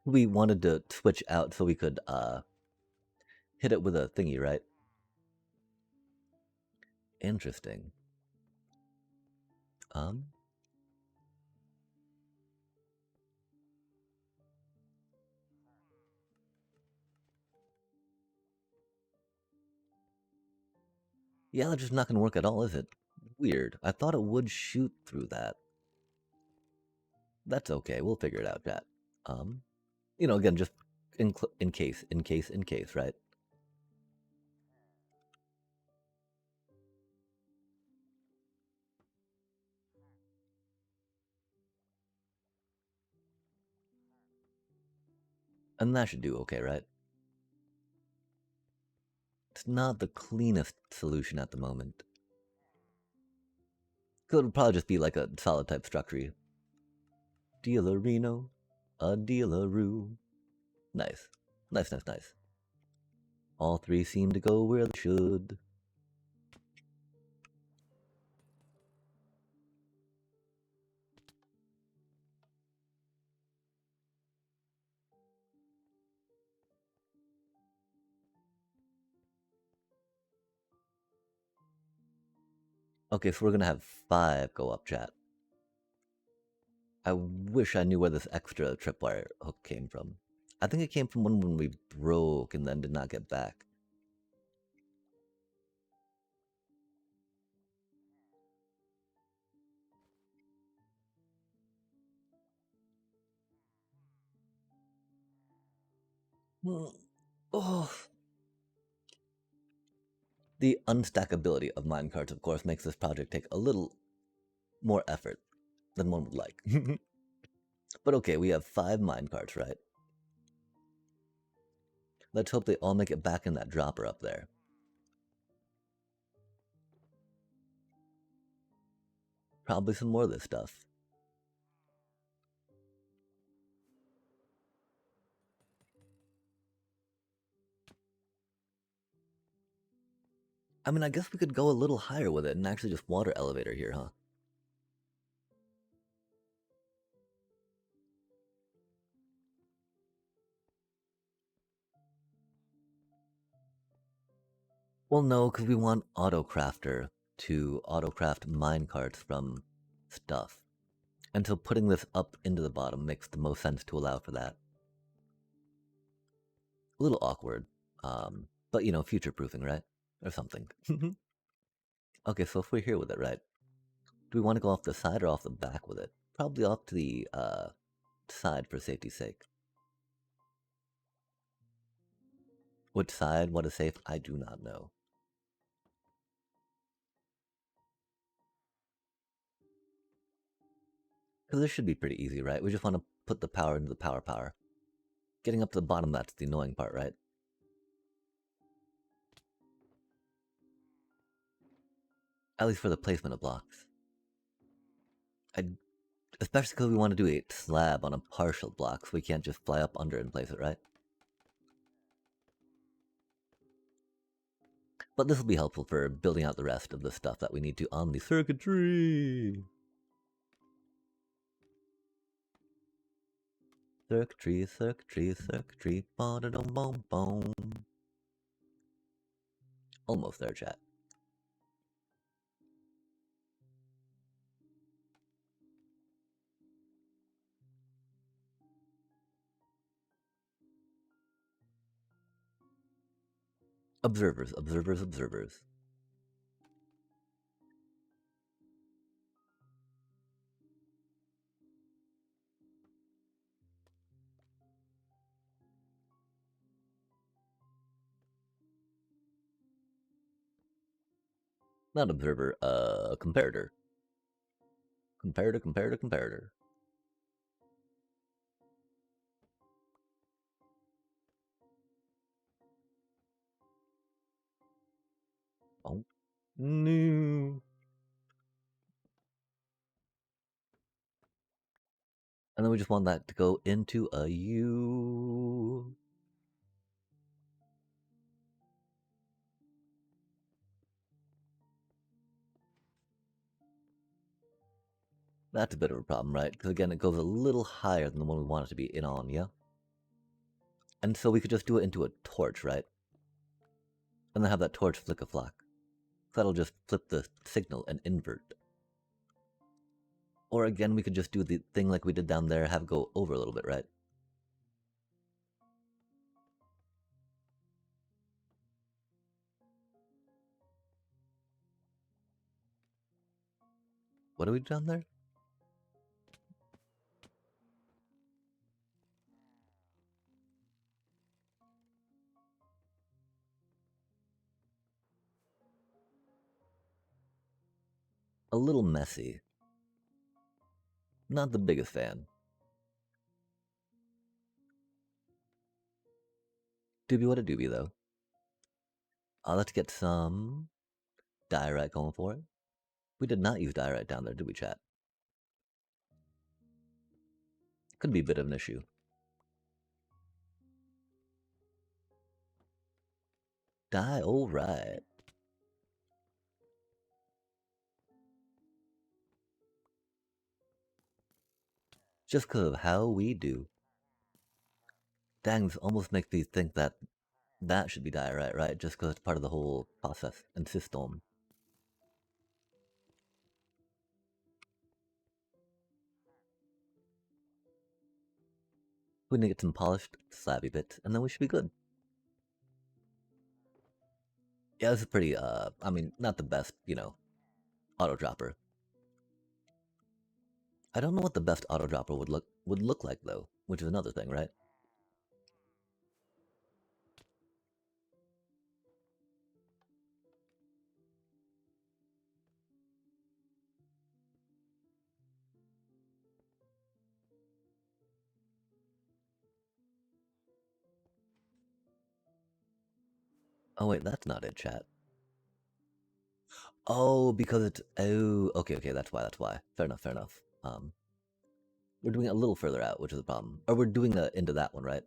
We wanted to switch out so we could hit it with a thingy, right? Interesting. Yeah, that's just not gonna work at all, is it? Weird. I thought it would shoot through that. That's okay. We'll figure it out, chat. Again, just in case, right? And that should do okay, right? It's not the cleanest solution at the moment. It'll probably just be like a solid type structure. Dealerino, a dealeroo. Nice. All three seem to go where they should. Okay, so we're gonna have 5 go up, chat. I wish I knew where this extra tripwire hook came from. I think it came from one when we broke and then did not get back. Oh. The unstackability of minecarts, of course, makes this project take a little more effort than one would like. But okay, we have 5 minecarts, right? Let's hope they all make it back in that dropper up there. Probably some more of this stuff. I mean, I guess we could go a little higher with it and actually just water elevator here, huh? Well, no, because we want Autocrafter to autocraft minecarts from stuff. And so putting this up into the bottom makes the most sense to allow for that. A little awkward, but future-proofing, right? Or something. Okay, so if we're here with it, right? Do we want to go off the side or off the back with it? Probably off to the side for safety's sake. Which side? What is safe? I do not know. Because this should be pretty easy, right? We just want to put the power into the power. Getting up to the bottom, that's the annoying part, right? At least for the placement of blocks. Especially because we want to do a slab on a partial block, so we can't just fly up under and place it, right? But this will be helpful for building out the rest of the stuff that we need to on the circuitry. Circuitry, ba-da-dum-bum-bum. Almost there, chat. Observers, observers, observers. Not observer, comparator. Comparator, comparator, comparator. Oh, no. And then we just want that to go into a U. That's a bit of a problem, right? Because again, it goes a little higher than the one we want it to be in on, yeah? And so we could just do it into a torch, right? And then have that torch flick a flock. That'll just flip the signal and invert. Or again, we could just do the thing like we did down there, have it go over a little bit, right? What do we do down there? A little messy. Not the biggest fan. Doobie what a doobie, though. Let's get some diorite going for it. We did not use diorite down there, did we, chat? Could be a bit of an issue. Alright. Just because of how we do. Dang, this almost makes me think that that should be diorite, right? Just because it's part of the whole process and system. We need to get some polished slabby bits, and then we should be good. Yeah, this is pretty, I mean, not the best, auto dropper. I don't know what the best auto dropper would look like though, which is another thing, right? Oh wait, that's not it, chat. Oh, because it's okay, that's why. Fair enough, fair enough. We're doing it a little further out, which is the problem. Or we're doing the into that one, right?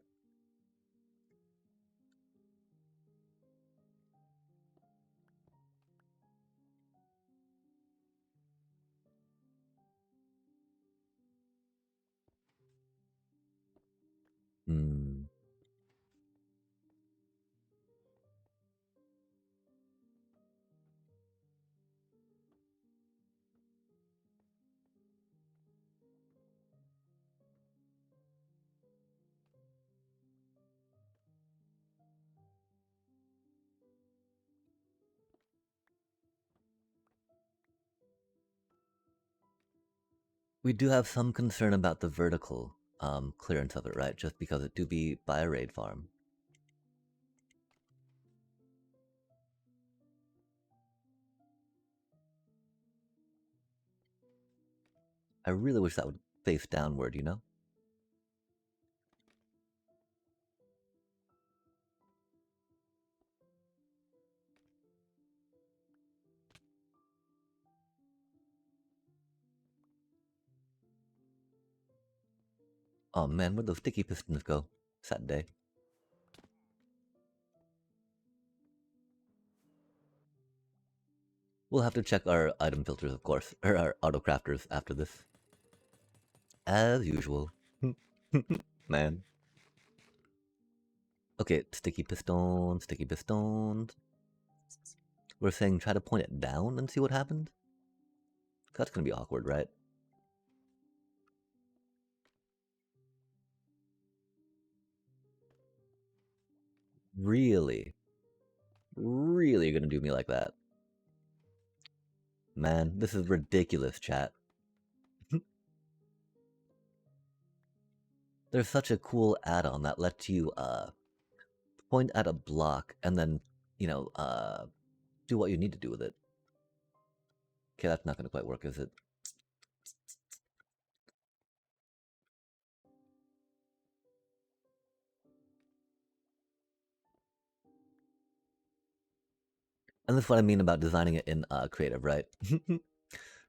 Hmm. We do have some concern about the vertical clearance of it, right? Just because it do be by a raid farm. I really wish that would face downward, you know? Oh man, where'd those sticky pistons go? Sad day. We'll have to check our item filters, of course, or our auto crafters after this. As usual. Man. Okay, sticky pistons, sticky pistons. We're saying try to point it down and see what happens? That's gonna be awkward, right? Really? Really gonna do me like that? Man, this is ridiculous, chat. There's such a cool add-on that lets you point at a block and then, you know, do what you need to do with it. Okay, that's not gonna quite work, is it? And this is what I mean about designing it in creative, right?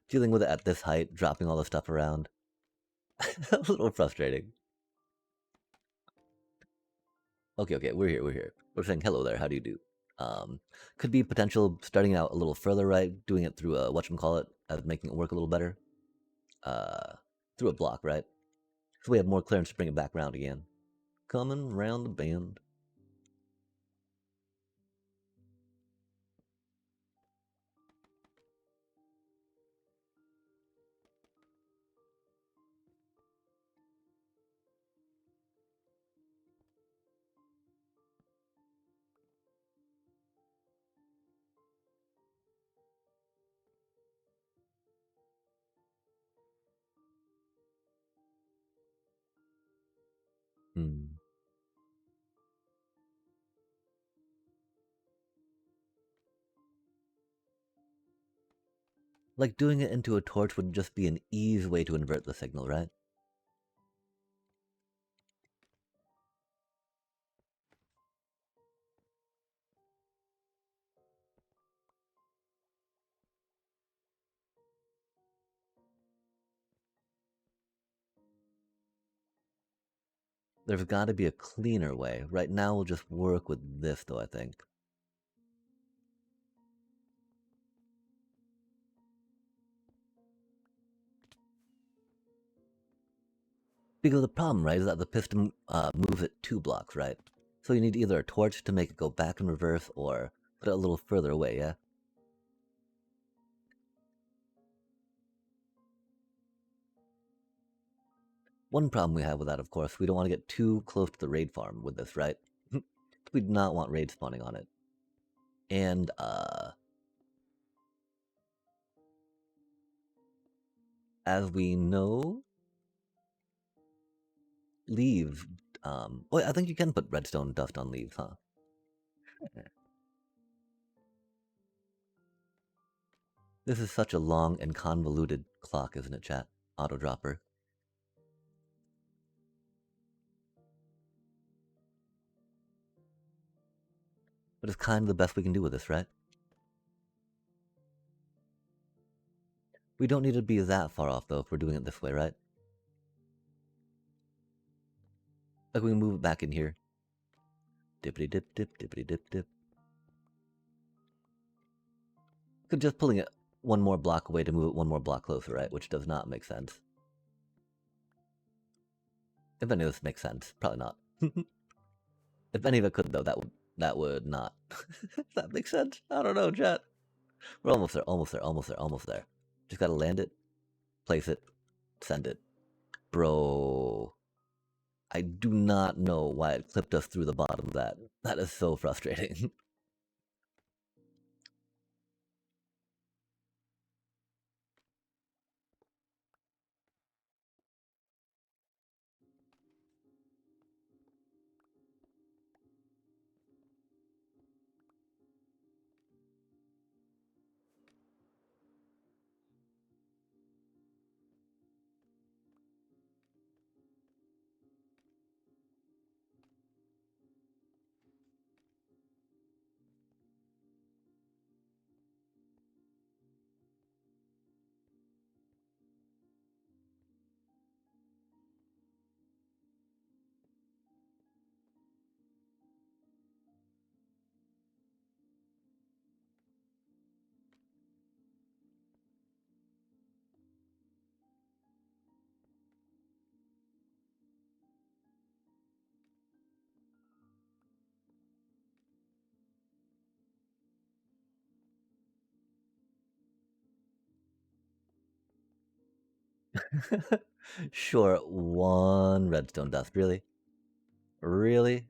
Dealing with it at this height, dropping all the stuff around. A little frustrating. Okay, we're here. We're saying hello there, how do you do? Could be potential starting out a little further right, doing it through a whatchamacallit, as making it work a little better. Through a block, right? So we have more clearance to bring it back around again. Coming round the bend. Hmm. Like doing it into a torch would just be an easy way to invert the signal, right? There's got to be a cleaner way. Right now, we'll just work with this, though, I think. Because the problem, right, is that the piston moves it 2 blocks, right? So you need either a torch to make it go back in reverse or put it a little further away, yeah? One problem we have with that, of course, we don't want to get too close to the raid farm with this, right? We do not want raid spawning on it. And, as we know, leaves, oh, I think you can put redstone dust on leaves, huh? This is such a long and convoluted clock, isn't it, chat? Auto dropper. But it's kind of the best we can do with this, right? We don't need to be that far off, though, if we're doing it this way, right? Like, we can move it back in here. Dippity dip dip, dippity dip dip. Could just pulling it one more block away to move it one more block closer, right? Which does not make sense. If any of this makes sense, probably not. If any of it could, though, that would not. That makes sense. I don't know, chat. We're almost there, almost there. Just gotta land it, place it, send it. Bro, I do not know why it clipped us through the bottom of that. That is so frustrating. Sure, one redstone dust. Really? Really?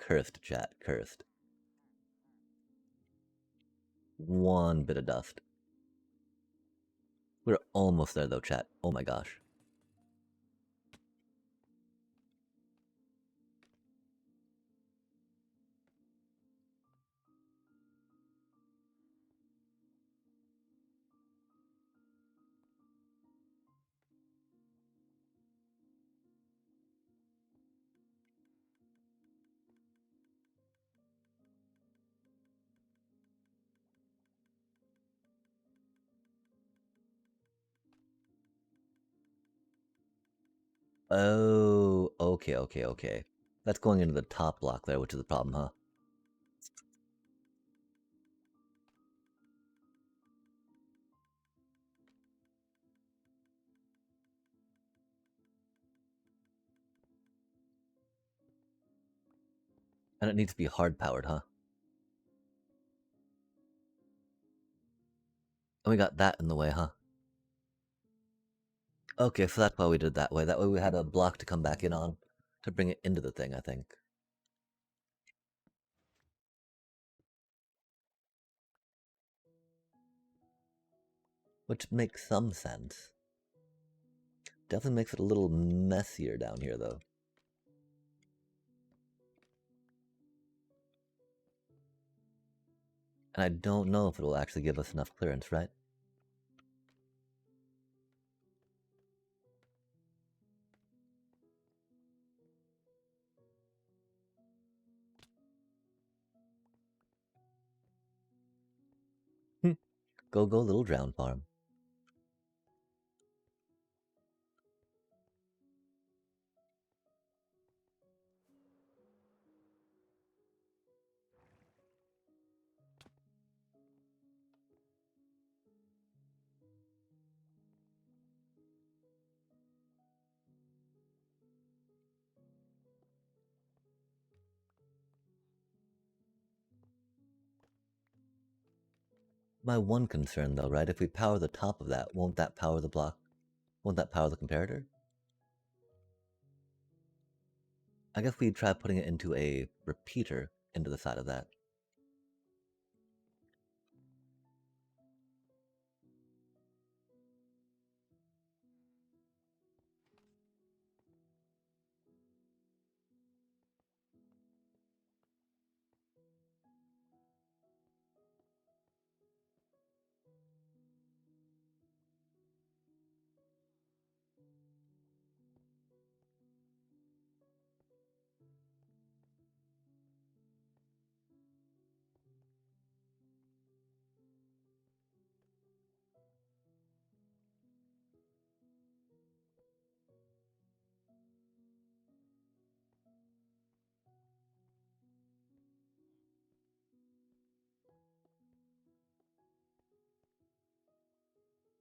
Cursed, chat. Cursed. One bit of dust. We're almost there, though, chat. Oh my gosh. Oh, okay. That's going into the top block there, which is the problem, huh? And it needs to be hard powered, huh? And we got that in the way, huh? Okay, so that's why we did it that way. That way we had a block to come back in on to bring it into the thing, I think. Which makes some sense. Definitely makes it a little messier down here, though. And I don't know if it'll actually give us enough clearance, right? Go, little drown farm. My one concern, though, right? If we power the top of that, won't that power the block? Won't that power the comparator? I guess we'd try putting it into a repeater into the side of that.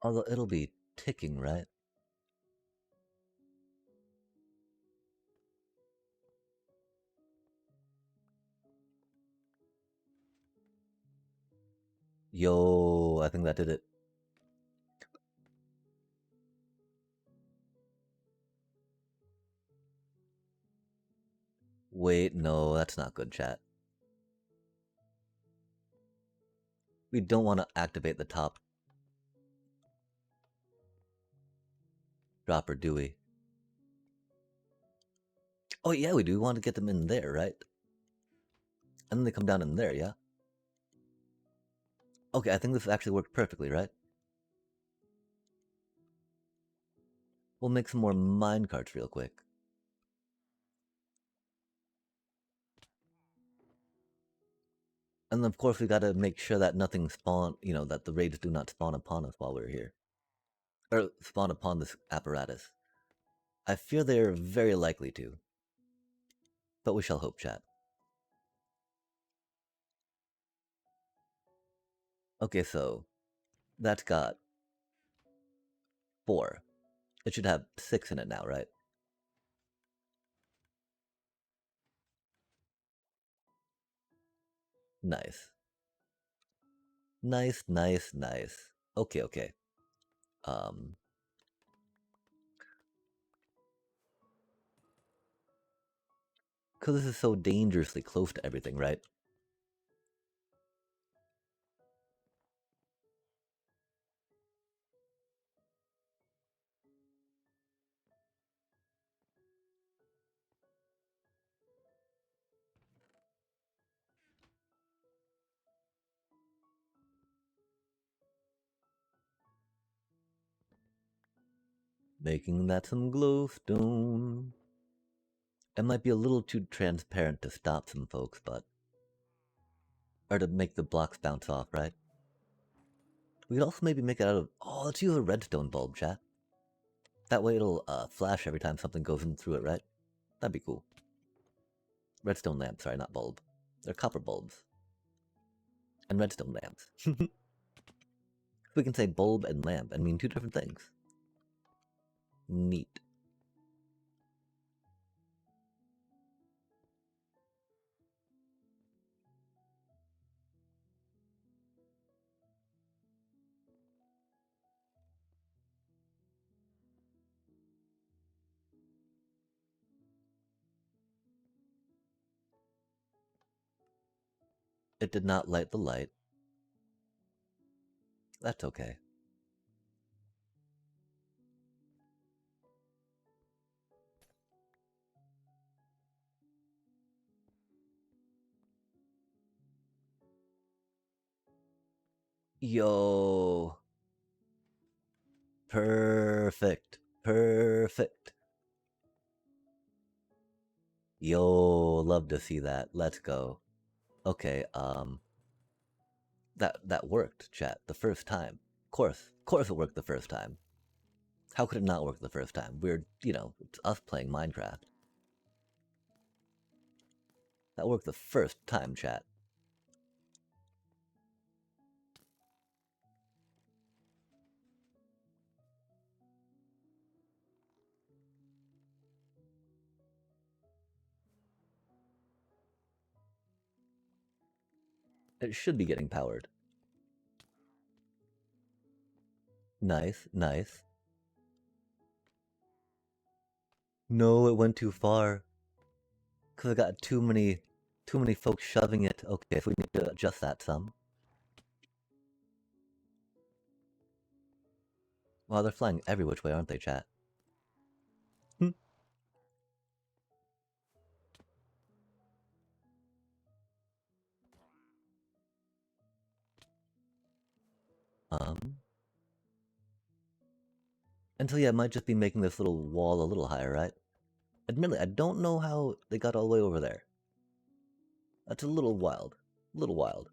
Although it'll be ticking, right? Yo, I think that did it. Wait, no, that's not good, chat. We don't want to activate the top dropper, do we? Oh, yeah, we do. We want to get them in there, right? And then they come down in there, yeah? Okay, I think this actually worked perfectly, right? We'll make some more mine carts real quick. And then, of course, we gotta make sure that nothing spawn, that the raids do not spawn upon us while we're here. Or spawn upon this apparatus. I fear they're very likely to. But we shall hope, chat. Okay, so that's got 4. It should have 6 in it now, right? Nice. Nice. Okay. Um, Because this is so dangerously close to everything, right? Making that some glowstone. It might be a little too transparent to stop some folks, but... Or to make the blocks bounce off, right? We could also maybe make it out of... Oh, let's use a redstone bulb, chat. That way it'll flash every time something goes in through it, right? That'd be cool. Redstone lamp, sorry, not bulb. They're copper bulbs. And redstone lamps. We can say bulb and lamp and mean two different things. Neat. It did not light the light. That's okay. Yo. Perfect. Perfect. Yo, love to see that. Let's go. Okay, that worked, chat, the first time. Of course it worked the first time. How could it not work the first time? We're, you know, it's us playing Minecraft. That worked the first time, chat. It should be getting powered. Nice, nice. No, it went too far. Cause I got too many folks shoving it. Okay, if we need to adjust that some. Wow, they're flying every which way, aren't they, chat? Hmm. And so yeah, it might just be making this little wall a little higher, right? Admittedly, I don't know how they got all the way over there. That's a little wild. A little wild.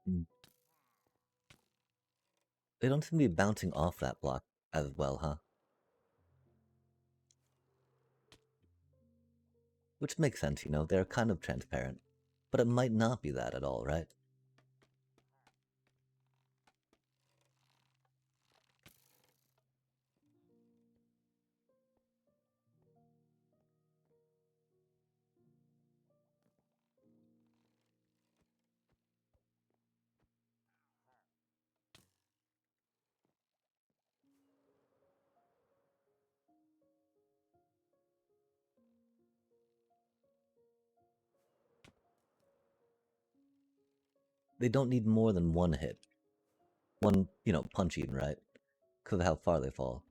Hmm. They don't seem to be bouncing off that block as well, huh? Which makes sense, you know, they're kind of transparent. But it might not be that at all, right? They don't need more than one hit. One, you know, punching, right? Because of how far they fall.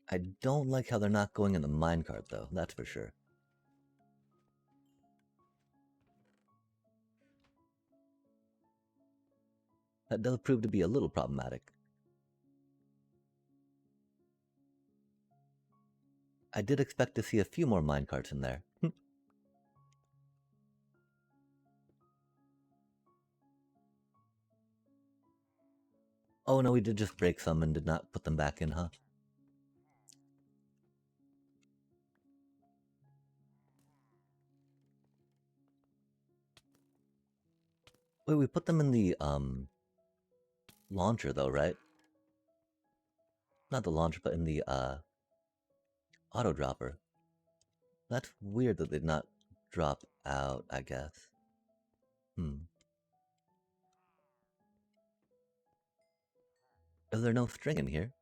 I don't like how they're not going in the minecart, though, that's for sure. That does prove to be a little problematic. I did expect to see a few more minecarts in there. Oh no, we did just break some and did not put them back in, huh? Wait, we put them in the, launcher though, right? Not the launcher, but in the, auto dropper. That's weird that they did not drop out, I guess. Is there no string in here?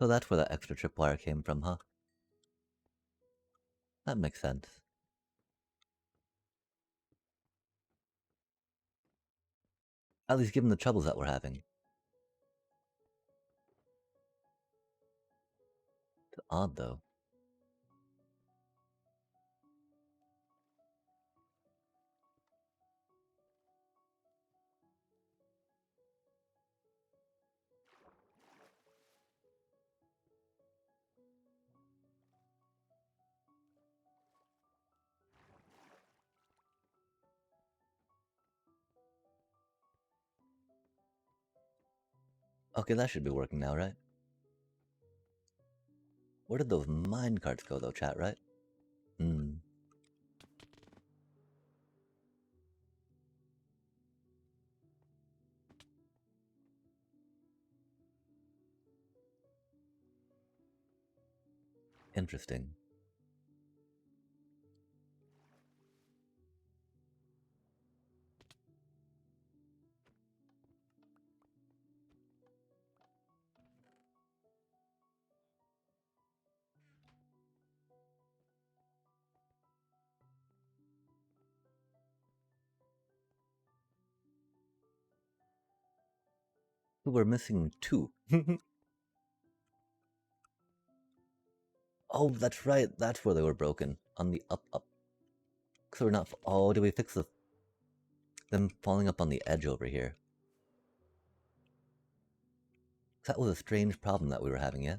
So that's where that extra tripwire came from, huh? That makes sense. At least given the troubles that we're having. It's odd though. Okay, that should be working now, right? Where did those mine carts go though, chat, right? Hmm. Interesting. We're missing two. Oh, that's right. That's where they were broken. On the up. So we're not. Oh, did we fix them falling up on the edge over here? That was a strange problem that we were having, yeah?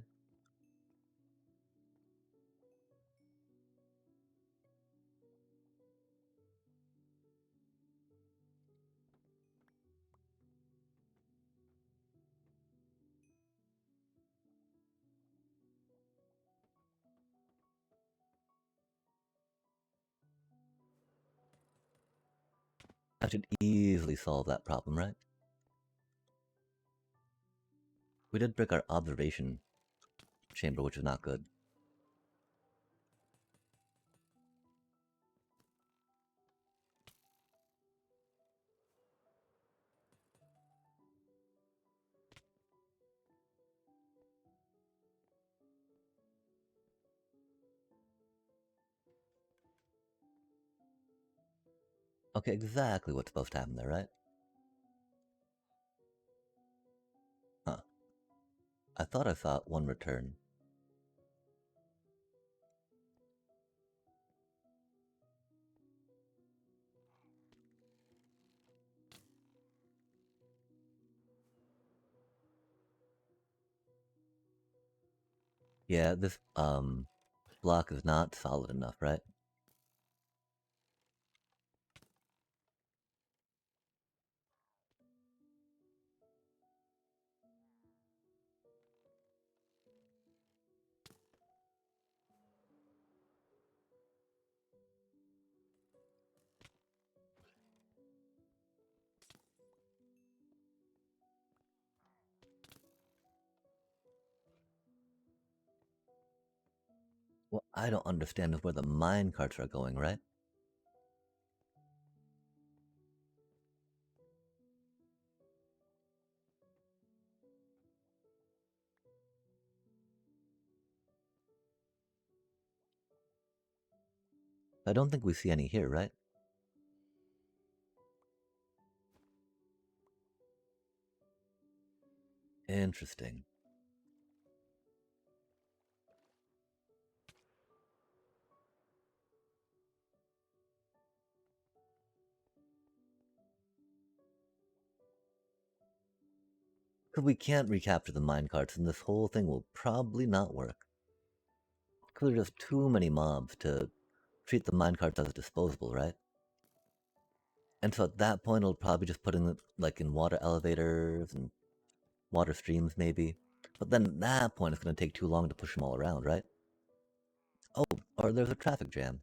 I should easily solve that problem, right? We did break our observation chamber, which is not good. Okay, exactly what's supposed to happen there, right? Huh. I thought I saw one return. Yeah, this, block is not solid enough, right? What I don't understand is where the mine carts are going, right? I don't think we see any here, right? Interesting. Because we can't recapture the minecarts, and this whole thing will probably not work. Because there's just too many mobs to treat the minecarts as disposable, right? And so at that point, it'll probably just put in, like, in water elevators and water streams, maybe. But then at that point, it's going to take too long to push them all around, right? Oh, or there's a traffic jam.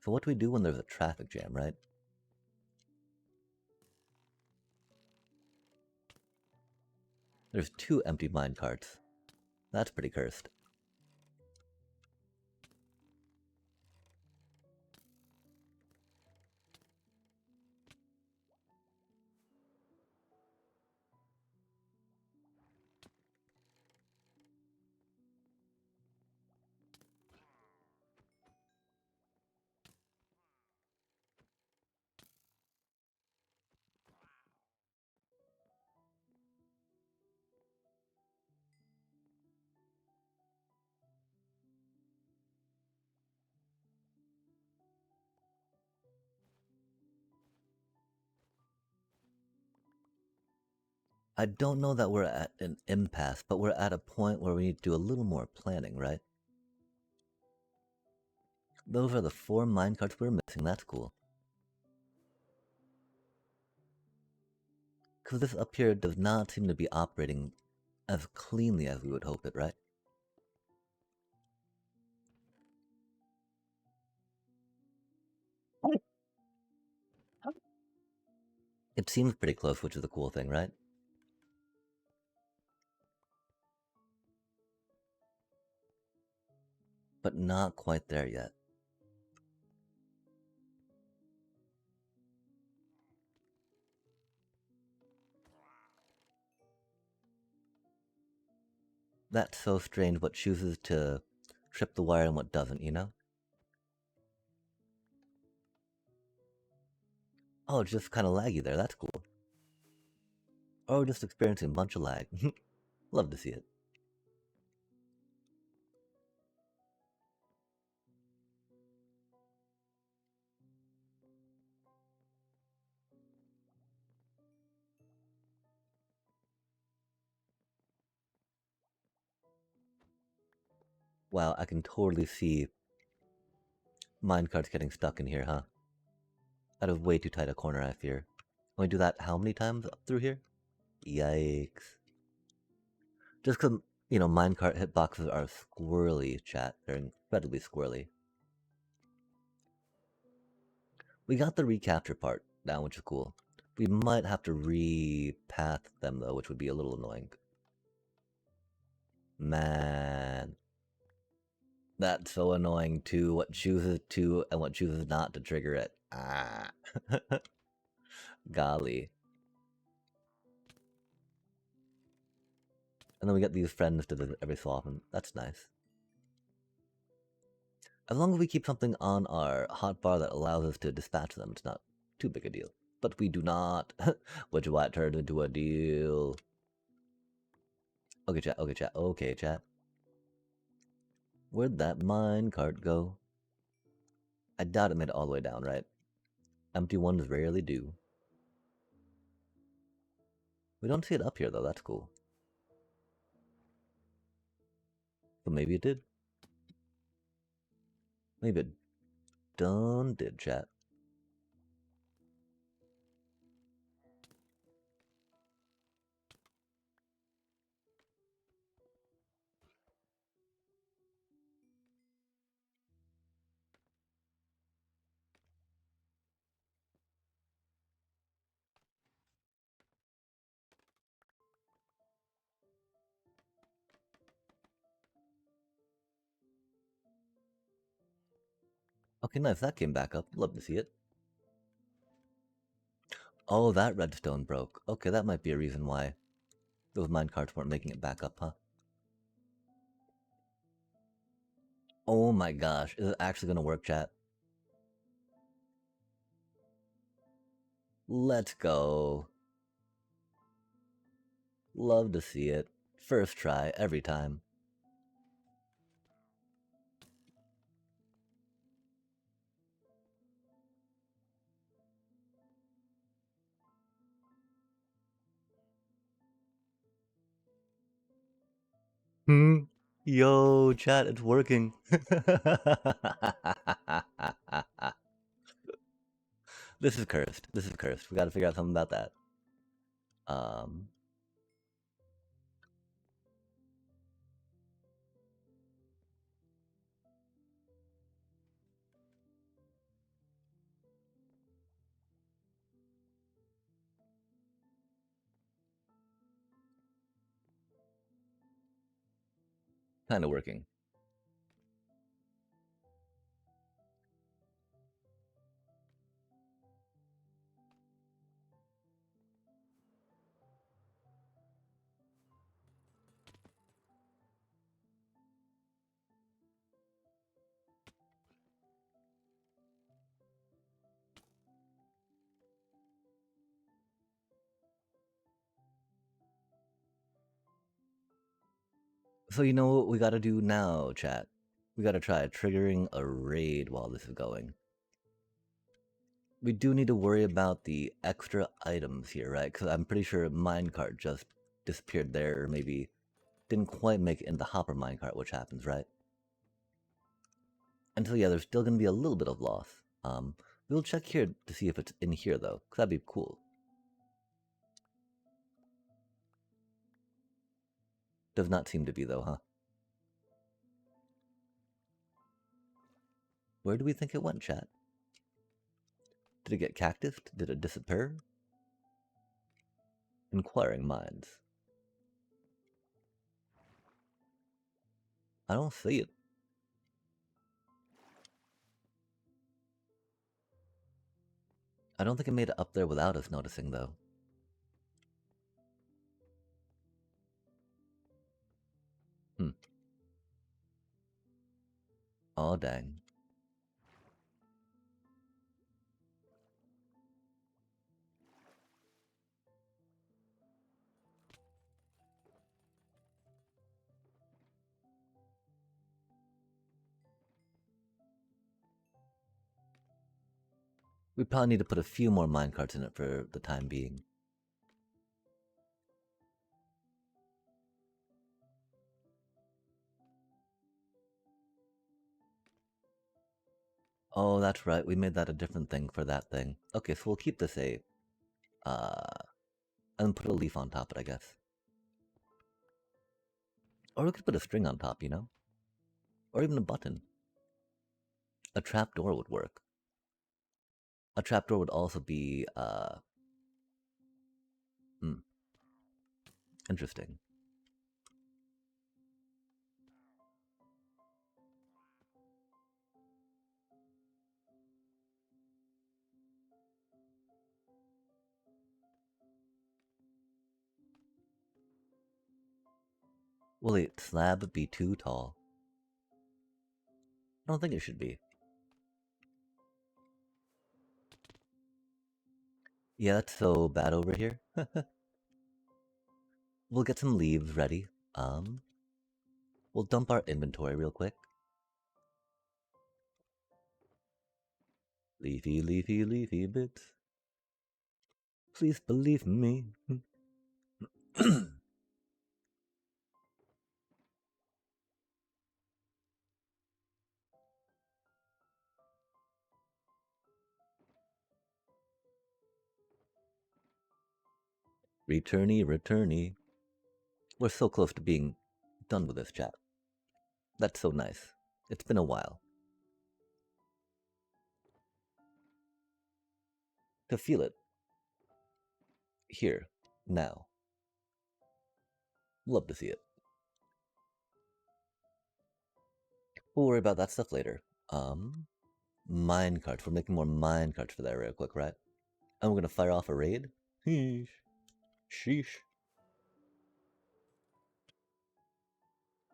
So what do we do when there's a traffic jam, right? There's 2 empty minecarts. That's pretty cursed. I don't know that we're at an impasse, but we're at a point where we need to do a little more planning, right? Those are the 4 minecarts we're missing, that's cool. Because this up here does not seem to be operating as cleanly as we would hope it, right? It seems pretty close, which is a cool thing, right? But not quite there yet. That's so strange what chooses to trip the wire and what doesn't, you know? Oh, it's just kind of laggy there, that's cool. Oh, just experiencing a bunch of lag. Love to see it. Wow, I can totally see minecarts getting stuck in here, huh? Out of way too tight a corner, I fear. Can we do that how many times up through here? Yikes. Just because, you know, minecart hitboxes are squirrely, chat. They're incredibly squirrely. We got the recapture part down, which is cool. We might have to repath them, though, which would be a little annoying. Man. That's so annoying, too. What chooses to and what chooses not to trigger it. Ah. Golly. And then we get these friends to visit every so often. That's nice. As long as we keep something on our hotbar that allows us to dispatch them, it's not too big a deal. But we do not, which might turn into a deal. Okay, chat, okay, chat, okay, chat. Where'd that minecart go? I doubt it made it all the way down, right? Empty ones rarely do. We don't see it up here, though, that's cool. But maybe it did. Maybe it done did, chat. Okay, nice, that came back up. Love to see it. Oh, that redstone broke. Okay, that might be a reason why those minecarts weren't making it back up, huh? Oh my gosh, is it actually gonna work, chat? Let's go. Love to see it. First try, every time. Yo, chat, it's working. This is cursed. This is cursed. We gotta figure out something about that. Kinda working. So you know what we gotta do now, chat? We gotta try triggering a raid while this is going. We do need to worry about the extra items here, right? Because I'm pretty sure minecart just disappeared there, or maybe didn't quite make it in the hopper minecart, which happens, right? And so yeah, there's still gonna be a little bit of loss. We'll check here to see if it's in here though, because that'd be cool. Does not seem to be though, huh? Where do we think it went, chat? Did it get cactused? Did it disappear? Inquiring minds. I don't see it. I don't think it made it up there without us noticing, though. Oh, dang. We probably need to put a few more minecarts in it for the time being. Oh, that's right. We made that a different thing for that thing. Okay, so we'll keep this and put a leaf on top of it, I guess. Or we could put a string on top, you know? Or even a button. A trapdoor would work. A trapdoor would also be, interesting. Will a slab be too tall? I don't think it should be. Yeah, that's so bad over here. We'll get some leaves ready. We'll dump our inventory real quick. Leafy, leafy, leafy bits. Please believe me. Returnee, returnee. We're so close to being done with this chat. That's so nice. It's been a while. To feel it. Here. Now. Love to see it. We'll worry about that stuff later. Minecarts. We're making more minecarts for that real quick, right? And we're gonna fire off a raid? Sheesh. Sheesh.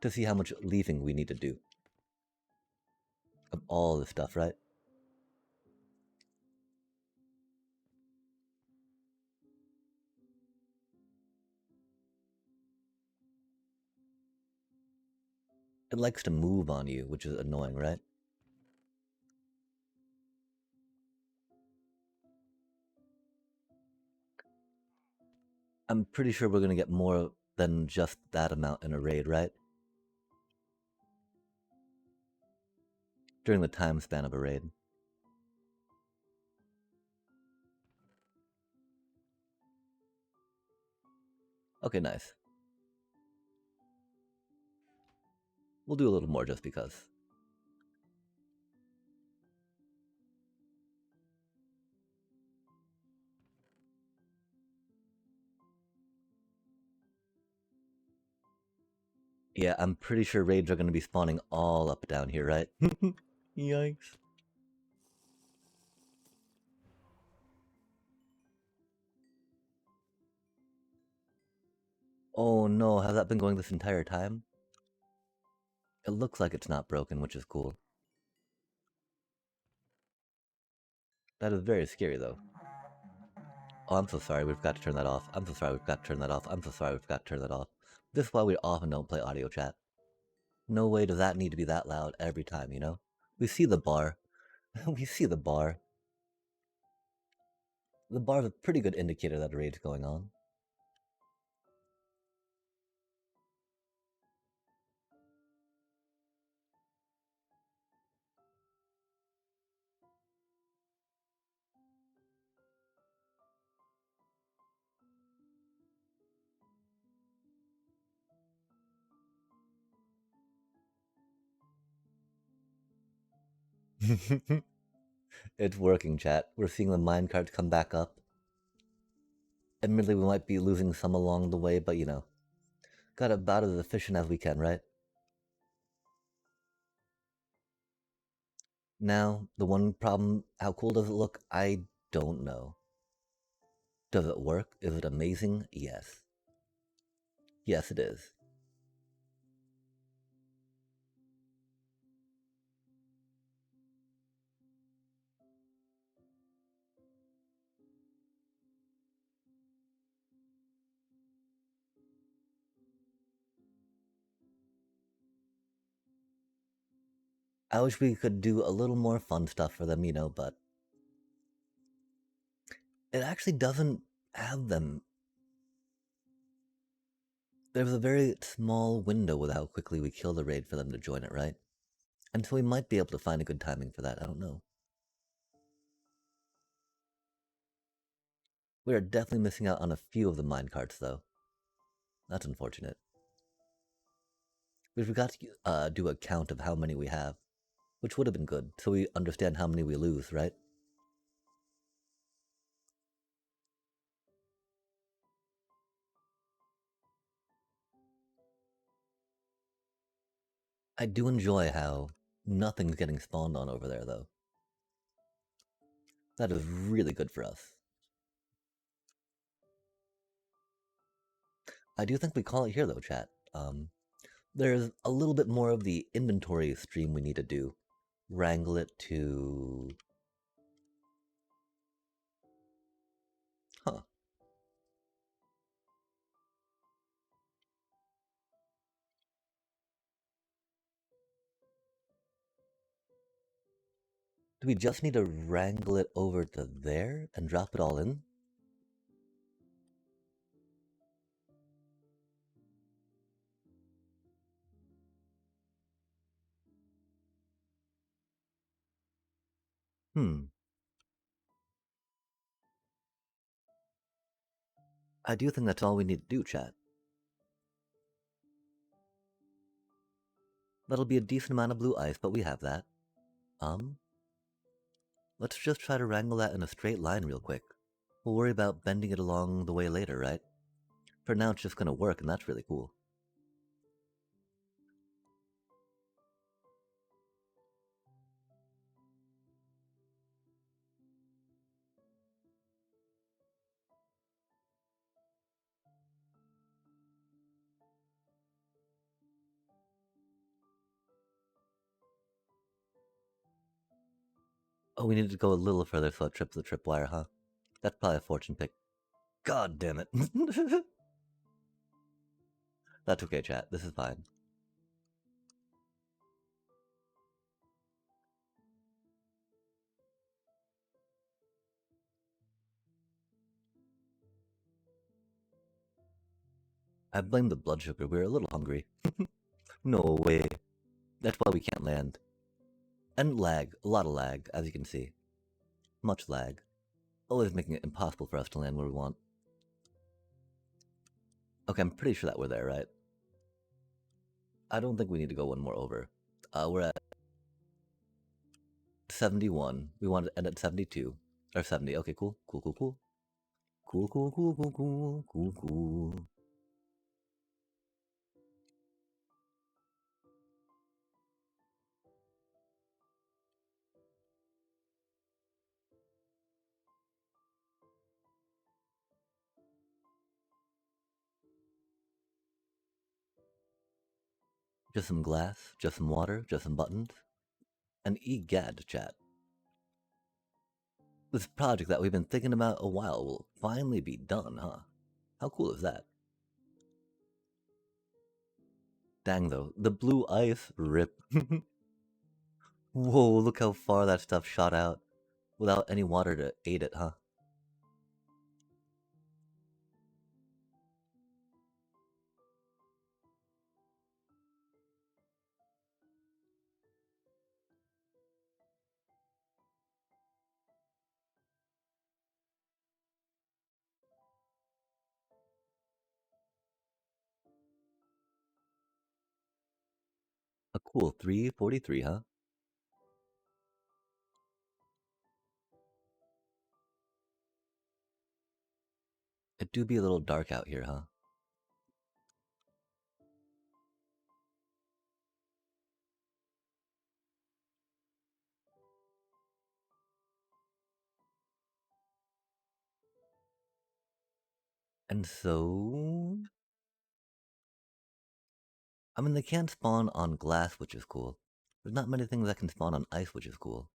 To see how much leaving we need to do. Of all this stuff, right? It likes to move on you, which is annoying, right? I'm pretty sure we're gonna get more than just that amount in a raid, right? During the time span of a raid. Okay, nice. We'll do a little more just because. Yeah, I'm pretty sure raids are gonna be spawning all up down here, right? Yikes. Oh no, has that been going this entire time? It looks like it's not broken, which is cool. That is very scary though. Oh, I'm so sorry, we've got to turn that off. I'm so sorry, we've got to turn that off. I'm so sorry, we've got to turn that off. This is why we often don't play audio chat. No way does that need to be that loud every time, you know? We see the bar. We see the bar. The bar's a pretty good indicator that a raid's going on. It's working, chat. We're seeing the minecarts come back up. Admittedly, we might be losing some along the way, but you know, got about as efficient as we can, right? Now, the one problem, how cool does it look? I don't know. Does it work? Is it amazing? Yes. Yes, it is. I wish we could do a little more fun stuff for them, you know, but it actually doesn't have them. There's a very small window with how quickly we kill the raid for them to join it, right? And so we might be able to find a good timing for that, I don't know. We are definitely missing out on a few of the minecarts, though. That's unfortunate. We forgot to do a count of how many we have, which would have been good, so we understand how many we lose, right? I do enjoy how nothing's getting spawned on over there, though. That is really good for us. I do think we call it here, though, chat. There's a little bit more of the inventory stream we need to do. Wrangle it to... Huh. Do we just need to wrangle it over to there and drop it all in? I do think that's all we need to do, chat. That'll be a decent amount of blue ice, but we have that. Let's just try to wrangle that in a straight line real quick. We'll worry about bending it along the way later, right? For now, it's just gonna work, and that's really cool. Oh, we need to go a little further so it trips the tripwire, huh? That's probably a fortune pick. God damn it. That's okay, chat. This is fine. I blame the blood sugar. We're a little hungry. No way. That's why we can't land. And lag. A lot of lag, as you can see. Much lag. Always making it impossible for us to land where we want. Okay, I'm pretty sure that we're there, right? I don't think we need to go one more over. We're at 71. We want to end at 72. Or 70. Okay, cool. Cool, cool, cool. Cool, cool, cool, cool, cool, cool, cool. Just some glass, just some water, just some buttons. And egad, chat. This project that we've been thinking about a while will finally be done, huh? How cool is that? Dang though, the blue ice, rip. Whoa, look how far that stuff shot out without any water to aid it, huh? A cool 343, huh? It do be a little dark out here, huh? And so... I mean, they can't spawn on glass, which is cool. There's not many things that can spawn on ice, which is cool.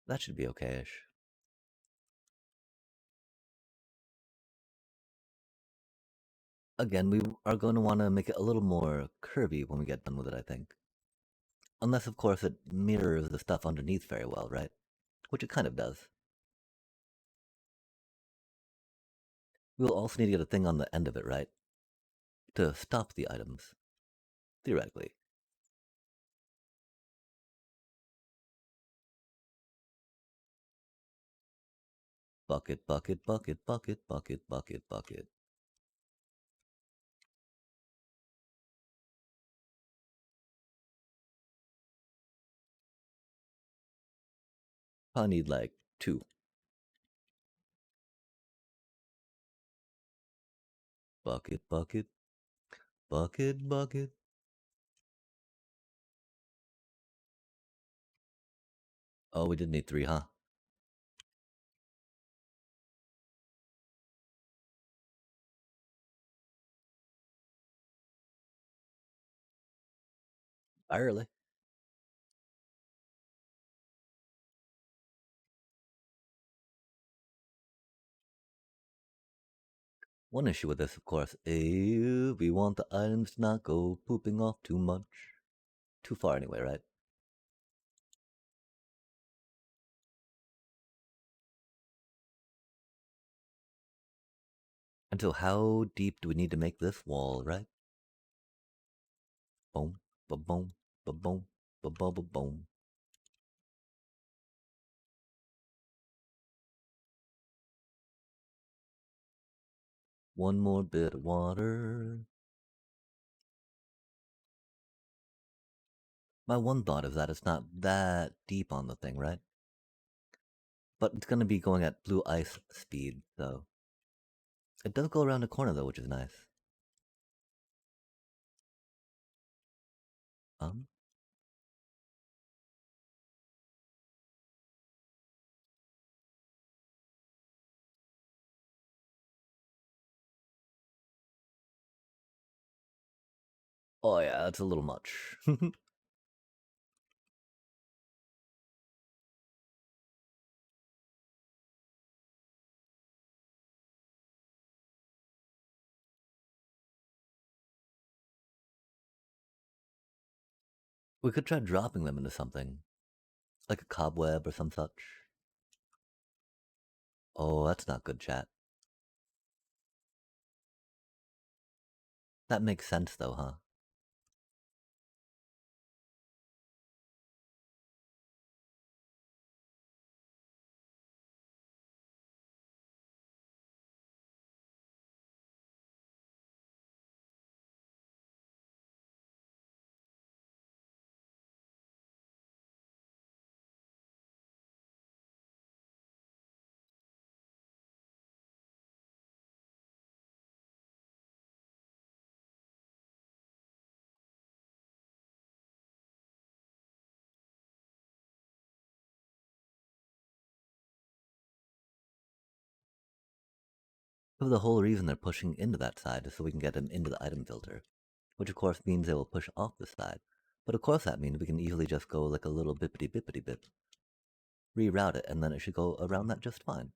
That should be okay-ish. Again, we are going to want to make it a little more curvy when we get done with it, I think. Unless, of course, it mirrors the stuff underneath very well, right? Which it kind of does. We'll also need to get a thing on the end of it, right? To stop the items. Theoretically. Bucket, bucket, bucket, bucket, bucket, bucket, bucket. Probably need like 2. Bucket, bucket, bucket, bucket. Oh, we did need 3, huh? Early. One issue with this, of course, is we want the items to not go pooping off too much. Too far anyway, right? And so how deep do we need to make this wall, right? Boom, ba-boom, ba-boom, ba-ba-ba-boom. One more bit of water. My one thought is that it's not that deep on the thing, right? But it's going to be going at blue ice speed, so... It does go around the corner, though, which is nice. Um, Oh yeah, that's a little much. We could try dropping them into something, like a cobweb or some such. Oh, that's not good, chat. That makes sense though, huh? But the whole reason they're pushing into that side is so we can get them into the item filter, which of course means they will push off the side. But of course that means we can easily just go like a little bippity bippity bip, reroute it, and then it should go around that just fine.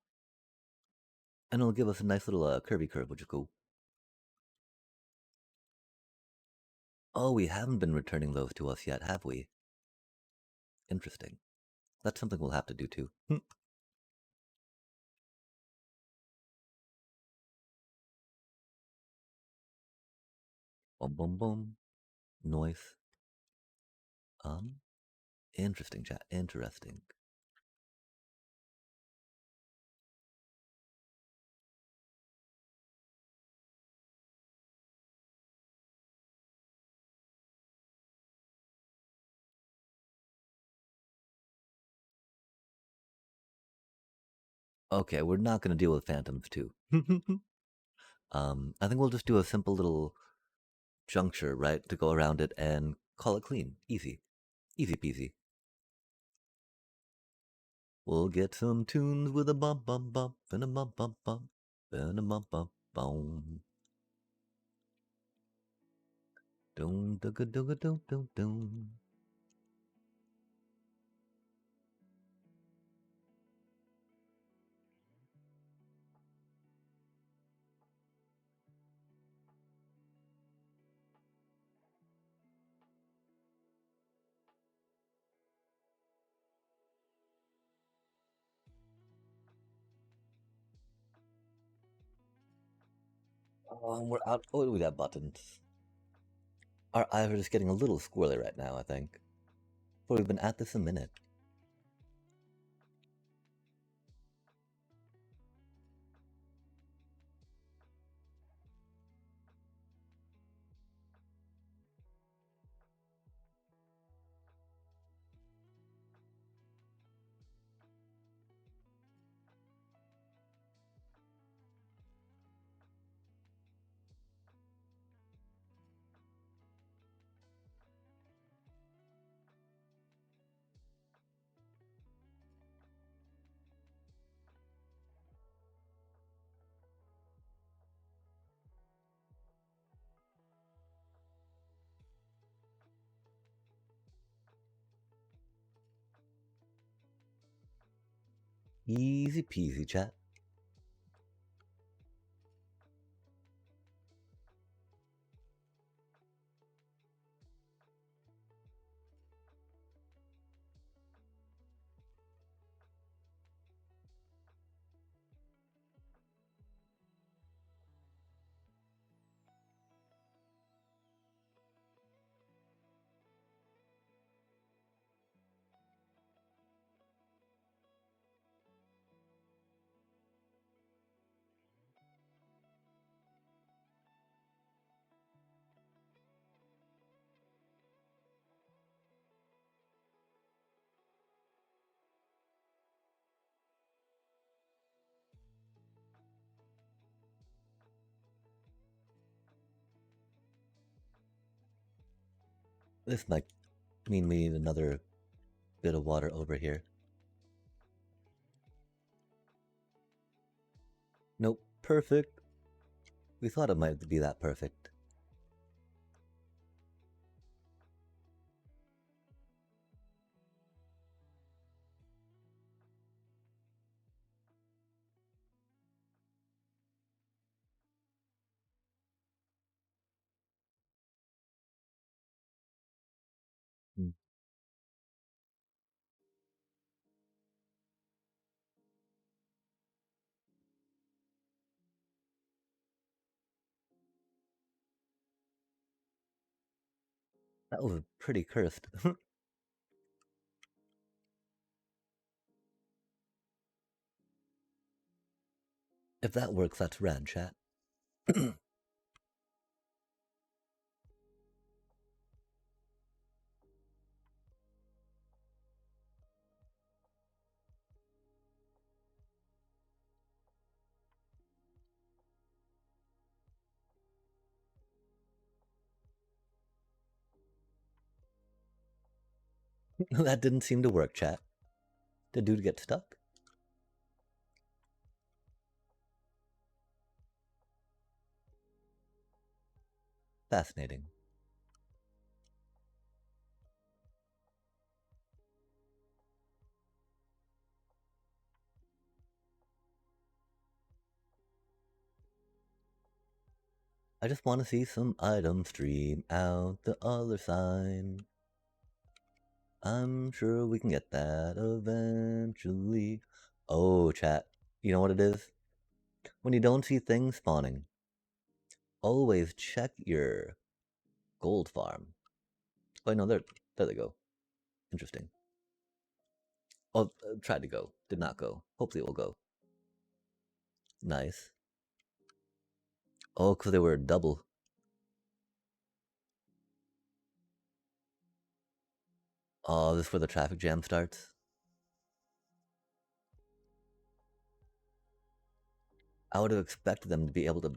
And it'll give us a nice little curvy curve, which is cool. Oh, we haven't been returning those to us yet, have we? Interesting. That's something we'll have to do too. Boom, boom, boom. Noise. Interesting, chat. Interesting. Okay, we're not going to deal with phantoms too. I think we'll just do a simple little juncture, right, to go around it and call it clean. Easy. Easy peasy. We'll get some tunes with a bump bump bump and a bump bump bump and a bump bump boom. Dun dun dun dun dun dun dun. We're out. Oh, we got buttons. Our eyes are just getting a little squirrely right now, I think. But we've been at this a minute. Easy peasy, chat. This might mean we need another bit of water over here. Nope, perfect. We thought it might be that perfect. That was pretty cursed. If that works, that's rad, chat. That didn't seem to work, chat. Did dude get stuck? Fascinating. I just want to see some items stream out the other side. I'm sure we can get that eventually. Oh, chat. You know what it is? When you don't see things spawning, always check your gold farm. Oh, no, there they go. Interesting. Oh, tried to go. Did not go. Hopefully it will go. Nice. Oh, because they were double. Oh, this is where the traffic jam starts? I would have expected them to be able to...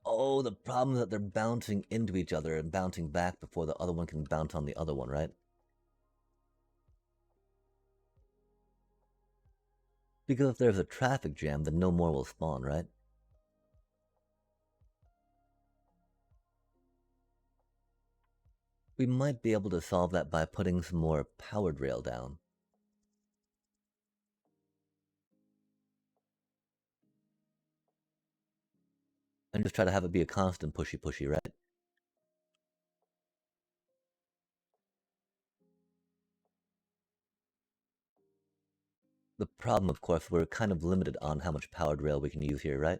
Oh, the problem is that they're bouncing into each other and bouncing back before the other one can bounce on the other one, right? Because if there's a traffic jam, then no more will spawn, right? We might be able to solve that by putting some more powered rail down. And just try to have it be a constant pushy, right? The problem, of course, we're kind of limited on how much powered rail we can use here, right?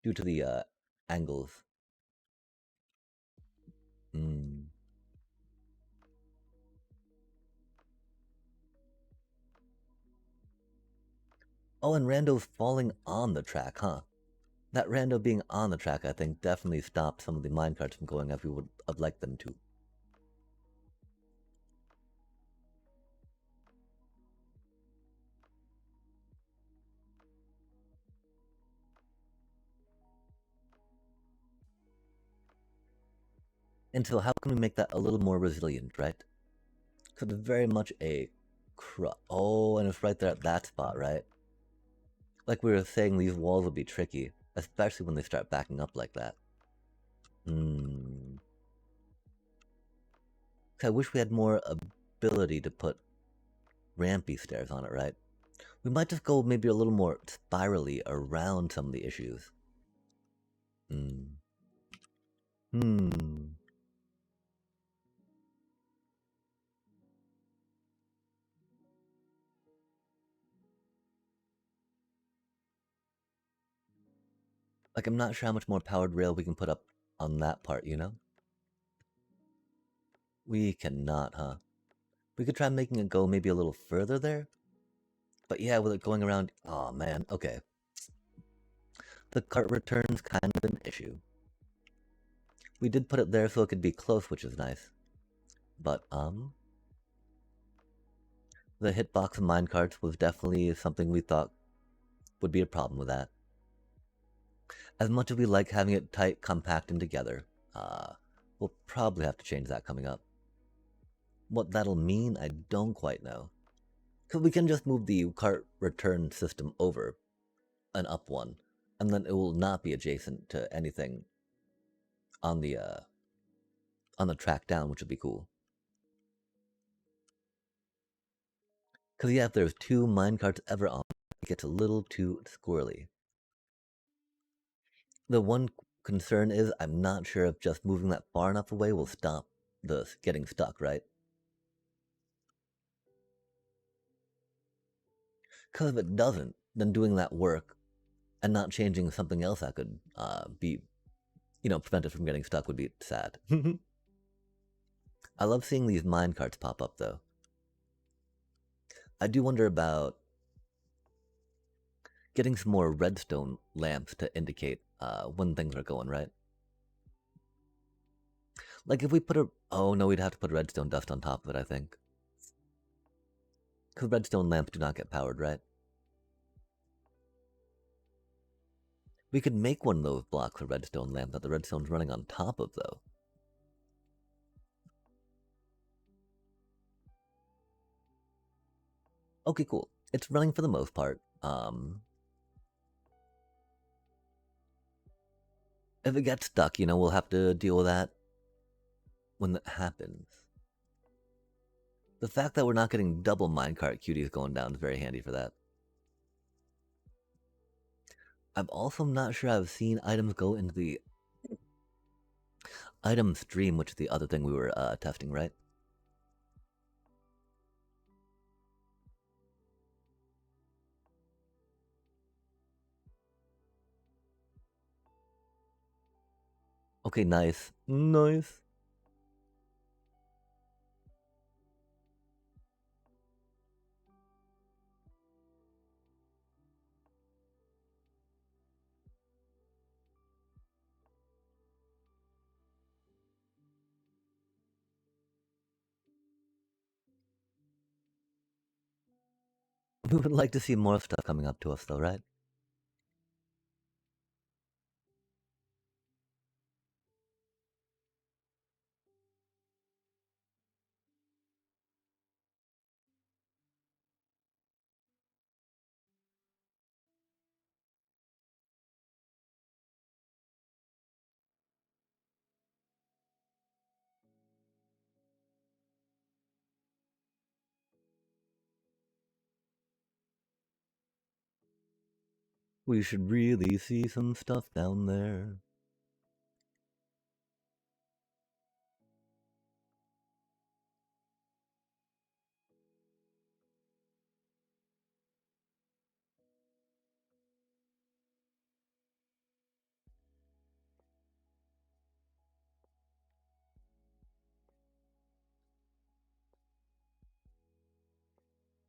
Due to the angles. Hmm. Oh, and Rando's falling on the track, huh? That Rando being on the track, I think, definitely stopped some of the minecarts from going as we would have liked them to. And so how can we make that a little more resilient, right? Because it's very much a oh, and it's right there at that spot, right? Like we were saying, these walls will be tricky, especially when they start backing up like that. Hmm. I wish we had more ability to put rampy stairs on it, right? We might just go maybe a little more spirally around some of the issues. Hmm. Hmm. Like, I'm not sure how much more powered rail we can put up on that part, you know? We cannot, huh? We could try making it go maybe a little further there? But yeah, with it going around... Oh, man, okay. The cart return's kind of an issue. We did put it there so it could be close, which is nice. But, the hitbox of minecarts was definitely something we thought would be a problem with that. As much as we like having it tight, compact, and together, we'll probably have to change that coming up. What that'll mean, I don't quite know. Because we can just move the cart return system over an up one, and then it will not be adjacent to anything on the track down, which would be cool. Because yeah, if there's two minecarts ever on, it gets a little too squirrely. The one concern is I'm not sure if just moving that far enough away will stop the getting stuck, right? Because if it doesn't, then doing that work and not changing something else that could be, prevent it from getting stuck would be sad. I love seeing these minecarts pop up, though. I do wonder about getting some more redstone lamps to indicate when things are going right. Like if we put a... Oh, no, we'd have to put redstone dust on top of it, I think. Because redstone lamps do not get powered, right? We could make one of those blocks of redstone lamp that the redstone's running on top of, though. Okay, cool. It's running for the most part. If it gets stuck, we'll have to deal with that when that happens. The fact that we're not getting double minecart cuties going down is very handy for that. I'm also not sure I've seen items go into the item stream, which is the other thing we were testing, right? Okay, nice. Nice. We would like to see more stuff coming up to us, though, right? We should really see some stuff down there.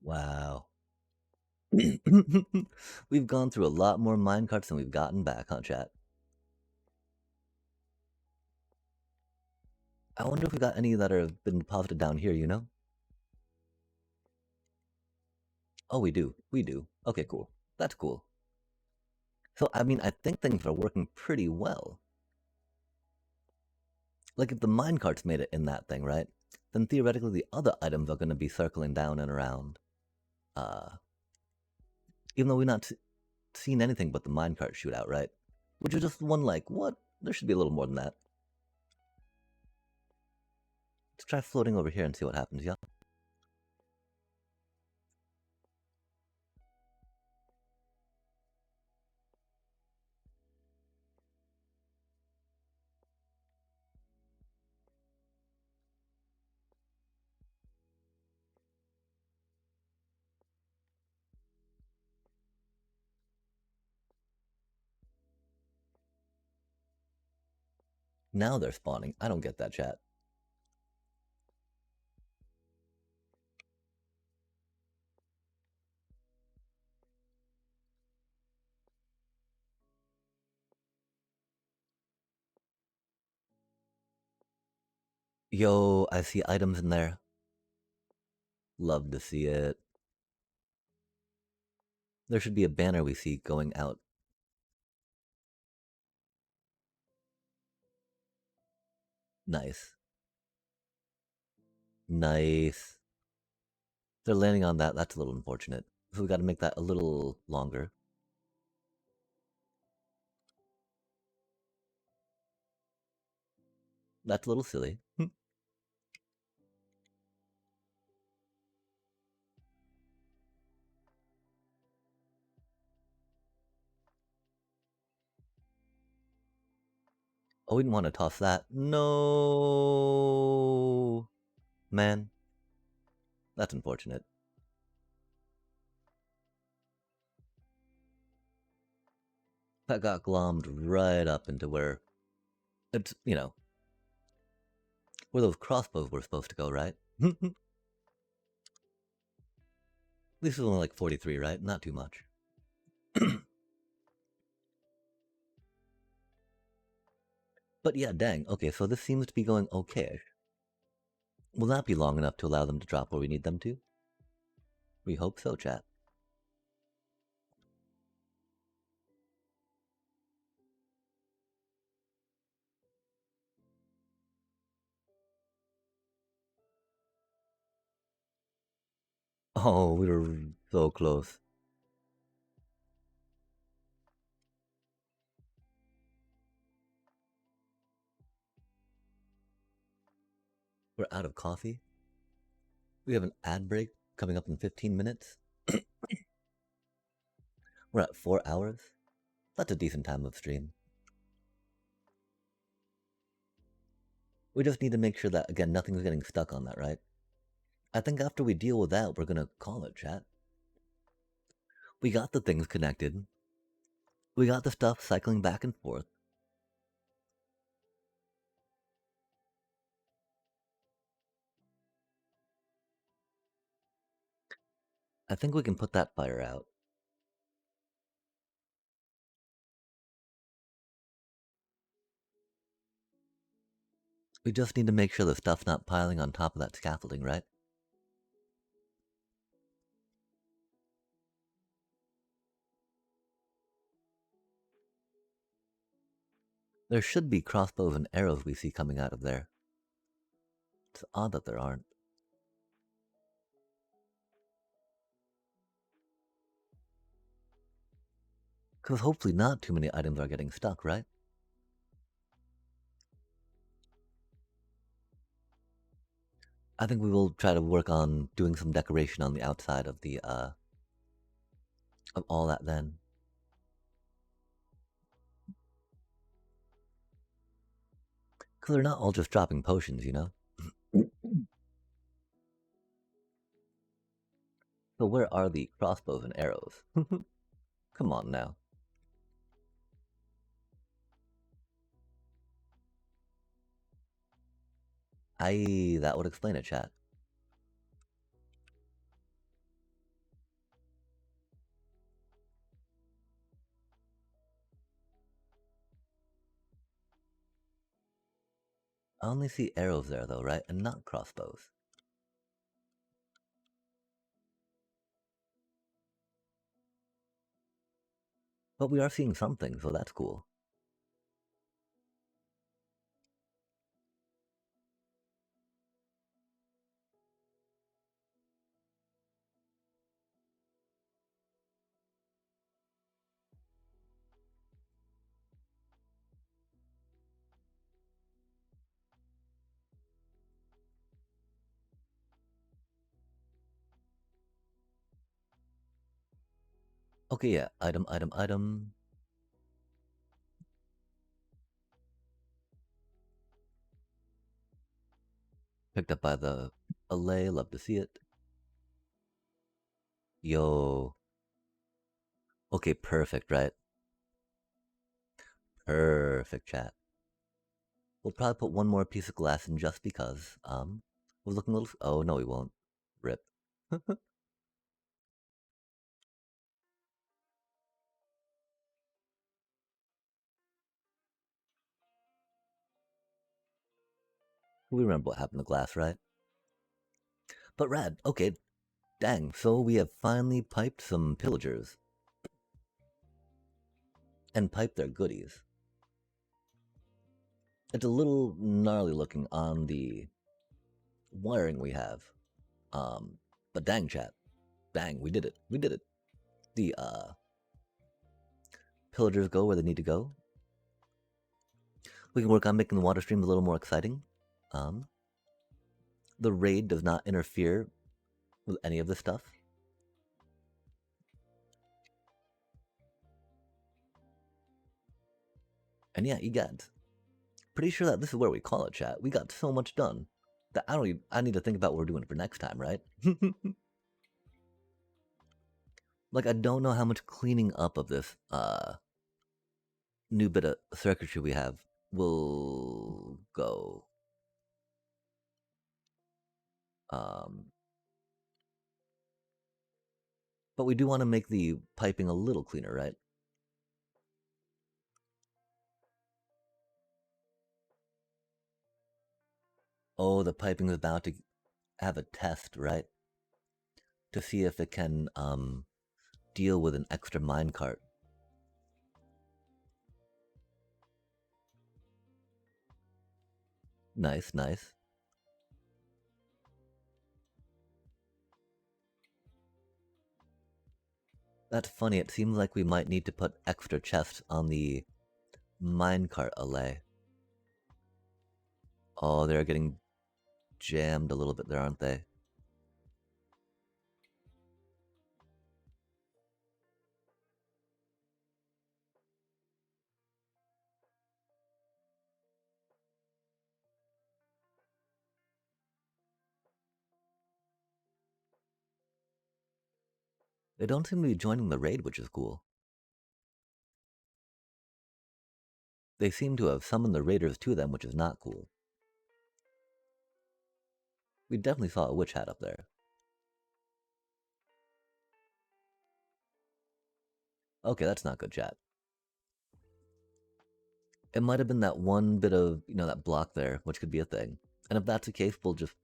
Wow. We've gone through a lot more minecarts than we've gotten back, huh, chat? I wonder if we got any that have been deposited down here, Oh, we do. We do. Okay, cool. That's cool. So, I mean, I think things are working pretty well. Like, if the minecarts made it in that thing, right? Then theoretically the other items are going to be circling down and around. Even though we've not seen anything but the minecart shootout, right? Which is just one, like, what? There should be a little more than that. Let's try floating over here and see what happens, yeah? Now they're spawning. I don't get that, chat. Yo, I see items in there. Love to see it. There should be a banner we see going out. Nice. Nice. They're landing on that. That's a little unfortunate. So we got to make that a little longer. That's a little silly. Oh, we didn't want to toss that. No. Man. That's unfortunate. That got glommed right up into where it's, where those crossbows were supposed to go, right? At least it was only like 43, right? Not too much. But yeah, dang. Okay, so this seems to be going okay. Will that be long enough to allow them to drop where we need them to? We hope so, chat. Oh, we were so close. We're out of coffee. We have an ad break coming up in 15 minutes. We're at 4 hours. That's a decent time of stream. We just need to make sure that, again, nothing's getting stuck on that, right? I think after we deal with that, we're gonna call it, chat. We got the things connected. We got the stuff cycling back and forth. I think we can put that fire out. We just need to make sure the stuff's not piling on top of that scaffolding, right? There should be crossbows and arrows we see coming out of there. It's odd that there aren't. Because hopefully not too many items are getting stuck, right? I think we will try to work on doing some decoration on the outside of the, of all that then. Because they're not all just dropping potions, you know? So where are the crossbows and arrows? Come on now. That would explain it, chat. I only see arrows there though, right? And not crossbows. But we are seeing something, so that's cool. Okay, yeah. Item. Picked up by the allay. Love to see it. Yo. Okay, perfect, right? Perfect, chat. We'll probably put one more piece of glass in just because. We're looking a little. Oh, no, we won't. Rip. We remember what happened to glass, right? But rad. Okay, dang. So we have finally piped some pillagers. And piped their goodies. It's a little gnarly looking on the wiring we have. But dang, chat. Dang, we did it. We did it. The, pillagers go where they need to go. We can work on making the water streams a little more exciting. The raid does not interfere with any of this stuff. And yeah, egads. Pretty sure that this is where we call it, chat. We got so much done that I need to think about what we're doing for next time, right? Like, I don't know how much cleaning up of this, new bit of circuitry we have will go. But we do want to make the piping a little cleaner, right? Oh, the piping is about to have a test, right? To see if it can deal with an extra minecart. Nice, nice. That's funny, it seems like we might need to put extra chests on the minecart alley. Oh, they're getting jammed a little bit there, aren't they? They don't seem to be joining the raid, which is cool. They seem to have summoned the raiders to them, which is not cool. We definitely saw a witch hat up there. Okay, that's not good, chat. It might have been that one bit of, that block there, which could be a thing. And if that's the case, we'll just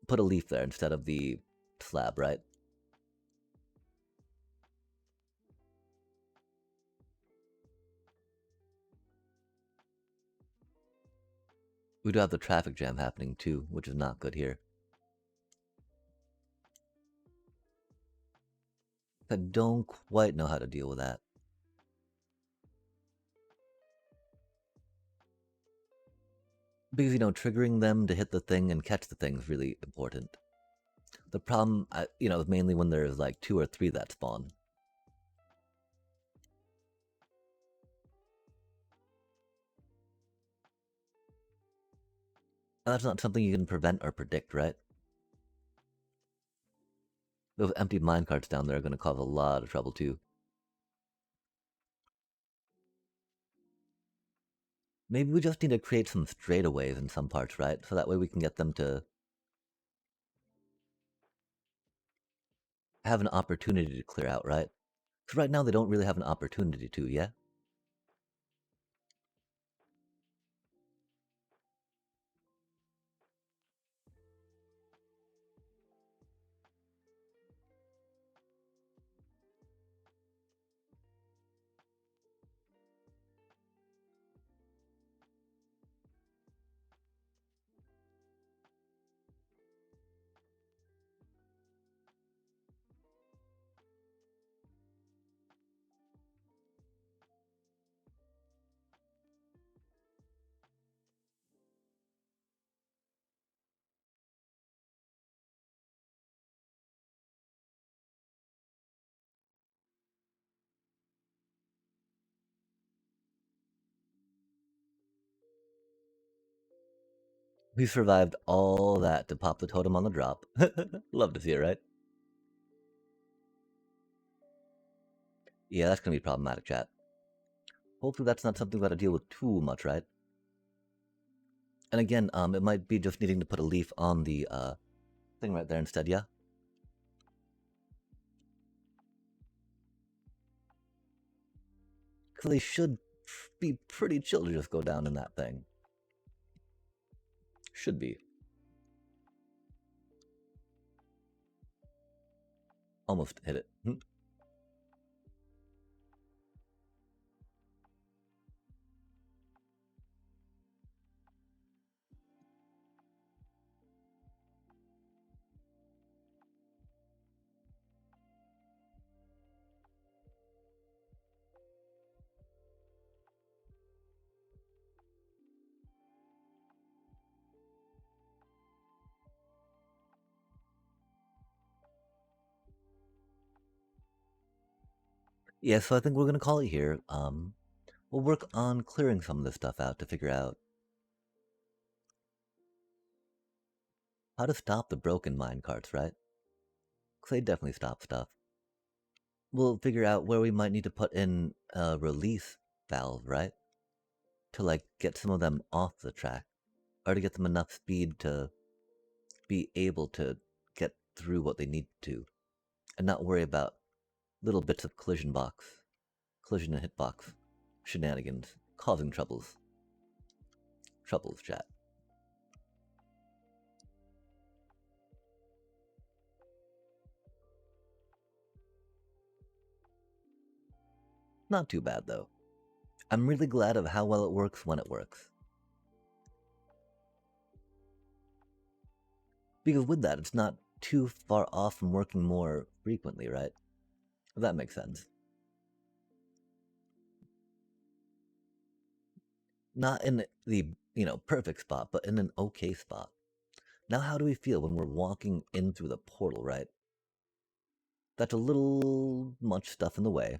put a leaf there instead of the slab, right? We do have the traffic jam happening too, which is not good here. I don't quite know how to deal with that. Because, triggering them to hit the thing and catch the thing is really important. The problem, is mainly when there's like 2 or 3 that spawn. And that's not something you can prevent or predict, right? Those empty minecarts down there are going to cause a lot of trouble too. Maybe we just need to create some straightaways in some parts, right? So that way we can get them to have an opportunity to clear out, right? Because right now they don't really have an opportunity to, yeah? We survived all that to pop the totem on the drop. Love to see it, right? Yeah, that's going to be problematic, chat. Hopefully that's not something we got to deal with too much, right? And again, it might be just needing to put a leaf on the thing right there instead, yeah? So they should be pretty chill to just go down in that thing. Should be. Almost hit it. Yeah, so I think we're going to call it here. We'll work on clearing some of this stuff out to figure out how to stop the broken mine carts, right? Because they definitely stop stuff. we'll figure out where we might need to put in a release valve, right? To like get some of them off the track, or to get them enough speed to be able to get through what they need to, and not worry about little bits of collision and hitbox shenanigans causing troubles. Troubles, chat. Not too bad though. I'm really glad of how well it works when it works. Because with that, it's not too far off from working more frequently, right? If that makes sense. Not in the, perfect spot, but in an okay spot. Now, how do we feel when we're walking in through the portal, right? That's a little much stuff in the way.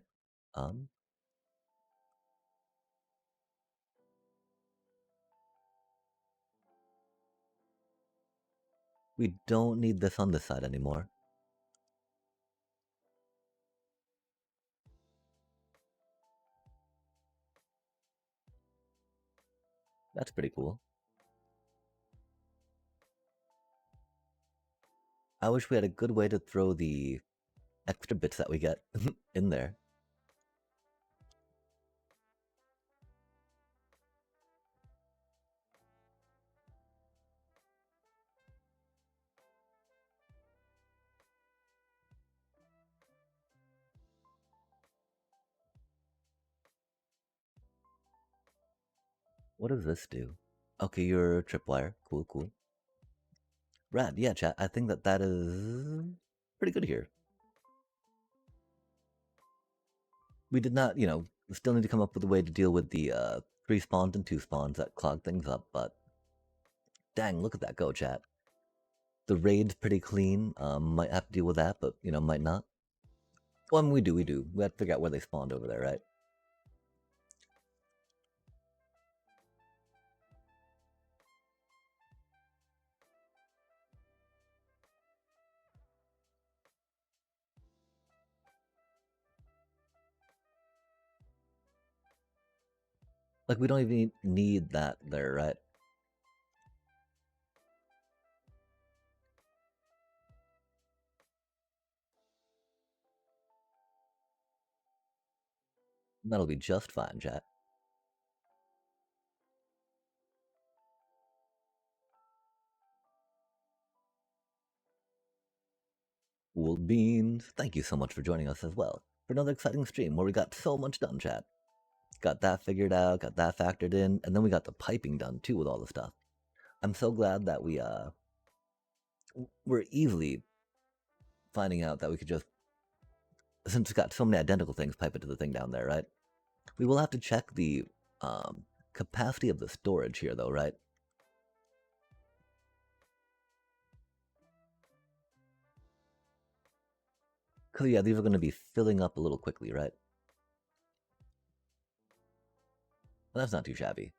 We don't need this on this side anymore. That's pretty cool. I wish we had a good way to throw the extra bits that we get in there. What does this do? Okay, you're a tripwire. Cool, cool. Rad. Yeah, chat. I think that is pretty good here. We did not, still need to come up with a way to deal with the 3 spawns and 2 spawns that clog things up, but dang, look at that go, chat. The raid's pretty clean. Might have to deal with that, but, might not. Well, I mean, we do. We have to figure out where they spawned over there, right? Like, we don't even need that there, right? That'll be just fine, chat. Cool beans. Thank you so much for joining us as well for another exciting stream where we got so much done, chat. Got that figured out, got that factored in, and then we got the piping done too with all the stuff. I'm so glad that we're easily finding out that we could just, since it's got so many identical things, pipe it to the thing down there, right? We will have to check the capacity of the storage here, though, right? Because, yeah, these are going to be filling up a little quickly, right? Well, that's not too shabby.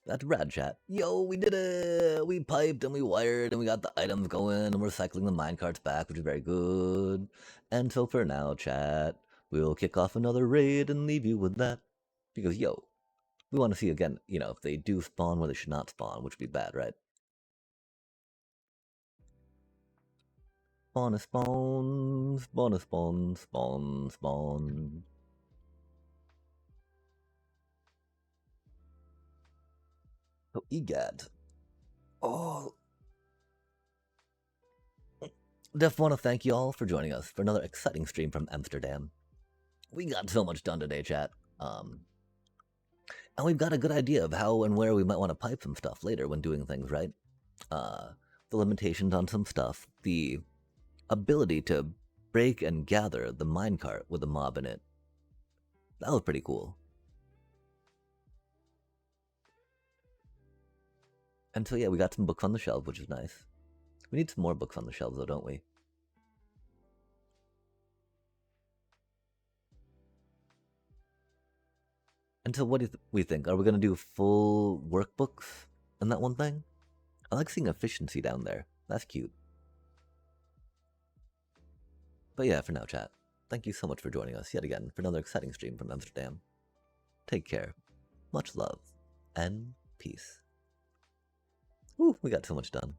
That's rad, chat. Yo, we did it! We piped and we wired and we got the items going and we're cycling the minecarts back, which is very good. And so for now, chat, we'll kick off another raid and leave you with that. Because, yo, we want to see again, if they do spawn where they should not spawn, which would be bad, right? Spawn a spawn, spawn a spawn, spawn, spawn. Oh, egad. Oh. Def want to thank you all for joining us for another exciting stream from Amsterdam. We got so much done today, chat. And we've got a good idea of how and where we might want to pipe some stuff later when doing things, right? The limitations on some stuff, the ability to break and gather the minecart with a mob in it. That was pretty cool. And so yeah, we got some books on the shelf, which is nice. We need some more books on the shelves though, don't we? And so what do we think? Are we going to do full workbooks in that one thing? I like seeing efficiency down there. That's cute. But yeah, for now, chat, thank you so much for joining us yet again for another exciting stream from Amsterdam. Take care, much love, and peace. Ooh, we got so much done.